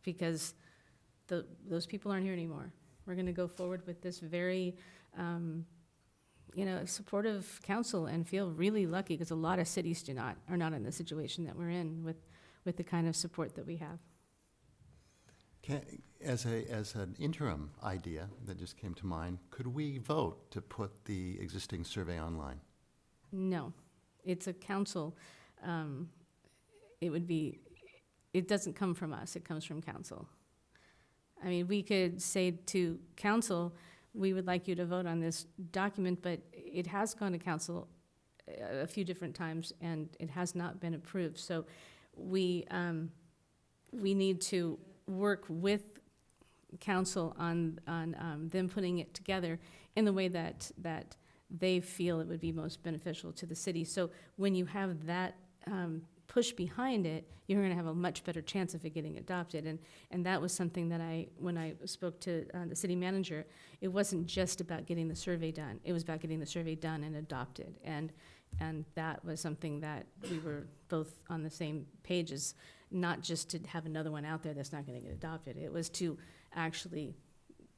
because those people aren't here anymore. We're gonna go forward with this very, you know, supportive council and feel really lucky, because a lot of cities are not in the situation that we're in with the kind of support that we have. As an interim idea that just came to mind, could we vote to put the existing survey online? No, it's a council. It doesn't come from us, it comes from council. I mean, we could say to council, we would like you to vote on this document, but it has gone to council a few different times and it has not been approved. So we need to work with council on them putting it together in the way that they feel it would be most beneficial to the city. So when you have that push behind it, you're going to have a much better chance of it getting adopted. And that was something that when I spoke to the city manager, it wasn't just about getting the survey done. It was about getting the survey done and adopted. And that was something that we were both on the same page as, not just to have another one out there that's not going to get adopted. It was to actually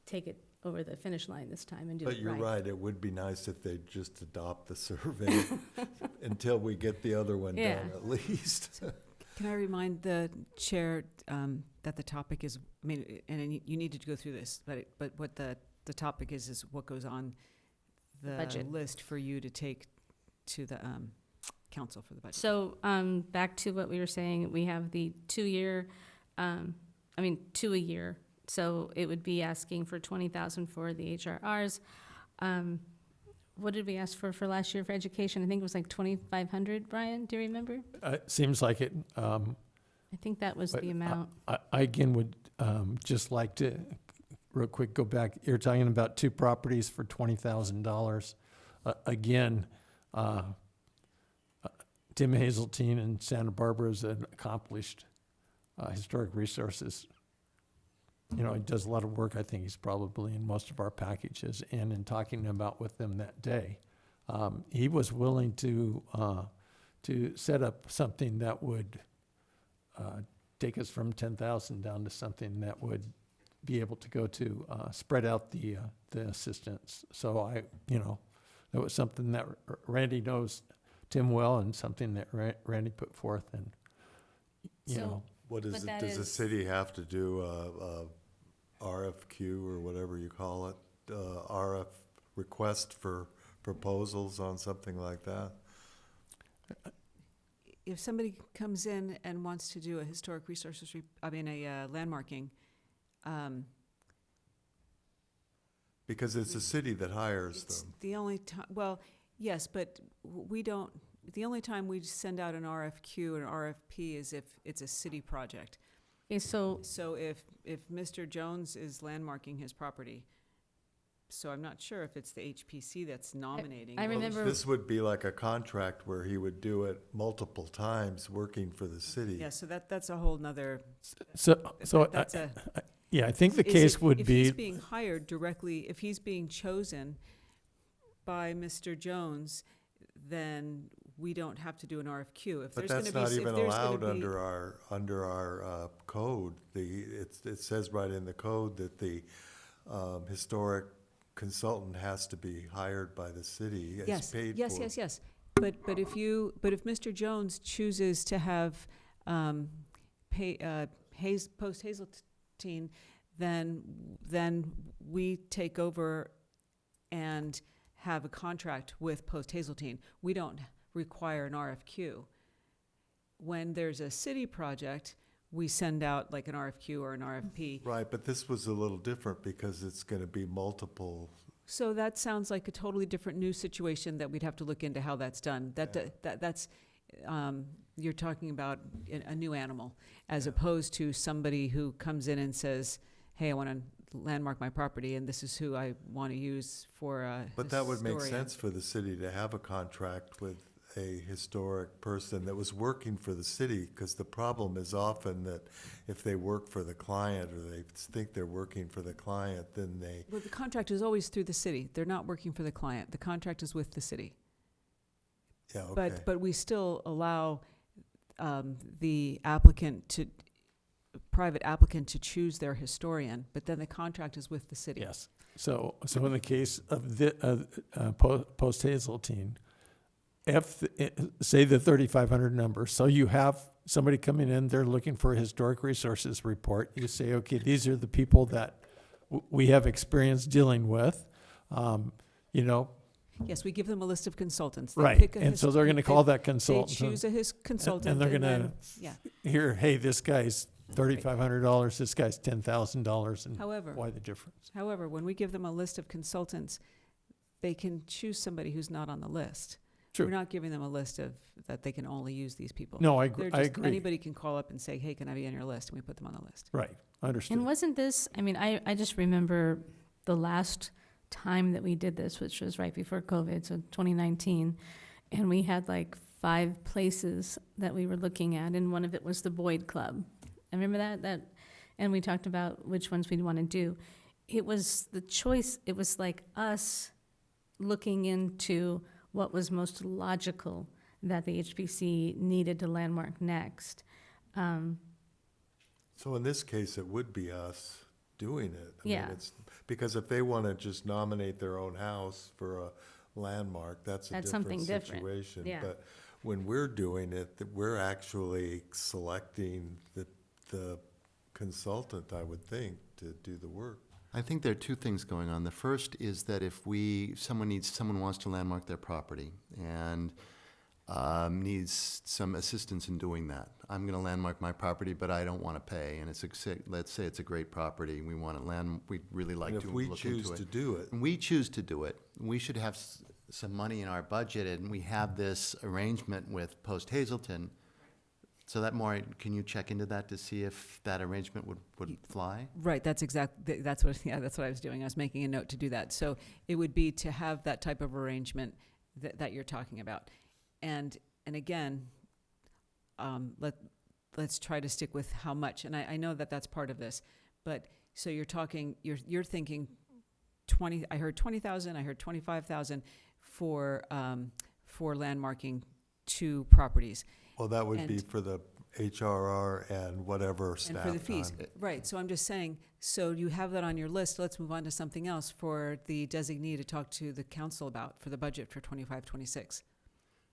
take it over the finish line this time and do it right. But you're right, it would be nice if they'd just adopt the survey until we get the other one Yeah. done at least. Can I remind the chair that the topic is, I mean, and you needed to go through this, but what the topic is what goes on the Budget. list for you to take to the council for the budget. So back to what we were saying, we have the 2 year, 2 a year. So it would be asking for 20,000 for the HRRs. What did we ask for last year for education? I think it was like 2,500, Brian, do you remember? Seems like it. I think that was But the amount. I again would just like to, real quick, go back. You're talking about 2 properties for $20,000. Again, Tim Hazeltine in Santa Barbara is an accomplished historic resources. You know, he does a lot of work. I think he's probably in most of our packages. And in talking about with them that day, he was willing to set up something that would take us from 10,000 down to something that would be able to go to spread out the assistance. So that was something that Randy knows Tim well, and something that Randy put forth, and you So- know. What is But it, that does the is- city have to do a RFQ or whatever you call it? RF, request for proposals on something like that? If somebody comes in and wants to do a historic resources, a landmarking, Because it's the city that hires it's them. the only time, well, yes, but we don't, the only time we send out an RFQ or an RFP is if it's a city project. Okay, so So if Mr. Jones is landmarking his property, so I'm not sure if it's the HPC that's nominating. I Well, remember- This would be like a contract where he would do it multiple times, working for the city. Yeah, so that's a whole nother, So that's a. yeah, I think the is case if- would If be, he's being hired directly, if he's being chosen by Mr. Jones, then we don't have to do an RFQ. If But there's gonna that's be, not if even there's gonna allowed be- under our code. It says right in the code that the historic consultant has to be hired by the city. It's Yes, paid yes, for. yes. But if Mr. Jones chooses to have, post Hazeltine, then we take over and have a contract with post Hazeltine. We don't require an RFQ. When there's a city project, we send out like an RFQ or an RFP. Right, but this was a little different because it's gonna be multiple. So that sounds like a totally different new situation that we'd have to look into how that's done. That's, you're talking about a new animal, as opposed to somebody who comes in and says, hey, I want to landmark my property, and this is who I want to use for a But that would make historian. sense for the city to have a contract with a historic person that was working for the city, because the problem is often that if they work for the client, or they think they're working for the client, then they, Well, the contract is always through the city. They're not working for the client. The contract is with the city. yeah, okay. But we still allow the private applicant to choose their historian, but then the contract is with the city. yes. So in the case of post Hazeltine, say the 3,500 number, so you have somebody coming in, they're looking for a historic resources report. You say, okay, these are the people that we have experience dealing with, Yes, we give them a list of consultants. They right. pick a And so they're going to call that They consultant. choose a consultant. And they're going then- to Yeah. hear, hey, this guy's $3,500, this guy's $10,000, and However, why the difference? when we give them a list of consultants, they can choose somebody who's not on the list. True. We're not giving them a list of, that they can only use these people. No, I They're agree. Anybody can call up and say, hey, can I be on your list? And we put them on the list. Right, understood. And wasn't this, I mean, I just remember the last time that we did this, which was right before COVID, so 2019, and we had like 5 places that we were looking at, and one of it was the Boyd Club. I remember that, and we talked about which ones we'd want to do. It was the choice, it was like us looking into what was most logical that the HPC needed to landmark next. So in this case, it would be us doing it. I mean, Yeah. it's because if they want to just nominate their own house for a landmark, that's a That's different something different, situation. yeah. But when we're doing it, that we're actually selecting the consultant, I would think, to do the work. I think there are two things going on. The first is that if someone wants to landmark their property and needs some assistance in doing that. I'm going to landmark my property, but I don't want to pay, and let's say it's a great property, we want to we'd really like And to if we look into choose it. to do it, And we choose to do it, we should have some money in our budget, and we have this arrangement with Post Hazelton. So that, Maureen, can you check into that to see if that arrangement would fly? Right, that's what I was doing. I was making a note to do that. So it would be to have that type of arrangement that you're talking about. And and again, let's try to stick with how much, and I know that that's part of this, but, so you're talking, you're thinking 20, I heard 20,000, I heard 25,000 for landmarking 2 properties. Well, that would be And- for the HRR and whatever staff And for the fees, time. right, so I'm just saying, so you have that on your list, let's move on to something else for the designee to talk to the council about for the budget for 25-26.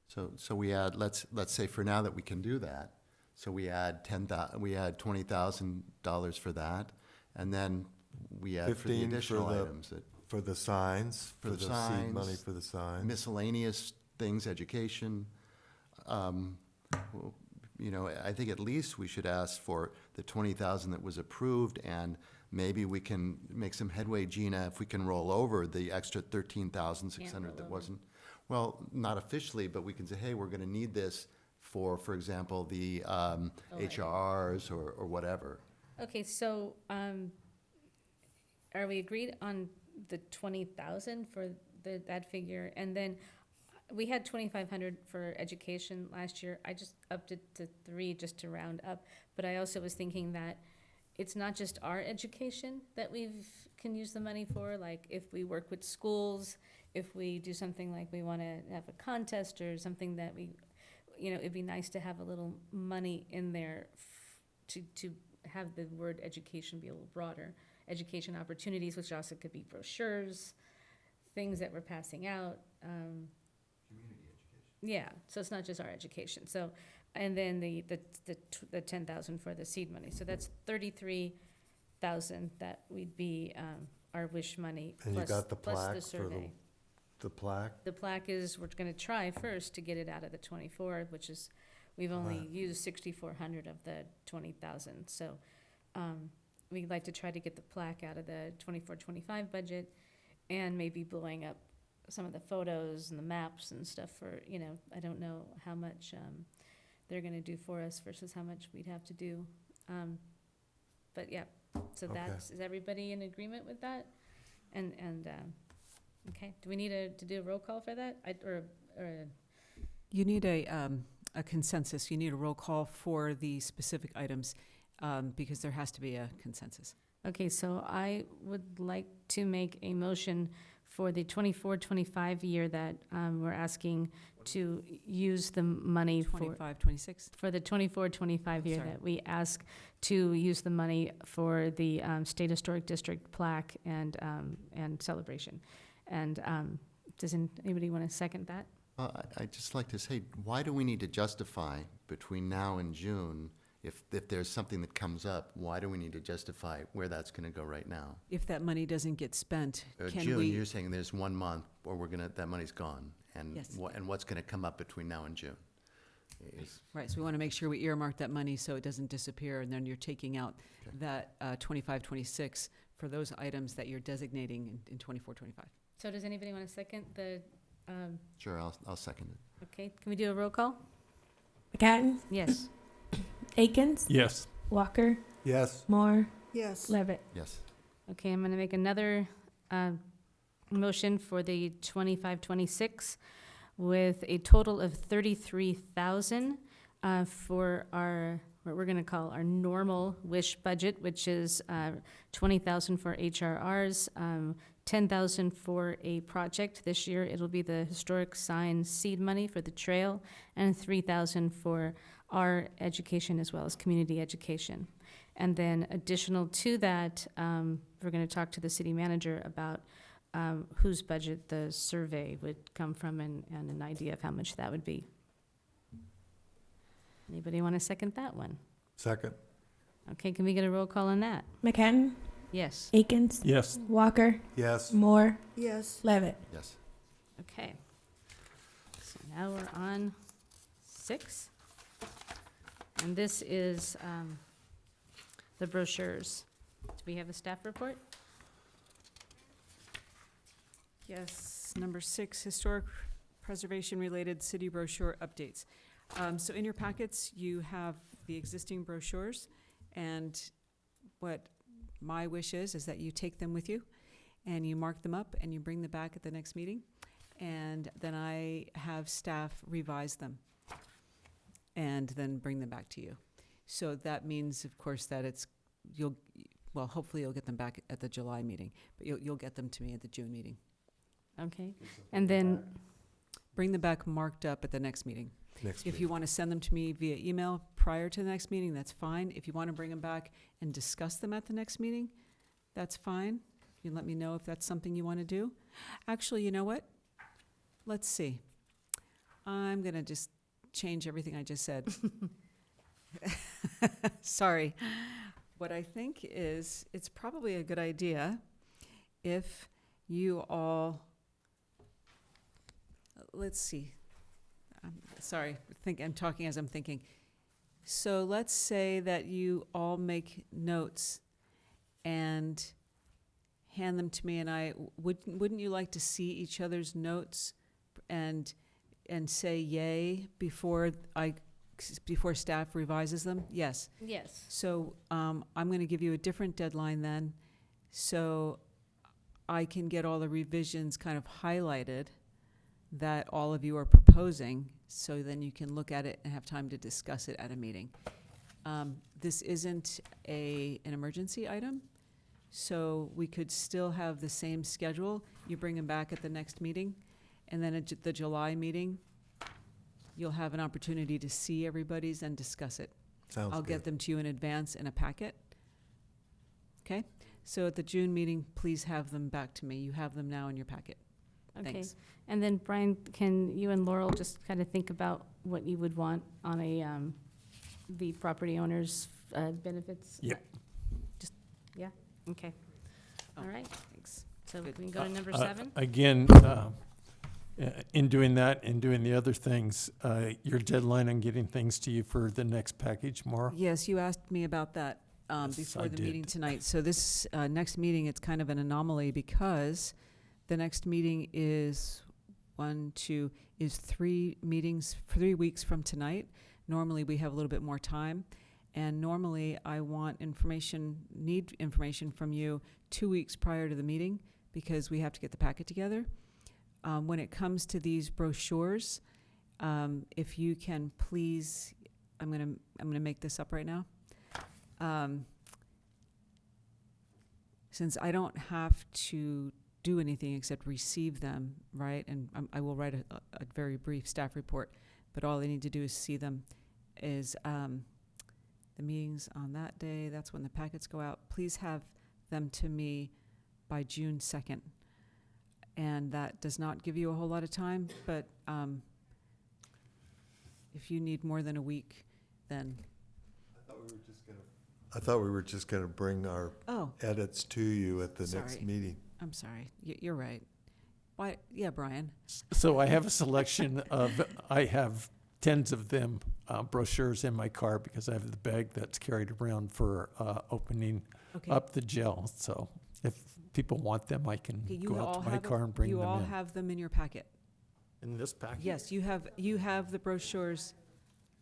So we add, let's say for now that we can do that, so we add $20,000 for that, and then we add for the 15 for additional the- items that For the signs, For for the the seed money signs, for the signs. miscellaneous things, education. Well, you know, I think at least we should ask for the 20,000 that was approved, and maybe we can make some headway, Gina, if we can roll over the extra 13,600 that roll over. wasn't. Well, not officially, but we can say, hey, we're gonna need this for example, the HRRs or whatever. Okay, so, are we agreed on the 20,000 for that figure? And then we had 2,500 for education last year. I just upped it to 3 just to round up. But I also was thinking that it's not just our education that can use the money for. Like if we work with schools, if we do something like we want to have a contest or something that it'd be nice to have a little money in there to have the word education be a little broader. Education opportunities, which also could be brochures, things that we're passing out. Community education. Yeah, so it's not just our education. So, and then the 10,000 for the seed money. So that's 33,000 that would be our wish money And you got the plus plaque the for survey. the plaque? The plaque is, we're gonna try first to get it out of the 24, which is, we've only Right. used 6,400 of the 20,000. So, we'd like to try to get the plaque out of the 24-25 budget and maybe blowing up some of the photos and the maps and stuff for, I don't know how much, they're gonna do for us versus how much we'd have to do. But yeah, so Okay. is everybody in agreement with that? Okay, do we need to do a roll call for that? You need a consensus, you need a roll call for the specific items, because there has to be a consensus. Okay, so I would like to make a motion for the 24-25 year that we're asking to use the money for 25-26. the 24-25 year Sorry. that we ask to use the money for the State Historic District plaque and celebration. And does anybody want to second that? I'd just like to say, why do we need to justify between now and June, if there's something that comes up, why do we need to justify where that's gonna go right now? If that money doesn't get spent, can June, we? you're saying there's 1 month, or that money's gone, and Yes. and what's gonna come up between now and June? Right, so we want to make sure we earmark that money so it doesn't disappear, and then you're taking out Okay. that 25-26 for those items that you're designating in 24-25. So does anybody want to second the, Sure, I'll second it. okay, can we do a roll call? McCatton, Yes. Akins, Yes. Walker, Yes. Moore, Yes. Levitt. Yes. Okay, I'm going to make another motion for the 25-26 with a total of 33,000 for what we're going to call our normal wish budget, which is 20,000 for HRRs, 10,000 for a project. This year, it'll be the historic sign seed money for the trail, and 3,000 for our education as well as community education. And then additional to that, we're going to talk to the city manager about whose budget the survey would come from and an idea of how much that would be. Anybody want to second that one? Second? Okay, can we get a roll call on that? McCatton, Yes. Akins, Yes. Walker, Yes. Moore, Yes. Levitt. Yes. Okay. So now we're on 6. And this is the brochures. Do we have a staff report? Yes, number 6, historic preservation-related city brochure updates. So in your packets, you have the existing brochures, and what my wish is that you take them with you, and you mark them up, and you bring them back at the next meeting, and then I have staff revise them and then bring them back to you. So that means, of course, that hopefully you'll get them back at the July meeting, but you'll get them to me at the June meeting. Okay, and then, Bring them back marked up at the next meeting. Next If you want to send them to me via email prior to the next meeting, that's fine. If you want to bring them back and discuss them at the next meeting, that's fine. You can let me know if that's something you want to do. Actually, you know what? Let's see. I'm going to just change everything I just said. Sorry. What I think is it's probably a good idea if you all, let's see. I'm sorry, I'm talking as I'm thinking. So let's say that you all make notes and hand them to me, and wouldn't you like to see each other's notes and say yay before staff revises them? Yes. yes. So I'm going to give you a different deadline then, so I can get all the revisions kind of highlighted that all of you are proposing, so then you can look at it and have time to discuss it at a meeting. This isn't an emergency item, so we could still have the same schedule. You bring them back at the next meeting, and then at the July meeting, you'll have an opportunity to see everybody's and discuss it. Sounds I'll good. get them to you in advance in a packet. Okay? So at the June meeting, please have them back to me. You have them now in your packet. Okay, Thanks. and then Brian, can you and Laurel just kind of think about what you would want on the property owner's benefits? Yep. Just, yeah, okay. Oh, All right, Thanks. so we Good. can go to number 7? Again, in doing that and doing the other things, your deadline on getting things to you for the next package, Maura? Yes, you asked me about that Yes, before I the meeting did. tonight. So this next meeting, it's kind of an anomaly because the next meeting is 3 weeks from tonight. Normally, we have a little bit more time. And normally, I need information from you 2 weeks prior to the meeting because we have to get the packet together. When it comes to these brochures, if you can please, I'm gonna make this up right now. Since I don't have to do anything except receive them, right? And I will write a very brief staff report, but all I need to do is see them. Is the meetings on that day, that's when the packets go out. Please have them to me by June 2nd. And that does not give you a whole lot of time, but if you need more than a week, then. I thought we were just gonna bring our Oh, edits to you at the next Sorry. meeting. I'm sorry. You're right. Why? Yeah, Brian. So I have a selection I have tens of them, brochures in my car because I have the bag that's carried around for opening Okay. up the gel. So if people want them, I can Okay, you go all out to my have car and bring you them all in. have them in your packet. In this package? Yes, you have the brochures.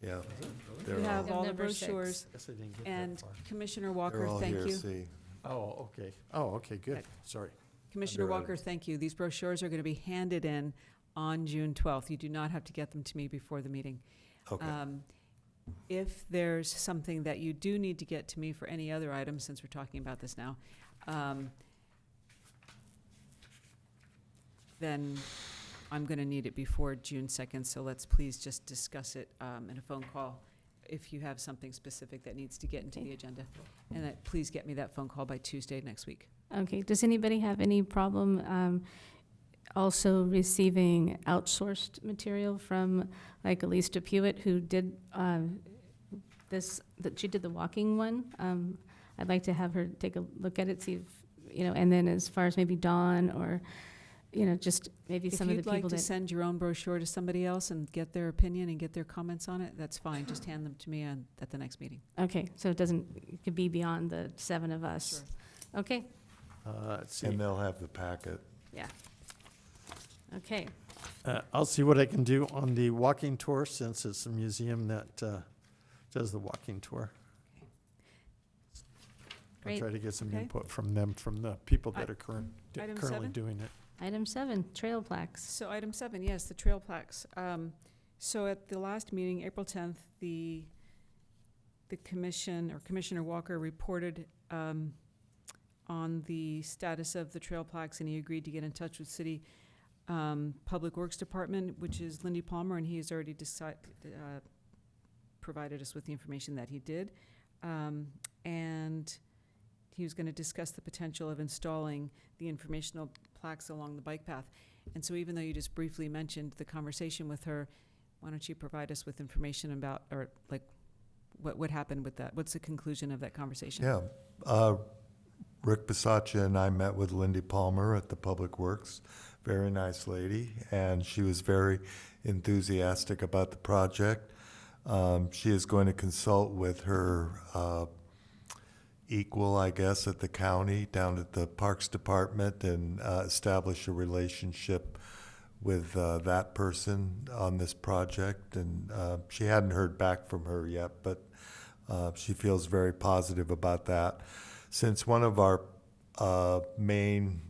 Yeah. You They're all, have all the Number 6. brochures. Guess I didn't get that And far. Commissioner Walker, they're all thank here, you. see. Oh, okay. Oh, okay, good. Okay. Sorry. Commissioner Under Walker, items. thank you. These brochures are going to be handed in on June 12th. You do not have to get them to me before the meeting. Okay. If there's something that you do need to get to me for any other items, since we're talking about this now, then I'm going to need it before June 2nd, so let's please just discuss it in a phone call if you have something specific that needs to get into Okay. the agenda. And that, please get me that phone call by Tuesday next week. Okay, does anybody have any problem also receiving outsourced material from, like, Elise DePewitt, who did she did the walking one? I'd like to have her take a look at it, see if, and then as far as maybe Dawn or, just maybe If some of the you'd like people to that. send your own brochure to somebody else and get their opinion and get their comments on it, that's fine. Just hand them to me at the next meeting. Okay, so it could be beyond the 7 of us. Okay, Let's see. And they'll have the packet. yeah. Okay, I'll see what I can do on the walking tour, since it's a museum that does the walking tour. I'll Great. try to get some Okay. input from them, from the people that I- are Item currently 7? doing it. item 7, trail plaques. So item 7, yes, the trail plaques. So at the last meeting, April 10th, the commission, or Commissioner Walker, reported on the status of the trail plaques, and he agreed to get in touch with City Public Works Department, which is Lindy Palmer, and he has already provided us with the information that he did. And he was going to discuss the potential of installing the informational plaques along the bike path. And so even though you just briefly mentioned the conversation with her, why don't you provide us with information about, or like, what happened with that? What's the conclusion of that conversation? Yeah. Rick Bisaccia and I met with Lindy Palmer at the Public Works. Very nice lady, and she was very enthusiastic about the project. She is going to consult with her equal, I guess, at the county, down at the Parks Department, and establish a relationship with that person on this project. And she hadn't heard back from her yet, but she feels very positive about that. Since one of our main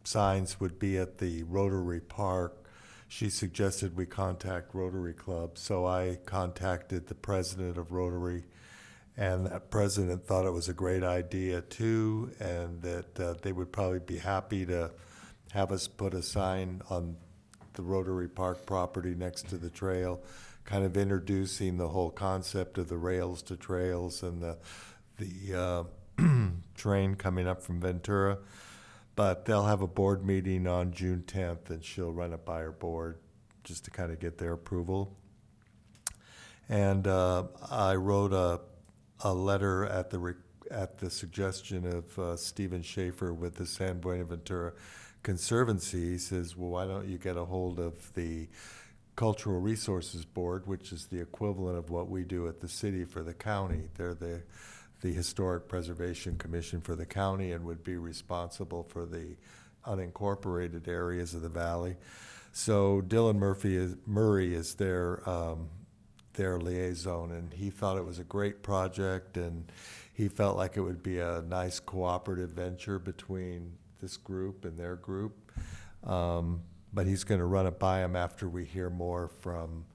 signs would be at the Rotary Park, she suggested we contact Rotary Club. So I contacted the president of Rotary, and that president thought it was a great idea too, and that they would probably be happy to have us put a sign on the Rotary Park property next to the trail, kind of introducing the whole concept of the rails to trails and the train coming up from Ventura. But they'll have a board meeting on June 10th, and she'll run it by her board just to kind of get their approval. And I wrote a letter at the suggestion of Stephen Schaefer with the San Buenaventura Conservancy. He says, well, why don't you get a hold of the Cultural Resources Board, which is the equivalent of what we do at the city for the county. They're the Historic Preservation Commission for the county and would be responsible for the unincorporated areas of the valley. So Dylan Murray is their liaison, and he thought it was a great project, and he felt like it would be a nice cooperative venture between this group and their group. But he's going to run it by him after we hear more from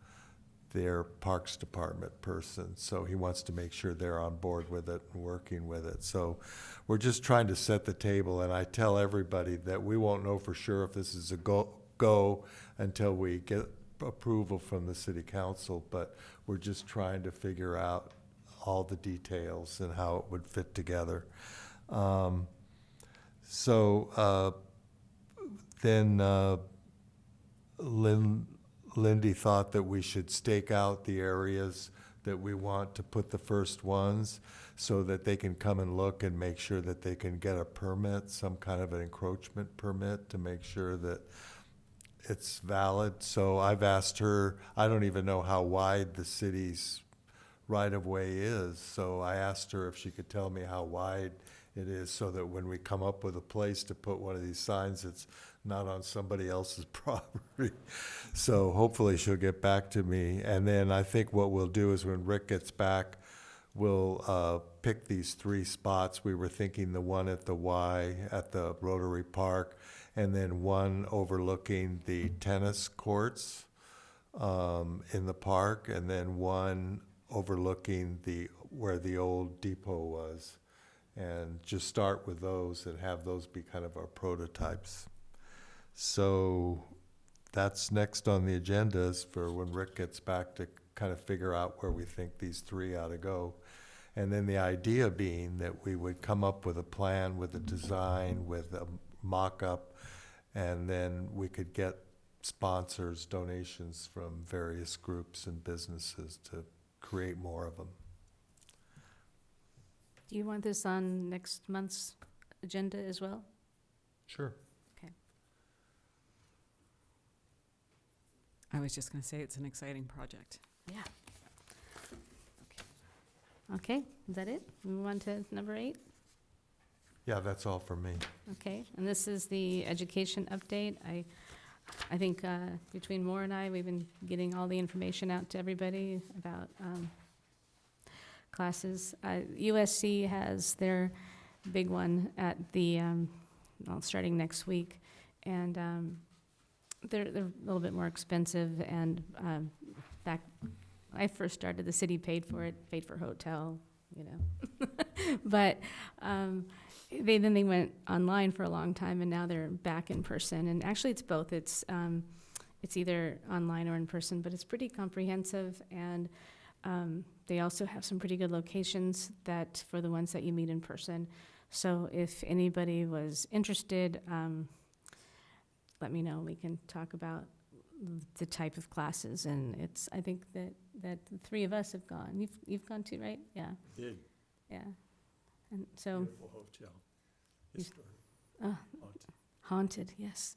their Parks Department person. So he wants to make sure they're on board with it and working with it. So we're just trying to set the table, and I tell everybody that we won't know for sure if this is a go until we get approval from the city council, but we're just trying to figure out all the details and how it would fit together. Then Lindy thought that we should stake out the areas that we want to put the first ones so that they can come and look and make sure that they can get a permit, some kind of an encroachment permit, to make sure that it's valid. So I've asked her, I don't even know how wide the city's right-of-way is, so I asked her if she could tell me how wide it is so that when we come up with a place to put one of these signs, it's not on somebody else's property. So hopefully she'll get back to me. And then I think what we'll do is when Rick gets back, we'll pick these 3 spots. We were thinking the one at the Y at the Rotary Park, and then one overlooking the tennis courts in the park, and then one overlooking where the old depot was. And just start with those and have those be kind of our prototypes. So that's next on the agendas for when Rick gets back to kind of figure out where we think these 3 ought to go. And then the idea being that we would come up with a plan, with a design, with a mock-up, and then we could get sponsors, donations from various groups and businesses to create more of them. Do you want this on next month's agenda as well? Sure. Okay. I was just going to say it's an exciting project. Yeah. Okay, is that it? Move on to number 8? Yeah, that's all for me. Okay, and this is the education update. I think between Moore and I, we've been getting all the information out to everybody about classes. USC has their big one at the, starting next week, and they're a little bit more expensive, and back, when I first started, the city paid for it, paid for hotel, you know. But then they went online for a long time, and now they're back in person. And actually, it's both. It's either online or in person, but it's pretty comprehensive. And they also have some pretty good locations that for the ones that you meet in person. So if anybody was interested, let me know. We can talk about the type of classes. And I think that the three of us have gone. You've gone too, right? Yeah. Did. Yeah. And so Beautiful hotel. Historic. haunted, yes.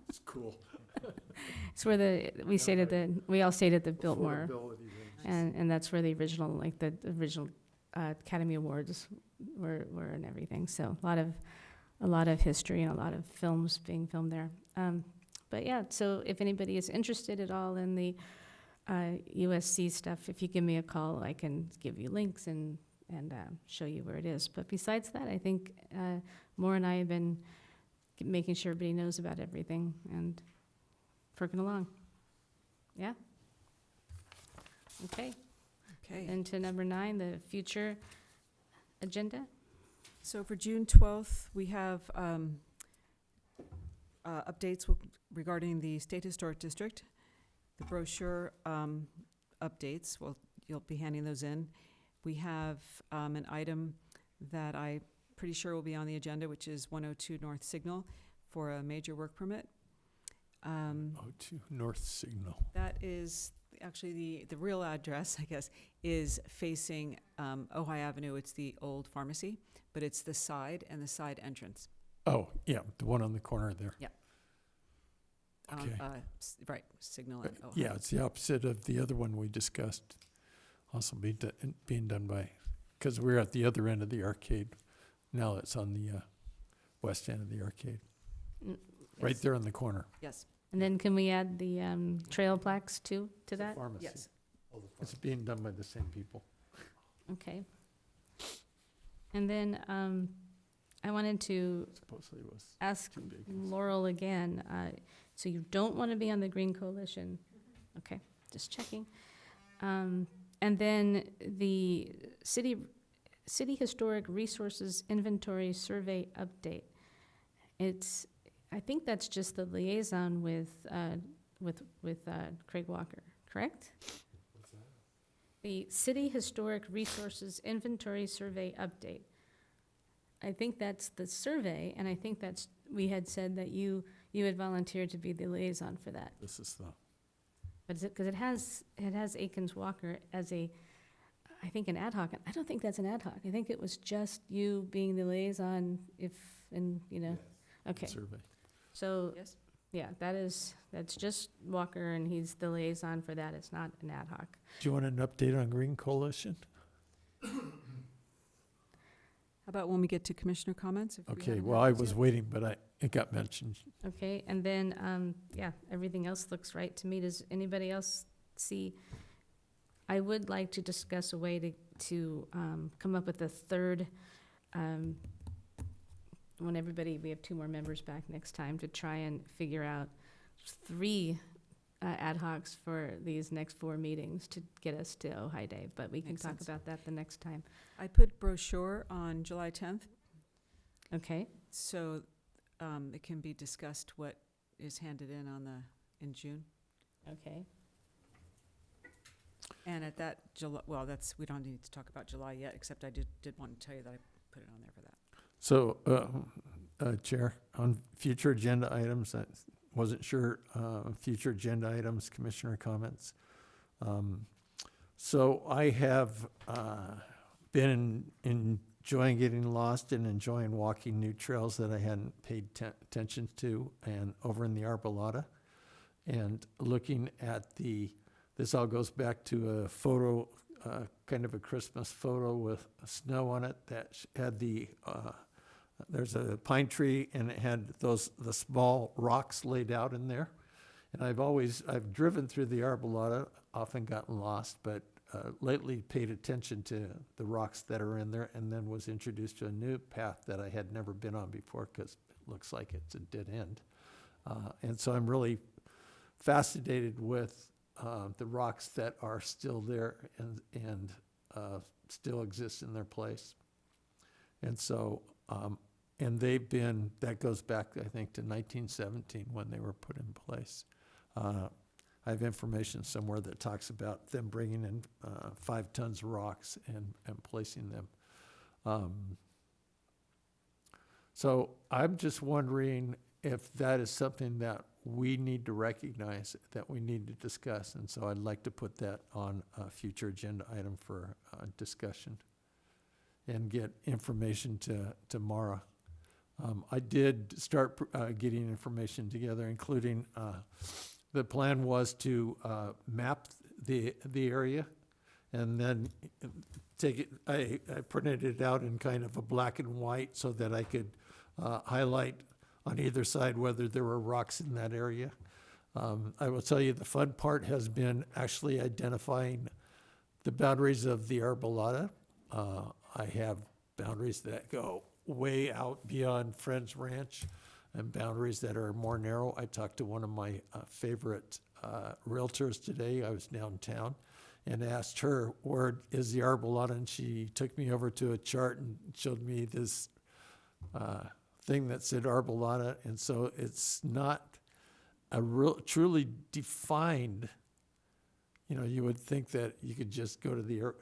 It's cool. It's where we all stayed at the Biltmore, Affordability ranges. and that's where the original Academy Awards were and everything. So a lot of history and a lot of films being filmed there. But yeah, so if anybody is interested at all in the USC stuff, if you give me a call, I can give you links and show you where it is. But besides that, I think Maura and I have been making sure everybody knows about everything and working along. Yeah? Okay. Okay. And to number 9, the future agenda. So for June 12th, we have updates regarding the State Historic District. The brochure updates, well, you'll be handing those in. We have an item that I'm pretty sure will be on the agenda, which is 102 North Signal for a major work permit. 2 North Signal. That is actually the real address, I guess, is facing Ojai Avenue. It's the old pharmacy, but it's the side and the side entrance. Oh, yeah, the one on the corner there. Yeah. Okay. Right, Signal and Ojai. Yeah, it's the opposite of the other one we discussed, also being done by, because we're at the other end of the arcade. Now it's on the west end of the arcade, right Yes. there on the corner. Yes. And then can we add the trail plaques too to that? Pharmacy. Yes. It's being done by the same people. Okay. And then I wanted to Supposedly it was ask too big. Laurel again. So you don't want to be on the Green Coalition? Okay, just checking. And then the City Historic Resources Inventory Survey Update. I think that's just the liaison with Craig Walker, correct? What's that? The City Historic Resources Inventory Survey Update. I think that's the survey, and I think we had said that you had volunteered to be the liaison for that. This is the, But is it, because it has Akins Walker as I think an ad hoc. I don't think that's an ad hoc. I think it was just you being the liaison okay. survey. So, Yes. yeah, that's just Walker, and he's the liaison for that. It's not an ad hoc. Do you want an update on Green Coalition? How about when we get to commissioner comments? If we Okay, haven't well, had I those was yet? waiting, but it got mentioned. Okay, and then, everything else looks right to me. Does anybody else see? I would like to discuss a way to come up with a third, we have 2 more members back next time, to try and figure out 3 ad hocs for these next 4 meetings to get us to Ojai Day, but we can Makes talk sense. about that the next time. I put brochure on July 10th, Okay, so it can be discussed what is handed in in June. okay. And at that July, we don't need to talk about July yet, except I did want to tell you that I put it on there for that. So, Chair, on future agenda items, I wasn't sure, future agenda items, commissioner comments. So I have been enjoying getting lost and enjoying walking new trails that I hadn't paid attention to, and over in the Arbolada, and looking at this all goes back to a photo, kind of a Christmas photo with snow on it that had there's a pine tree, and it had the small rocks laid out in there. And I've driven through the Arbolada, often gotten lost, but lately paid attention to the rocks that are in there, and then was introduced to a new path that I had never been on before, because it looks like it's a dead end. And so I'm really fascinated with the rocks that are still there and still exist in their place. And so, and that goes back, I think, to 1917 when they were put in place. I have information somewhere that talks about them bringing in 5 tons of rocks and placing them. So I'm just wondering if that is something that we need to recognize, that we need to discuss. And so I'd like to put that on a future agenda item for discussion and get information to Mara. I did start getting information together, including the plan was to map the area and then take it. I printed it out in kind of a black and white so that I could highlight on either side whether there were rocks in that area. I will tell you the fun part has been actually identifying the boundaries of the arbolata. I have boundaries that go way out beyond Friends Ranch and boundaries that are more narrow. I talked to one of my favorite realtors today. I was downtown and asked her, where is the arbolata? And she took me over to a chart and showed me this thing that said arbolata. And so it's not a truly defined, you would think that you could just go to the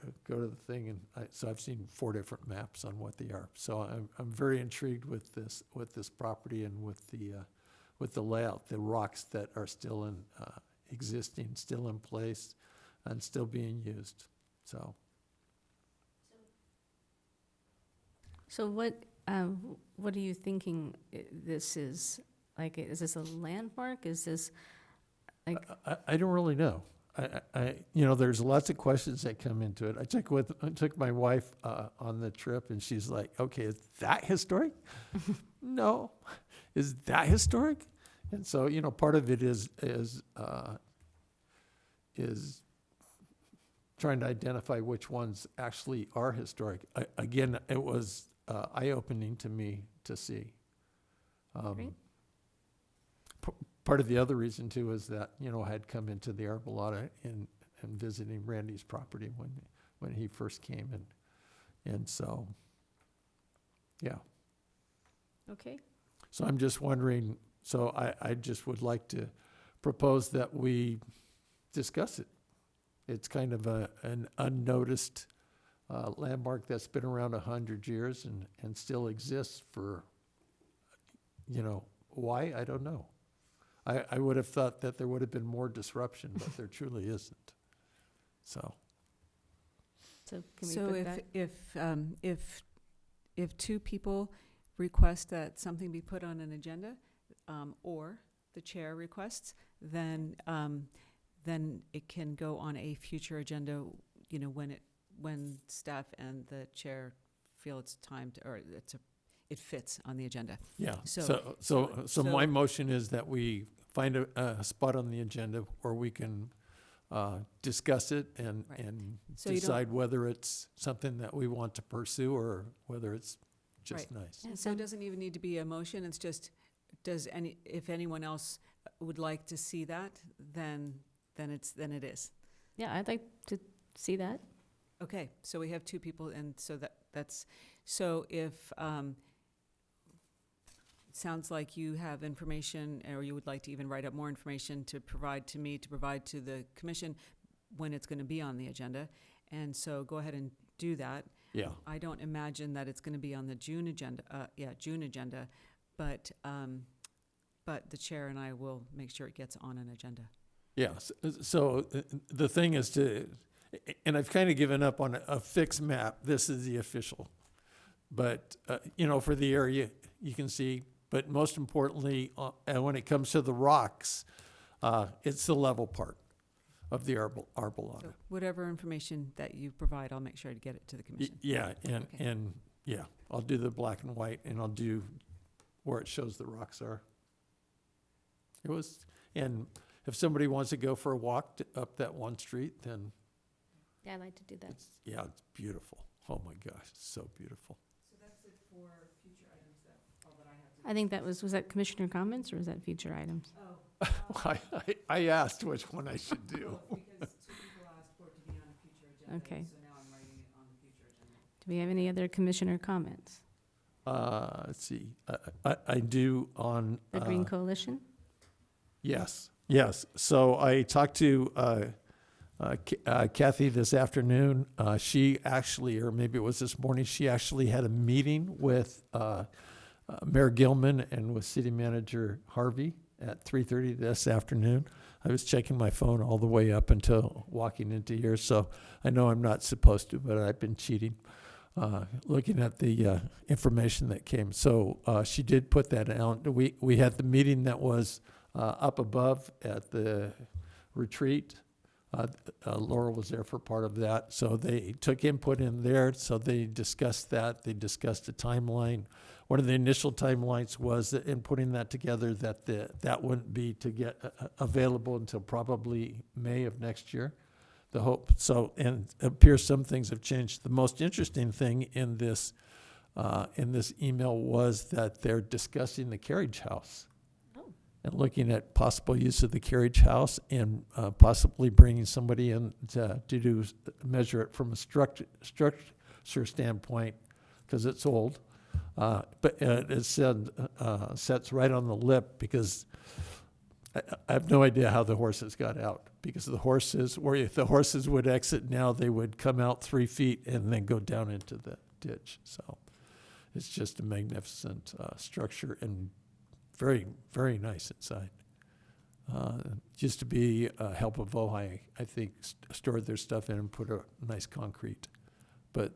thing, and so I've seen 4 different maps on what they are. So I'm very intrigued with this property and with the layout, the rocks that are still existing, still in place, and still being used. So what are you thinking this is? Like, is this a landmark? Is this like? I don't really know. There's lots of questions that come into it. I took my wife on the trip, and she's like, "Okay, is that historic?" No, is that historic? And so, part of it is trying to identify which ones actually are historic. Again, it was eye-opening to me to see. Great. Part of the other reason too is that I had come into the arbolata and visiting Randy's property when he first came, and so yeah. Okay. So I'm just wondering. So I just would like to propose that we discuss it. It's kind of an unnoticed landmark that's been around 100 years and still exists for, why? I don't know. I would have thought that there would have been more disruption, but there truly isn't. So So can we So put that? if 2 people request that something be put on an agenda, or the chair requests, then it can go on a future agenda, when staff and the chair feel it's time to, or it fits on the agenda. yeah. So- So my motion is that we find a spot on the agenda where we can discuss it and Right. and So you don't- decide whether it's something that we want to pursue or whether it's just Right. nice. Yeah, So it doesn't even need to be a motion, it's just, if anyone else would like to see that, then it is. Yeah, I'd like to see that. Okay, so we have 2 people, and so so if, it sounds like you have information, or you would like to even write up more information to provide to me, to provide to the commission when it's gonna be on the agenda, and so go ahead and do that. Yeah. I don't imagine that it's gonna be on the June agenda, but the chair and I will make sure it gets on an agenda. Yeah, so the thing is and I've kind of given up on a fixed map. This is the official. But, for the area, you can see, but most importantly, when it comes to the rocks, it's the level part of the arbolata. So whatever information that you provide, I'll make sure to get it to the commission. Yeah, Okay. and I'll do the black and white, and I'll do where it shows the rocks are. And if somebody wants to go for a walk up that one street, then Yeah, I'd like to do that. it's beautiful. Oh my gosh, it's so beautiful. So that's it for future items, all that I have I think was that commissioner comments or was that future items? Oh, I asked which one I should do. Because two people asked for it to be on a future agenda, Okay. so now I'm writing it on the future agenda. Do we have any other commissioner comments? Let's see, I do on. The Green Coalition? Yes, yes. So I talked to Kathy this afternoon. She actually, or maybe it was this morning, she actually had a meeting with Mayor Gilman and with City Manager Harvey at 3:30 this afternoon. I was checking my phone all the way up until walking into here, so I know I'm not supposed to, but I've been cheating, looking at the information that came. So she did put that out. We had the meeting that was up above at the retreat. Laura was there for part of that, so they took input in there, so they discussed that. They discussed a timeline. One of the initial timelines was that in putting that together that that wouldn't be to get available until probably May of next year, the hope. So, and it appears some things have changed. The most interesting thing in this email was that they're discussing the carriage house and looking at possible use of the carriage house and possibly bringing somebody in to measure it from a structure standpoint, because it's old. But it said sets right on the lip, because I have no idea how the horses got out, because the horses, or if the horses would exit now, they would come out 3 feet and then go down into the ditch. So it's just a magnificent structure and very, very nice inside. Used to be Help of Ojai, I think, stored their stuff in and put a nice concrete. But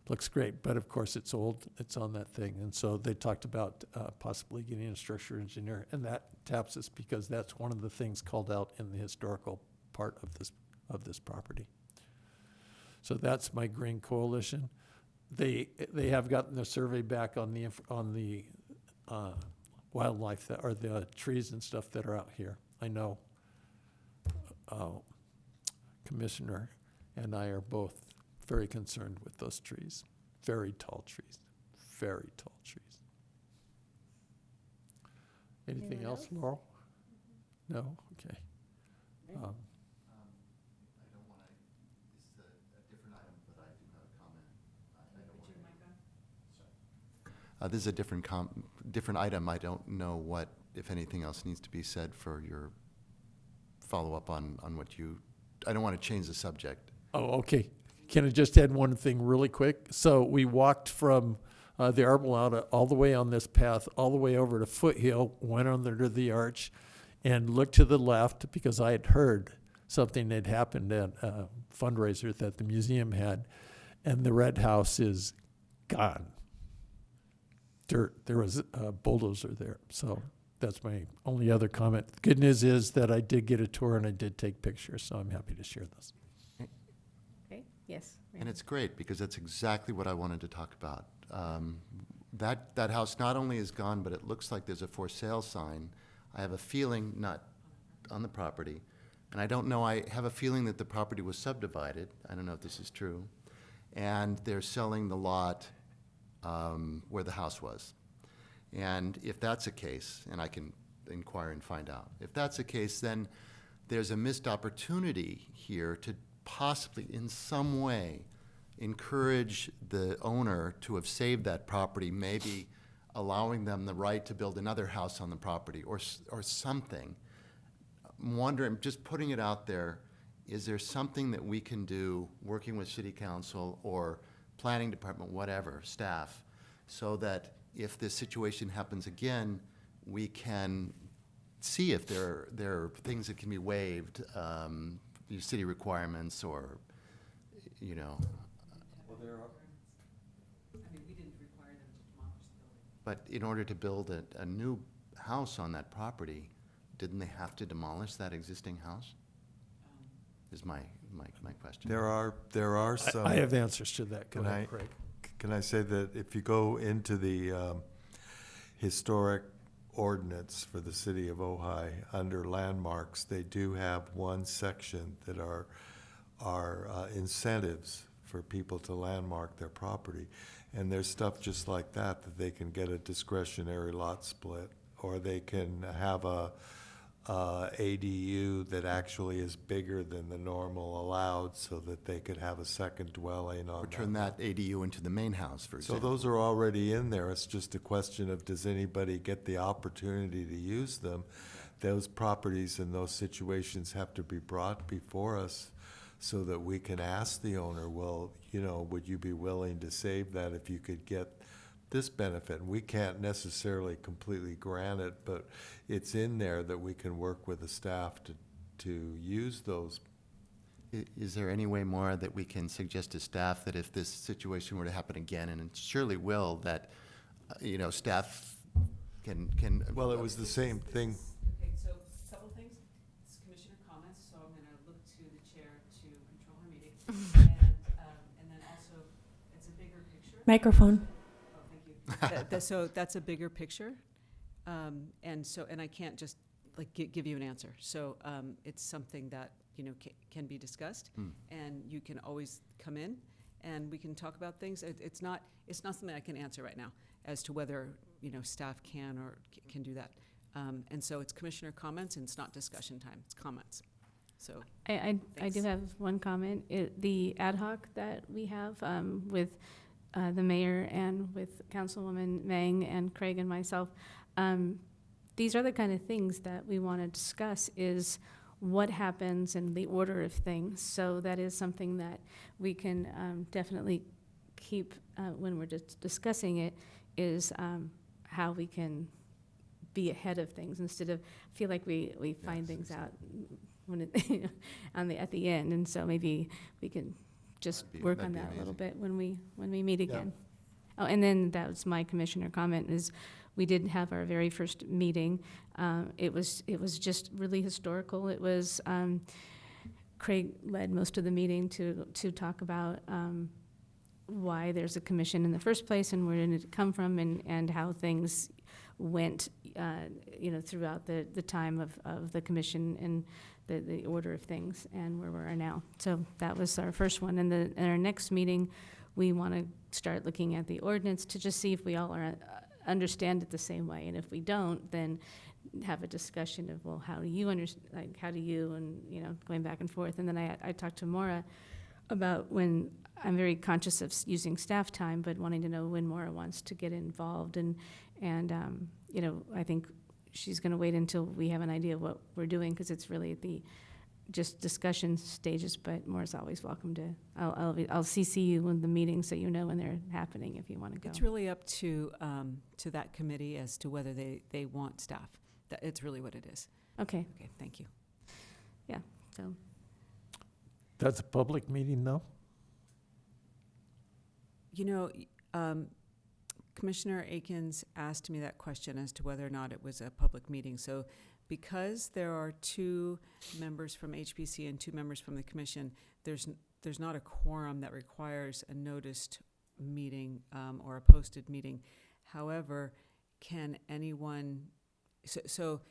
looks great, but of course it's old, it's on that thing. And so they talked about possibly getting a structural engineer, and that taps us because that's one of the things called out in the historical part of this property. So that's my Green Coalition. They have gotten the survey back on the wildlife that, or the trees and stuff that are out here. I know Commissioner and I are both very concerned with those trees. Very tall trees. Very tall trees. Anything Anyone else, else? Laurel? No? Okay. I don't want to, this is a different item, but I do have a comment. I don't want to. This is a different item. I don't know what, if anything else needs to be said for your follow-up on what you, I don't want to change the subject. Oh, okay. Can I just add one thing really quick? So we walked from the Arbolada all the way on this path, all the way over to Foothill, went under the arch, and looked to the left because I had heard something had happened at a fundraiser that the museum had, and the red house is gone. Dirt. There was a bulldozer there. So that's my only other comment. The good news is that I did get a tour and I did take pictures, so I'm happy to share those. Okay, yes. And it's great, because that's exactly what I wanted to talk about. That house not only is gone, but it looks like there's a for sale sign. I have a feeling, not on the property, and I don't know, I have a feeling that the property was subdivided. I don't know if this is true. And they're selling the lot where the house was. And if that's the case, and I can inquire and find out, if that's the case, then there's a missed opportunity here to possibly in some way encourage the owner to have saved that property, maybe allowing them the right to build another house on the property or something. I'm wondering, just putting it out there, is there something that we can do working with city council or planning department, whatever, staff, so that if this situation happens again, we can see if there are things that can be waived, city requirements or, you know. Well, there are. I mean, we didn't require them to demolish the building. But in order to build a new house on that property, didn't they have to demolish that existing house? Is my question. There are some. I have answers to that. Go Can ahead, I- Craig. Can I say that if you go into the historic ordinance for the city of Ojai, under landmarks, they do have one section that are incentives for people to landmark their property. And there's stuff just like that they can get a discretionary lot split or they can have a ADU that actually is bigger than the normal allowed, so that they could have a second dwelling on Or turn that ADU into the main house, for So example. those are already in there. It's just a question of, does anybody get the opportunity to use them? Those properties and those situations have to be brought before us so that we can ask the owner, well, you know, would you be willing to save that if you could get this benefit? And we can't necessarily completely grant it, but it's in there that we can work with the staff to use those. Is there any way more that we can suggest to staff that if this situation were to happen again, and it surely will, that, you know, staff can. Well, it was the same thing. Okay, so a couple things. It's commissioner comments, so I'm gonna look to the chair to control her meeting. And then also, it's a bigger picture. Microphone. Oh, thank you. So that's a bigger picture. And I can't just like give you an answer. So it's something that, you know, can be discussed, and you can always come in and we can talk about things. It's not something I can answer right now as to whether, you know, staff can or can do that. And so it's commissioner comments, and it's not discussion time, it's comments. So I do Thanks. have one comment. The ad hoc that we have with the mayor and with Councilwoman Mang and Craig and myself, these are the kind of things that we want to discuss, is what happens and the order of things. So that is something that we can definitely keep when we're just discussing it, is how we can be ahead of things instead of feel like we find things out when it at the end. And so maybe we can just work on that a little bit when we meet again. Oh, and then that was my commissioner comment, is we did have our very first meeting. It was just really historical. It was, Craig led most of the meeting to talk about why there's a commission in the first place and where did it come from, and how things went, you know, throughout the time of the commission and the order of things and where we are now. So that was our first one. And in our next meeting, we want to start looking at the ordinance to just see if we all are understand it the same way. And if we don't, then have a discussion of, well, how do you how do you, and, you know, going back and forth. And then I talked to Maura about when I'm very conscious of using staff time, but wanting to know when Maura wants to get involved. And you know, I think she's going to wait until we have an idea of what we're doing, because it's really at the just discussion stages, but Maura's always welcome to, I'll CC you in the meeting so you know when they're happening if you want to go. it's really up to that committee as to whether they want staff. It's really what it is. Okay, Okay, thank you. so, That's a public meeting, though? You know, Commissioner Akins asked me that question as to whether or not it was a public meeting. So because there are 2 members from HPC and 2 members from the commission, there's not a quorum that requires a noticed meeting or a posted meeting. However, can anyone, so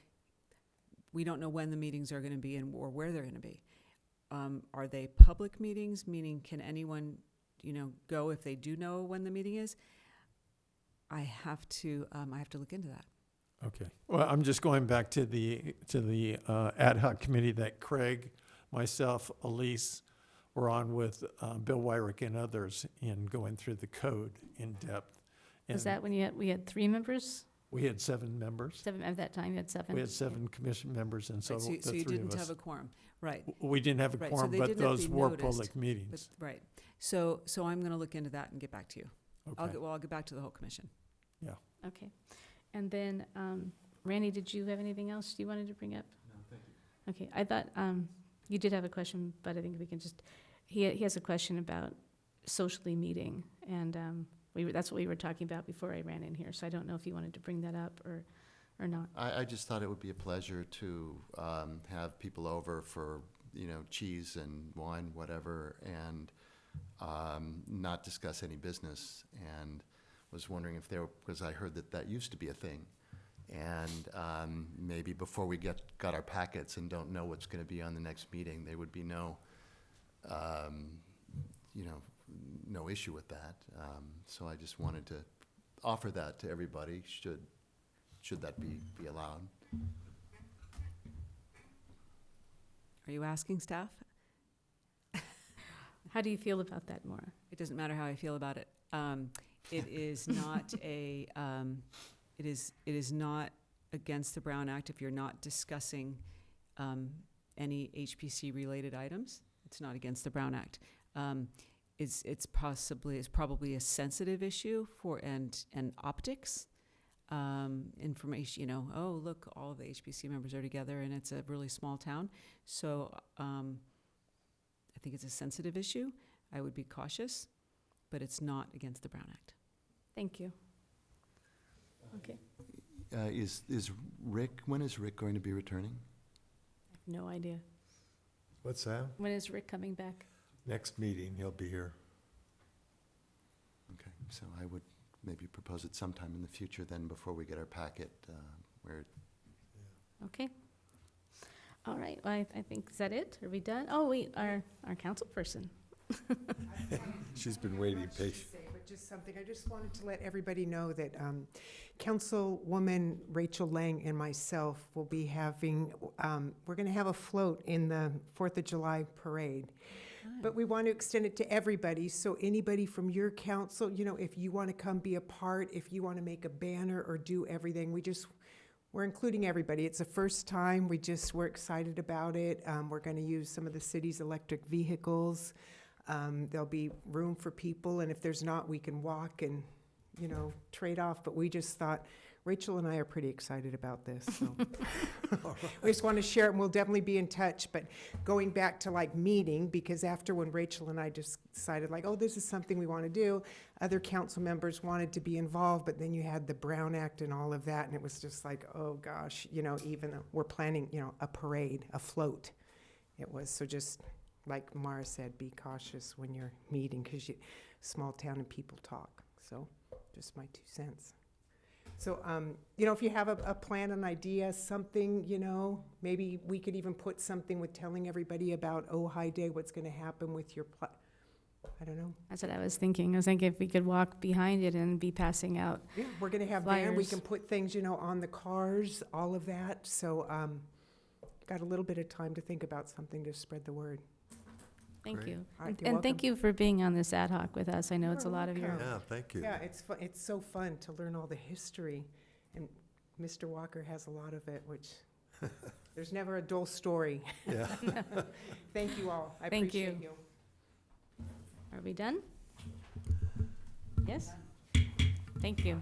we don't know when the meetings are going to be or where they're going to be. Are they public meetings, meaning can anyone, you know, go if they do know when the meeting is? I have to look into that. Okay. Well, I'm just going back to the ad hoc committee that Craig, myself, Elise were on with Bill Wyrick and others in going through the code in depth. was And that when we had 3 members? we had 7 members. 7, at that time you had 7? We had 7 commission members, and so Right, the so you 3 of didn't us. have a quorum, right? We didn't have a Right, so quorum, they but didn't have to those be were noticed, public But, meetings. right. So I'm going to look into that and get back to you. Okay. I'll get back to the whole commission. Okay. And then, Randy, did you have anything else you wanted to bring up? No, thank you. Okay, I thought you did have a question, but I think we can just, he has a question about socially meeting, and that's what we were talking about before I ran in here, so I don't know if you wanted to bring that up or not. I just thought it would be a pleasure to have people over for, you know, cheese and wine, whatever, and not discuss any business. And was wondering if there, because I heard that used to be a thing. And maybe before we got our packets and don't know what's going to be on the next meeting, there would be no, you know, no issue with that. So I just wanted to offer that to everybody should should that be allowed. Are you asking staff? How do you feel about that, Maura? It doesn't matter how I feel about it. It is not a, it is not against the Brown Act if you're not discussing any HPC-related items. It's not against the Brown Act. It's probably a sensitive issue for, and optics. Information, you know, oh, look, all of the HPC members are together and it's a really small town. So I think it's a sensitive issue. I would be cautious, but it's not against the Brown Act. Thank you. Okay, Is Rick, when is Rick going to be returning? I have no idea. What's that? When is Rick coming back? Next meeting, he'll be here. Okay, so I would maybe propose it sometime in the future then, before we get our packet, where Okay. All right, well, I think, is that it? Are we done? Oh, wait, our council person. She's been waiting patiently. But just something, I just wanted to let everybody know that Councilwoman Rachel Lang and myself will be having, we're going to have a float in the 4th of July parade. But we want to extend it to everybody, so anybody from your council, you know, if you want to come be a part, if you want to make a banner or do everything, we're including everybody. It's the first time, we're excited about it. We're going to use some of the city's electric vehicles. There'll be room for people, and if there's not, we can walk and, you know, trade off. But we just thought, Rachel and I are pretty excited about this, so. We just want to share it, and we'll definitely be in touch. But going back to like meeting, because after when Rachel and I just decided like, oh, this is something we want to do, other council members wanted to be involved, but then you had the Brown Act and all of that, and it was just like, oh gosh, you know, even though we're planning, you know, a parade, a float. It was, so just like Mara said, be cautious when you're meeting, because small town and people talk. So just my 2 cents. So, you know, if you have a plan, an idea, something, you know, maybe we could even put something with telling everybody about Ojai Day, what's going to happen with your, I don't know. That's what I was thinking. I was thinking if we could walk behind it and be passing out. Yeah, we're going to have band. We Flyers. can put things, you know, on the cars, all of that. So, got a little bit of time to think about something to spread the word. Thank Great. you. All right, And you're and thank welcome. you for being on this ad hoc with us. I know it's a You're lot of your, welcome. Yeah, thank you. Yeah, it's so fun to learn all the history, and Mr. Walker has a lot of it, which there's never a dull story. Yeah. Thank you all. I Thank appreciate you. you. are we done? Yes? Thank you.